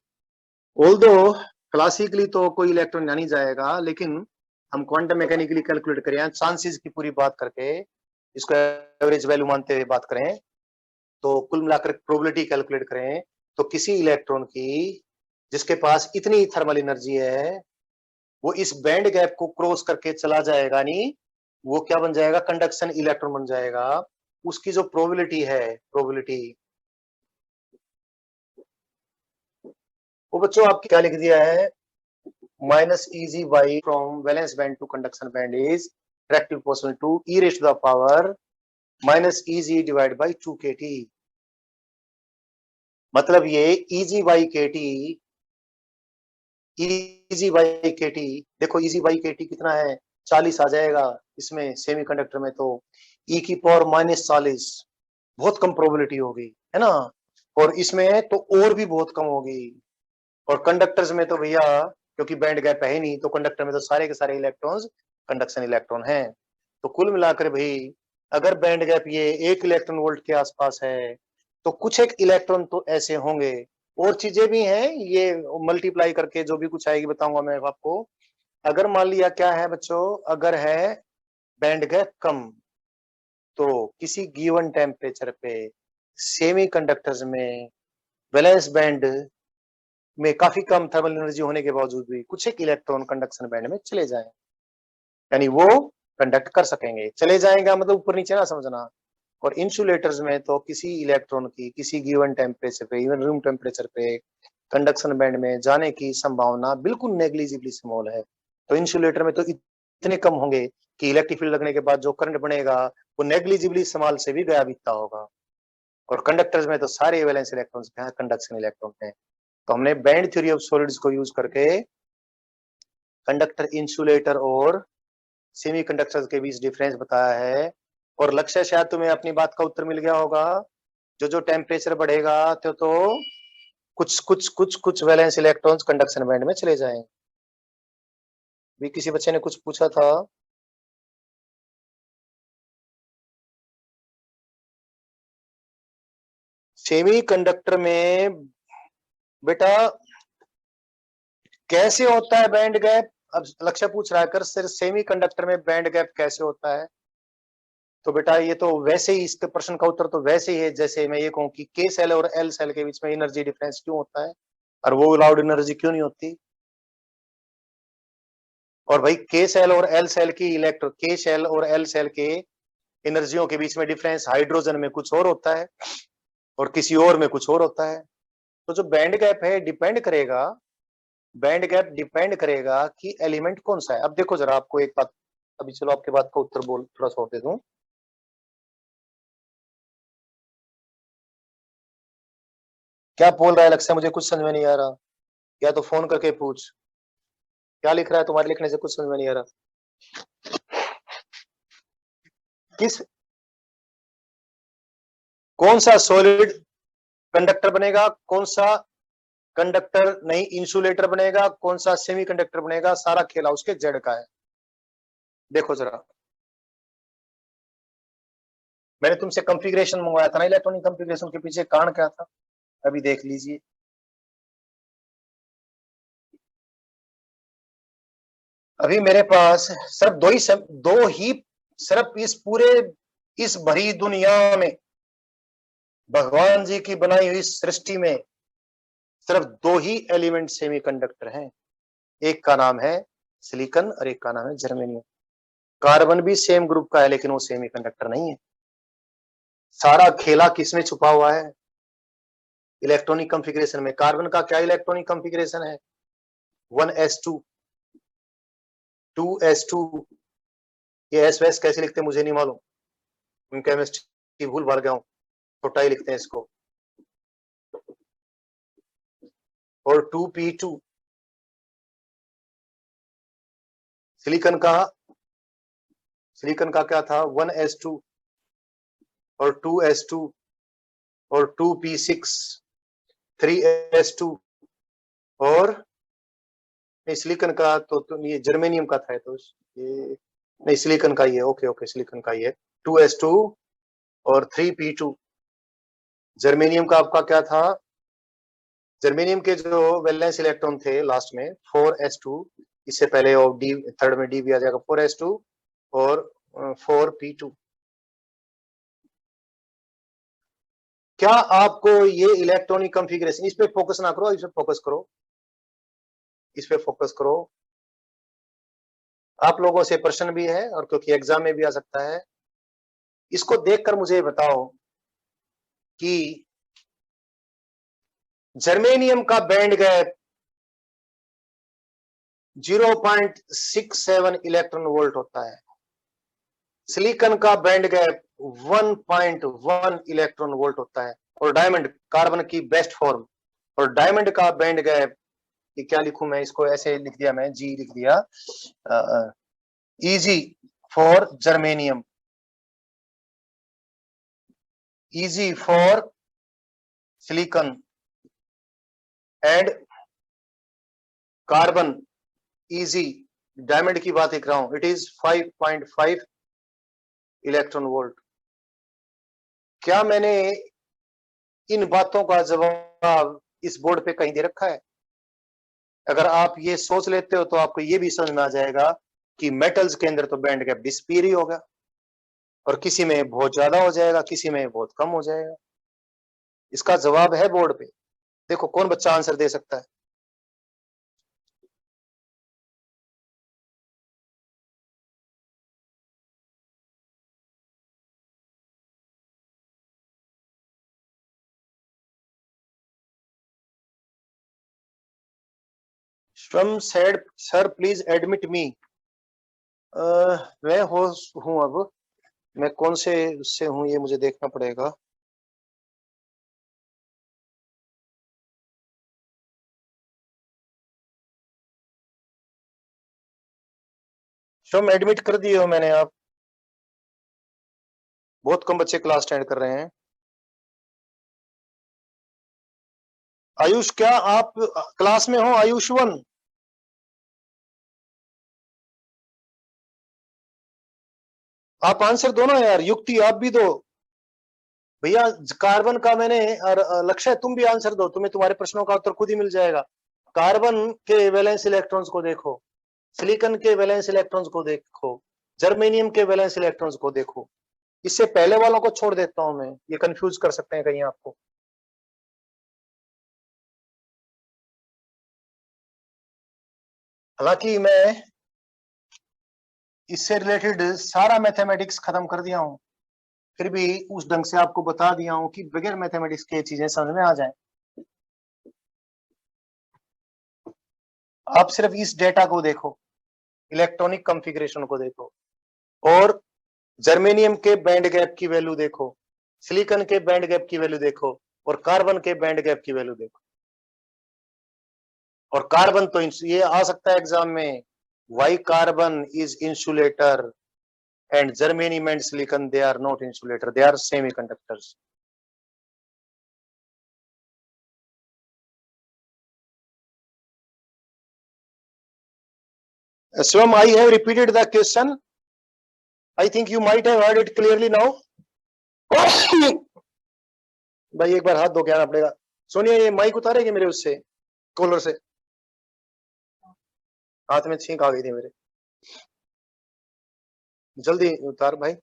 ऑल्दो क्लासिकली तो कोई इलेक्ट्रॉन नहीं जाएगा, लेकिन हम क्वांटम मैकेनिकली कैलकुलेट करें चांसेस की पूरी बात करके, इसको एवरेज वैल्यू मानते हुए बात करें तो कुल मिलाकर प्रोबेबिलिटी कैलकुलेट करें तो किसी इलेक्ट्रॉन की जिसके पास इतनी थर्मल एनर्जी है वो इस बैंड गैप को क्रॉस करके चला जाएगा, नहीं वो क्या बन जाएगा, कंडक्शन इलेक्ट्रॉन बन जाएगा। उसकी जो प्रोबेबिलिटी है, प्रोबेबिलिटी वो बच्चों आपकी क्या लिख दिया है, minus Eg by from valence band to conduction band is directly proportional to e raise to the power minus Eg divide by 2 kT। मतलब ये Eg by kT, Eg by kT, देखो इजी बाई केटी कितना है, 40 आ जाएगा इसमें semiconductor में। तो ई की पावर माइनस 40 बहुत कम प्रोबेबिलिटी होगी, है ना। और इसमें तो और भी बहुत कम होगी। और कंडक्टर्स में तो भैया क्योंकि बैंड गैप है ही नहीं, तो कंडक्टर में तो सारे के सारे इलेक्ट्रॉन्स कंडक्शन इलेक्ट्रॉन हैं। तो कुल मिलाकर भाई अगर बैंड गैप ये 1 इलेक्ट्रॉन वोल्ट के आसपास है तो कुछ एक इलेक्ट्रॉन तो ऐसे होंगे। और चीजें भी हैं, ये मल्टीप्लाई करके जो भी कुछ आएगी बताऊंगा मैं आपको। अगर मान लिया क्या है बच्चों, अगर है बैंड गैप कम तो किसी गिवन टेम्परेचर पे सेमीकंडक्टर्स में वैलेंस बैंड में काफी कम थर्मल एनर्जी होने के बावजूद भी कुछ एक इलेक्ट्रॉन कंडक्शन बैंड में चले जाएं, यानी वो कंडक्ट कर सकेंगे। चले जाएंगे मतलब ऊपर नीचे ना समझना। और इंसुलेटर्स में तो किसी इलेक्ट्रॉन की किसी गिवन टेम्परेचर पे, इवन रूम टेम्परेचर पे कंडक्शन बैंड में जाने की संभावना बिल्कुल नेग्लिजिबली स्मॉल है। तो इंसुलेटर में तो इतने कम होंगे कि इलेक्ट्रिक फील्ड लगने के बाद जो करंट बनेगा वो नेग्लिजिबली स्मॉल से भी गया बीतता होगा। और कंडक्टर्स में तो सारे वैलेंस इलेक्ट्रॉन्स हैं, कंडक्शन इलेक्ट्रॉन हैं। तो हमने बैंड थ्योरी ऑफ सॉलिड्स को यूज करके कंडक्टर, इंसुलेटर और सेमीकंडक्टर्स के बीच डिफरेंस बताया है। और लक्ष्य शायद तुम्हें अपनी बात का उत्तर मिल गया होगा। जो जो टेम्परेचर बढ़ेगा तो कुछ वैलेंस इलेक्ट्रॉन्स कंडक्शन बैंड में चले जाएंगे। भी किसी बच्चे ने कुछ पूछा था, सेमीकंडक्टर में बेटा कैसे होता है बैंड गैप। अब लक्ष्य पूछ रहा है कर सिर्फ सेमीकंडक्टर में बैंड गैप कैसे होता है। तो बेटा ये तो वैसे ही, इसके प्रश्न का उत्तर तो वैसे ही है जैसे मैं ये कहूं कि के सेल और एल सेल के बीच में एनर्जी डिफरेंस क्यों होता है और वो अलाउड एनर्जी क्यों नहीं होती। और भाई के सेल और एल सेल की इलेक्ट्रो, के सेल और एल सेल के एनर्जियों के बीच में डिफरेंस हाइड्रोजन में कुछ और होता है और किसी और में कुछ और होता है। तो जो बैंड गैप है डिपेंड करेगा, बैंड गैप डिपेंड करेगा कि एलिमेंट कौन सा है। अब देखो जरा आपको एक बात, अभी चलो आपके बात का उत्तर बोल थोड़ा सा दे दूं। क्या बोल रहा है लक्ष्य, मुझे कुछ समझ में नहीं आ रहा। या तो फोन करके पूछ क्या लिख रहा है, तुम्हारे लिखने से कुछ समझ में नहीं आ रहा। किस, कौन सा सॉलिड कंडक्टर बनेगा, कौन सा कंडक्टर नहीं इंसुलेटर बनेगा, कौन सा सेमीकंडक्टर बनेगा, सारा खेला उसके जेड का है। देखो जरा, मैंने तुमसे कंफिग्रेशन मंगवाया था ना, इलेक्ट्रॉनिक कंफिग्रेशन के पीछे कारण क्या था, अभी देख लीजिए। अभी मेरे पास सिर्फ दो ही सिर्फ इस भरी दुनिया में, भगवान जी की बनाई हुई सृष्टि में सिर्फ दो ही एलिमेंट सेमीकंडक्टर हैं। एक का नाम है सिलिकॉन और एक का नाम है जर्मेनियम। कार्बन भी सेम ग्रुप का है लेकिन वो सेमीकंडक्टर नहीं है। सारा खेला किसमें छुपा हुआ है? इलेक्ट्रॉनिक कॉन्फ़िगरेशन में। कार्बन का क्या इलेक्ट्रॉनिक कॉन्फ़िगरेशन है? 1s2 2s2। ये एस वैस कैसे लिखते हैं मुझे नहीं मालूम, मैं केमिस्ट्री की भूल भर गया हूं। छोटा ही लिखते हैं इसको। और 2p2। सिलिकॉन का क्या था? 1s2 और 2s2 और 2p6 3s2 और सिलिकॉन का तो ये जर्मेनियम का था, तो ये नहीं सिलिकॉन का ही है। ओके ओके, सिलिकॉन का ही है। 2s2 और 3p2। जर्मेनियम का आपका क्या था? जर्मेनियम के जो वैलेंस इलेक्ट्रॉन थे लास्ट में 4s2, इससे पहले और डी थर्ड में डी भी आ जाएगा, 4s2 और 4p2। क्या आपको ये इलेक्ट्रॉनिक कॉन्फ़िगरेशन, इस पे फोकस ना करो, इस पे फोकस करो, इस पे फोकस करो। आप लोगों से प्रश्न भी है और क्योंकि एग्जाम में भी आ सकता है। इसको देखकर मुझे बताओ कि जर्मेनियम का बैंड गैप 0.67 इलेक्ट्रॉन वोल्ट होता है। सिलिकॉन का बैंड गैप 1.1 इलेक्ट्रॉन वोल्ट होता है। और डायमंड, कार्बन की बेस्ट फॉर्म, और डायमंड का बैंड गैप, ये क्या लिखूं मैं इसको? ऐसे लिख दिया मैं, जी लिख दिया, easy for germanium, easy for silicon and carbon easy. Diamond की बात कर रहा हूं, इट इज 5.5 इलेक्ट्रॉन वोल्ट। क्या मैंने इन बातों का जवाब इस बोर्ड पे कहीं दे रखा है? अगर आप ये सोच लेते हो तो आपको ये भी समझ में आ जाएगा कि मेटल्स के अंदर तो बैंड गैप डिस्पीयर ही होगा, और किसी में बहुत ज्यादा हो जाएगा, किसी में बहुत कम हो जाएगा। इसका जवाब है बोर्ड पे। देखो कौन बच्चा आंसर दे सकता है? श्रम सेड सर प्लीज एडमिट मी। मैं होस्ट हूं, अब मैं कौन से उससे हूं ये मुझे देखना पड़ेगा। श्रम एडमिट कर दिए हो मैंने आप? बहुत कम बच्चे क्लास अटेंड कर रहे हैं। आयुष, क्या आप क्लास में हो? आयुष 1, आप आंसर दो ना यार, युक्ति आप भी दो भैया। कार्बन का मैंने, और लक्ष्य तुम भी आंसर दो, तुम्हें तुम्हारे प्रश्नों का उत्तर खुद ही मिल जाएगा। कार्बन के वैलेंस इलेक्ट्रॉन्स को देखो, सिलिकॉन के वैलेंस इलेक्ट्रॉन्स को देखो, जर्मेनियम के वैलेंस इलेक्ट्रॉन्स को देखो। इससे पहले वालों को छोड़ देता हूं मैं, ये कंफ्यूज कर सकते हैं कहीं आपको। हालांकि मैं इससे रिलेटेड सारा मैथमेटिक्स खत्म कर दिया हूं, फिर भी उस ढंग से आपको बता दिया हूं कि बगैर मैथमेटिक्स के चीजें समझ में आ जाए। आप सिर्फ इस डेटा को देखो, इलेक्ट्रॉनिक कॉन्फ़िगरेशन को देखो, और जर्मेनियम के बैंड गैप की वैल्यू देखो, सिलिकॉन के बैंड गैप की वैल्यू देखो, और कार्बन के बैंड गैप की वैल्यू देखो। और कार्बन तो ये आ सकता है एग्जाम में, why carbon is insulator and germanium and silicon they are not insulator, they are semiconductors. Swam, I have repeated the question. I think you might have heard it clearly now. भाई एक बार हाथ धो के आना पड़ेगा। सोनिया ये mic उतारेगी मेरे उससे, कॉलर से? हाथ में छींक आ गई थी मेरे। जल्दी उतार भाई।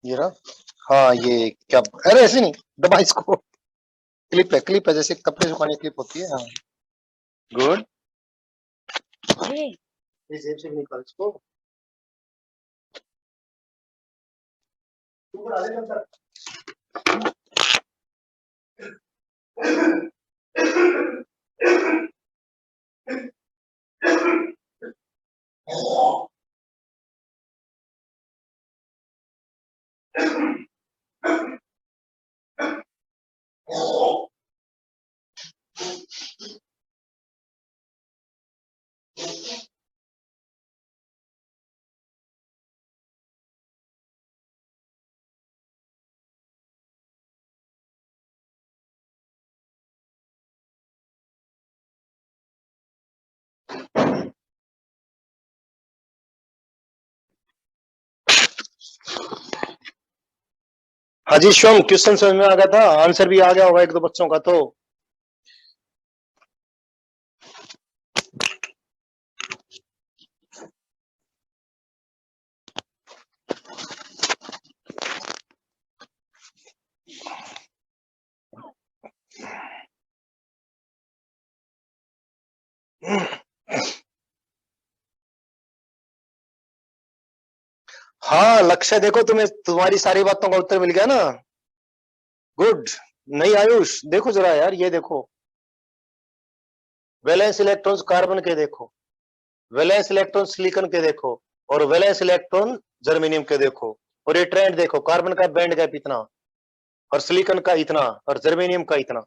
ये रहा। हाँ ये क्या, अरे ऐसे नहीं, दबा इसको। क्लिप है जैसे कपड़े सुखाने की क्लिप होती है। हाँ गुड। ये जेब से निकाल इसको। ऊपर आ जा अंदर। हाँ जी शिवम, क्वेश्चन समझ में आ गया था, आंसर भी आ गया होगा एक दो बच्चों का तो। हाँ लक्ष्य देखो, तुम्हें तुम्हारी सारी बातों का उत्तर मिल गया ना। गुड। नहीं आयुष देखो जरा यार, ये देखो वैलेंस इलेक्ट्रॉन्स कार्बन के देखो, वैलेंस इलेक्ट्रॉन सिलिकॉन के देखो, और वैलेंस इलेक्ट्रॉन जर्मेनियम के देखो। और ये ट्रेंड देखो, कार्बन का बैंड गैप इतना, और सिलिकॉन का इतना, और जर्मेनियम का इतना।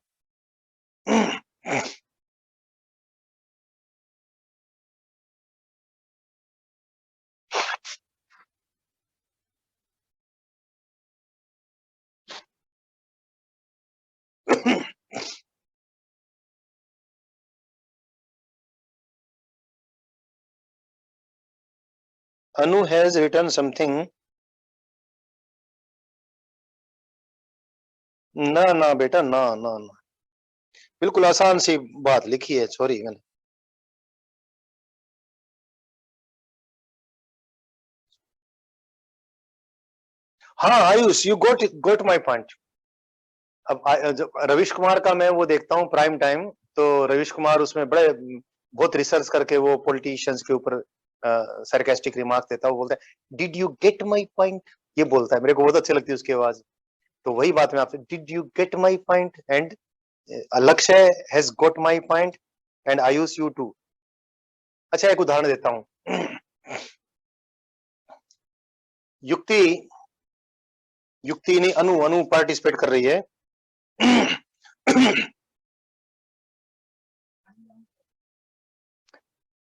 अनु हैज रिटन समथिंग। ना ना बेटा, ना ना ना, बिल्कुल आसान सी बात लिखी है, सॉरी मैंने। हाँ Ayush, you got my point. अब जब रविश कुमार का मैं वो देखता हूँ प्राइम टाइम, तो रविश कुमार उसमें बड़े बहुत रिसर्च करके वो पॉलिटिशियंस के ऊपर सरकास्टिक रिमार्क देता है। वो बोलता है did you get my point, ये बोलता है, मेरे को बहुत अच्छी लगती है उसकी आवाज। तो वही बात मैं आपसे, did you get my point, and Lakshya has got my point, and Ayush you too. अच्छा एक उदाहरण देता हूँ। युक्ति, युक्ति नहीं, अनु अनु पार्टिसिपेट कर रही है।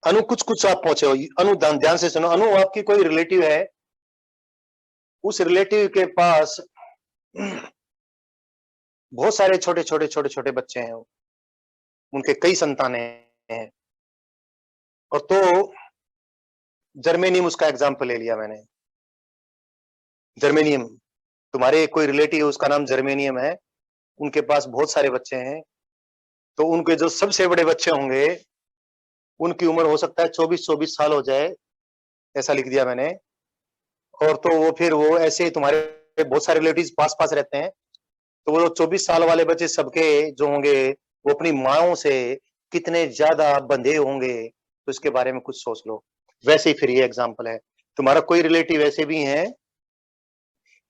अनु कुछ कुछ आप पहुंचे हो, अनु ध्यान से सुनो। अनु आपकी कोई रिलेटिव है, उस रिलेटिव के पास बहुत सारे छोटे छोटे बच्चे हैं, उनके कई संतानें हैं। और तो जर्मेनियम उसका एग्जाम्पल ले लिया मैंने। जर्मेनियम, तुम्हारे कोई रिलेटिव उसका नाम जर्मेनियम है, उनके पास बहुत सारे बच्चे हैं। तो उनके जो सबसे बड़े बच्चे होंगे, उनकी उम्र हो सकता है 24-24 साल हो जाए, ऐसा लिख दिया मैंने। और तो वो फिर वो ऐसे तुम्हारे बहुत सारे रिलेटिव पास पास रहते हैं, तो वो 24 साल वाले बच्चे सबके जो होंगे, वो अपनी माओ से कितने ज्यादा बंधे होंगे, तो इसके बारे में कुछ सोच लो। वैसे ही फिर ये एग्जाम्पल है, तुम्हारा कोई रिलेटिव ऐसे भी हैं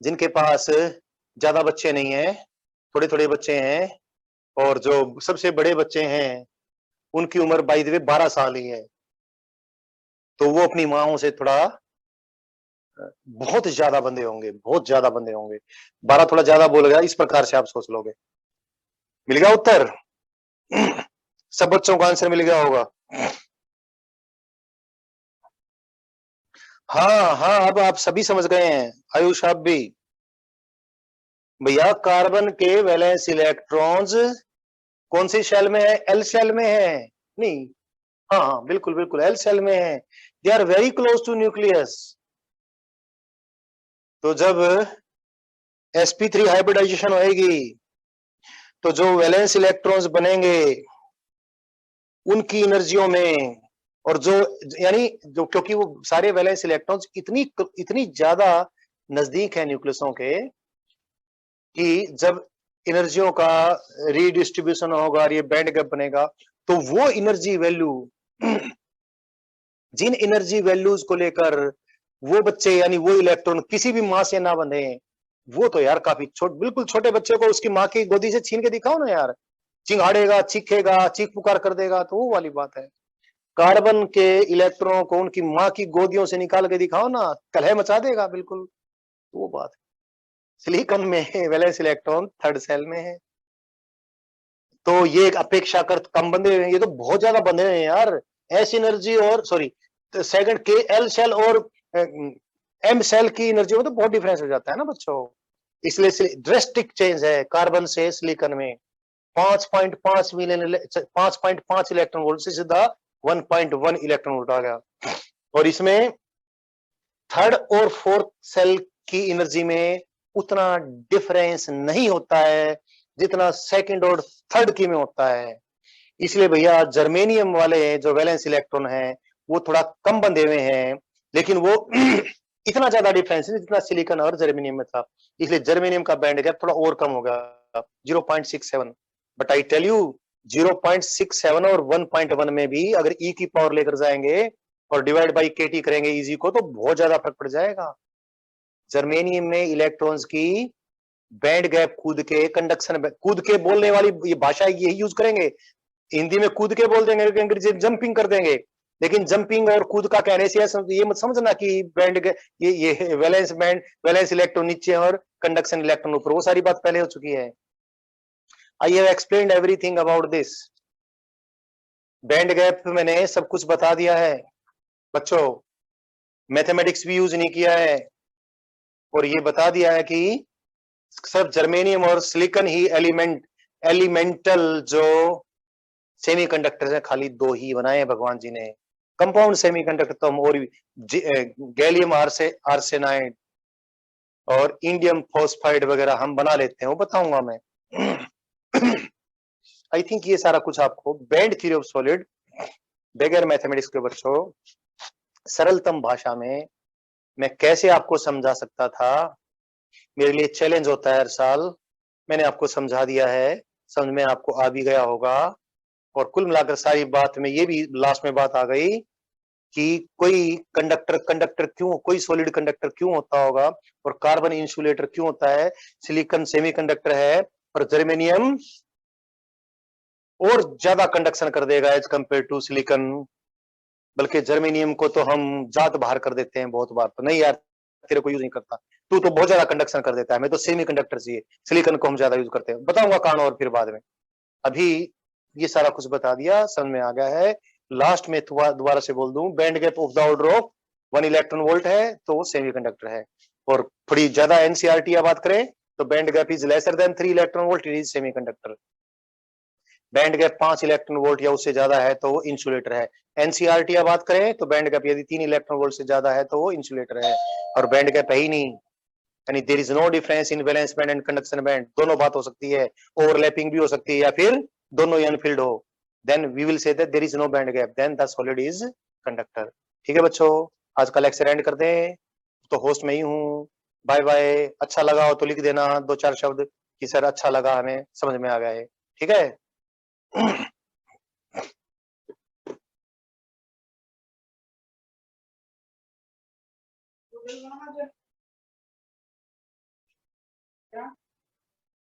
जिनके पास ज्यादा बच्चे नहीं है, थोड़े थोड़े बच्चे हैं, और जो सबसे बड़े बच्चे हैं उनकी उम्र बाय द वे 12 साल ही है। तो वो अपनी माओ से थोड़ा बहुत ज्यादा बंधे होंगे, बहुत ज्यादा बंधे होंगे। 12 थोड़ा ज्यादा बोल गया, इस प्रकार से आप सोच लोगे। मिल गया उत्तर? सब बच्चों को आंसर मिल गया होगा। हाँ हाँ, अब आप सभी समझ गए हैं, आयुष आप भी। भैया कार्बन के वैलेंस इलेक्ट्रॉन्स कौन सी शेल में है? एल शेल में है। नहीं, हाँ हाँ बिल्कुल बिल्कुल एल शेल में है। They are very close to nucleus. तो जब sp3 हाइब्रिडाइजेशन होएगी, तो जो वैलेंस इलेक्ट्रॉन्स बनेंगे उनकी एनर्जियों में, और जो यानी जो, क्योंकि वो सारे वैलेंस इलेक्ट्रॉन्स इतनी ज्यादा नजदीक है न्यूक्लियसों के कि जब एनर्जियों का रीडिस्ट्रीब्यूशन होगा और ये बैंड गैप बनेगा, तो वो एनर्जी वैल्यू जिन एनर्जी वैल्यूज को लेकर वो बच्चे यानी वो इलेक्ट्रॉन किसी भी मां से ना बंधे, वो तो यार काफी बिल्कुल छोटे बच्चे को उसकी मां की गोदी से छीन के दिखाओ ना यार, चिंगाड़ेगा, चीखेगा, चीख पुकार कर देगा, तो वो वाली बात है। कार्बन के इलेक्ट्रॉनों को उनकी मां की गोदियों से निकाल के दिखाओ ना, कलह मचा देगा बिल्कुल, तो वो बात है। सिलिकॉन में वैलेंस इलेक्ट्रॉन थर्ड सेल में है, तो ये एक अपेक्षाकृत कम बंधे हुए हैं, ये तो बहुत ज्यादा बंधे हुए हैं यार। एस एनर्जी और सॉरी सेकंड के एल सेल और एम सेल की एनर्जी में तो बहुत डिफरेंस हो जाता है ना बच्चों, इसलिए ड्रेस्टिक चेंज है कार्बन से सिलिकॉन में। 5.5 मिलियन 5.5 इलेक्ट्रॉन वोल्ट से सीधा 1.1 इलेक्ट्रॉन वोल्ट आ गया, और इसमें थर्ड और फोर्थ सेल की एनर्जी में उतना डिफरेंस नहीं होता है जितना सेकंड और थर्ड की में होता है। इसलिए भैया जर्मेनियम वाले जो वैलेंस इलेक्ट्रॉन है वो थोड़ा कम बंधे हुए हैं, लेकिन वो इतना ज्यादा डिफरेंस है जितना सिलिकॉन और जर्मेनियम में था, इसलिए जर्मेनियम का बैंड गैप थोड़ा और कम होगा 0.67। बट आई टेल यू 0.67 और 1.1 में भी अगर ई की पावर लेकर जाएंगे और डिवाइड बाई केटी करेंगे इजी को, तो बहुत ज्यादा फर्क पड़ जाएगा। जर्मेनियम में इलेक्ट्रॉन्स की बैंड गैप कूद के कंडक्शन, कूद के बोलने वाली ये भाषा यही यूज करेंगे, हिंदी में कूद के बोल देंगे, अंग्रेजी जंपिंग कर देंगे, लेकिन जंपिंग और कूद का कहने से ये मत समझना कि बैंड ये वैलेंस इलेक्ट्रॉन नीचे और कंडक्शन इलेक्ट्रॉन ऊपर, वो सारी बात पहले हो चुकी है। I have explained everything about this. Band gap मैंने सब कुछ बता दिया है बच्चों, मैथमेटिक्स भी यूज नहीं किया है, और ये बता दिया है कि सब जर्मेनियम और सिलिकॉन ही एलिमेंटल जो सेमीकंडक्टर है, खाली दो ही बनाए हैं भगवान जी ने। कंपाउंड सेमीकंडक्टर तो हम और गैलियम आर्सेनाइड और इंडियम फॉस्फाइड वगैरह हम बना लेते हैं, वो बताऊंगा मैं। आई थिंक ये सारा कुछ आपको बैंड थ्योरी ऑफ सॉलिड बगैर मैथमेटिक्स के बच्चों सरलतम भाषा में मैं कैसे आपको समझा सकता था, मेरे लिए चैलेंज होता है हर साल। मैंने आपको समझा दिया है, समझ में आपको आ भी गया होगा, और कुल मिलाकर सारी बात में ये भी लास्ट में बात आ गई कि कोई कंडक्टर क्यों, कोई सॉलिड कंडक्टर क्यों होता होगा, और कार्बन इंसुलेटर क्यों होता है, सिलिकॉन सेमीकंडक्टर है और जर्मेनियम और ज्यादा कंडक्शन कर देगा एज कंपेयर टू सिलिकॉन, बल्कि जर्मेनियम को तो हम जात बाहर कर देते हैं बहुत बार, तो नहीं यार तेरे को यूज नहीं करता, तू तो बहुत ज्यादा कंडक्शन कर देता है, मैं तो सेमी कंडक्टर चाहिए, सिलिकॉन को हम ज्यादा यूज करते हैं, बताऊंगा कारण और फिर बाद में। अभी ये सारा कुछ बता दिया, समझ में आ गया है। लास्ट में दोबारा से बोल दूं, band gap of the order of 1 electron volt है तो वो सेमीकंडक्टर है, और थोड़ी ज्यादा एनसीईआरटी बात करें तो band gap is lesser than 3 electron volt, it is semiconductor. Band gap 5 electron volt या उससे ज्यादा है तो वो इंसुलेटर है। एनसीईआरटी बात करें तो बैंड गैप यदि 3 इलेक्ट्रॉन वोल्ट से ज्यादा है तो वो इंसुलेटर है, और बैंड गैप है ही नहीं, यानी there is no difference in valence band and conduction band, दोनों बात हो सकती है, ओवरलैपिंग भी हो सकती है या फिर दोनों ही अनफिल्ड हो, then we will say that there is no band gap, then the solid is conductor. ठीक है बच्चों, आज का लेक्चर एंड कर दें, तो होस्ट में ही हूँ, बाय बाय। अच्छा लगा हो तो लिख देना 2-4 शब्द कि सर अच्छा लगा, हमें समझ में आ गया है, ठीक है। क्या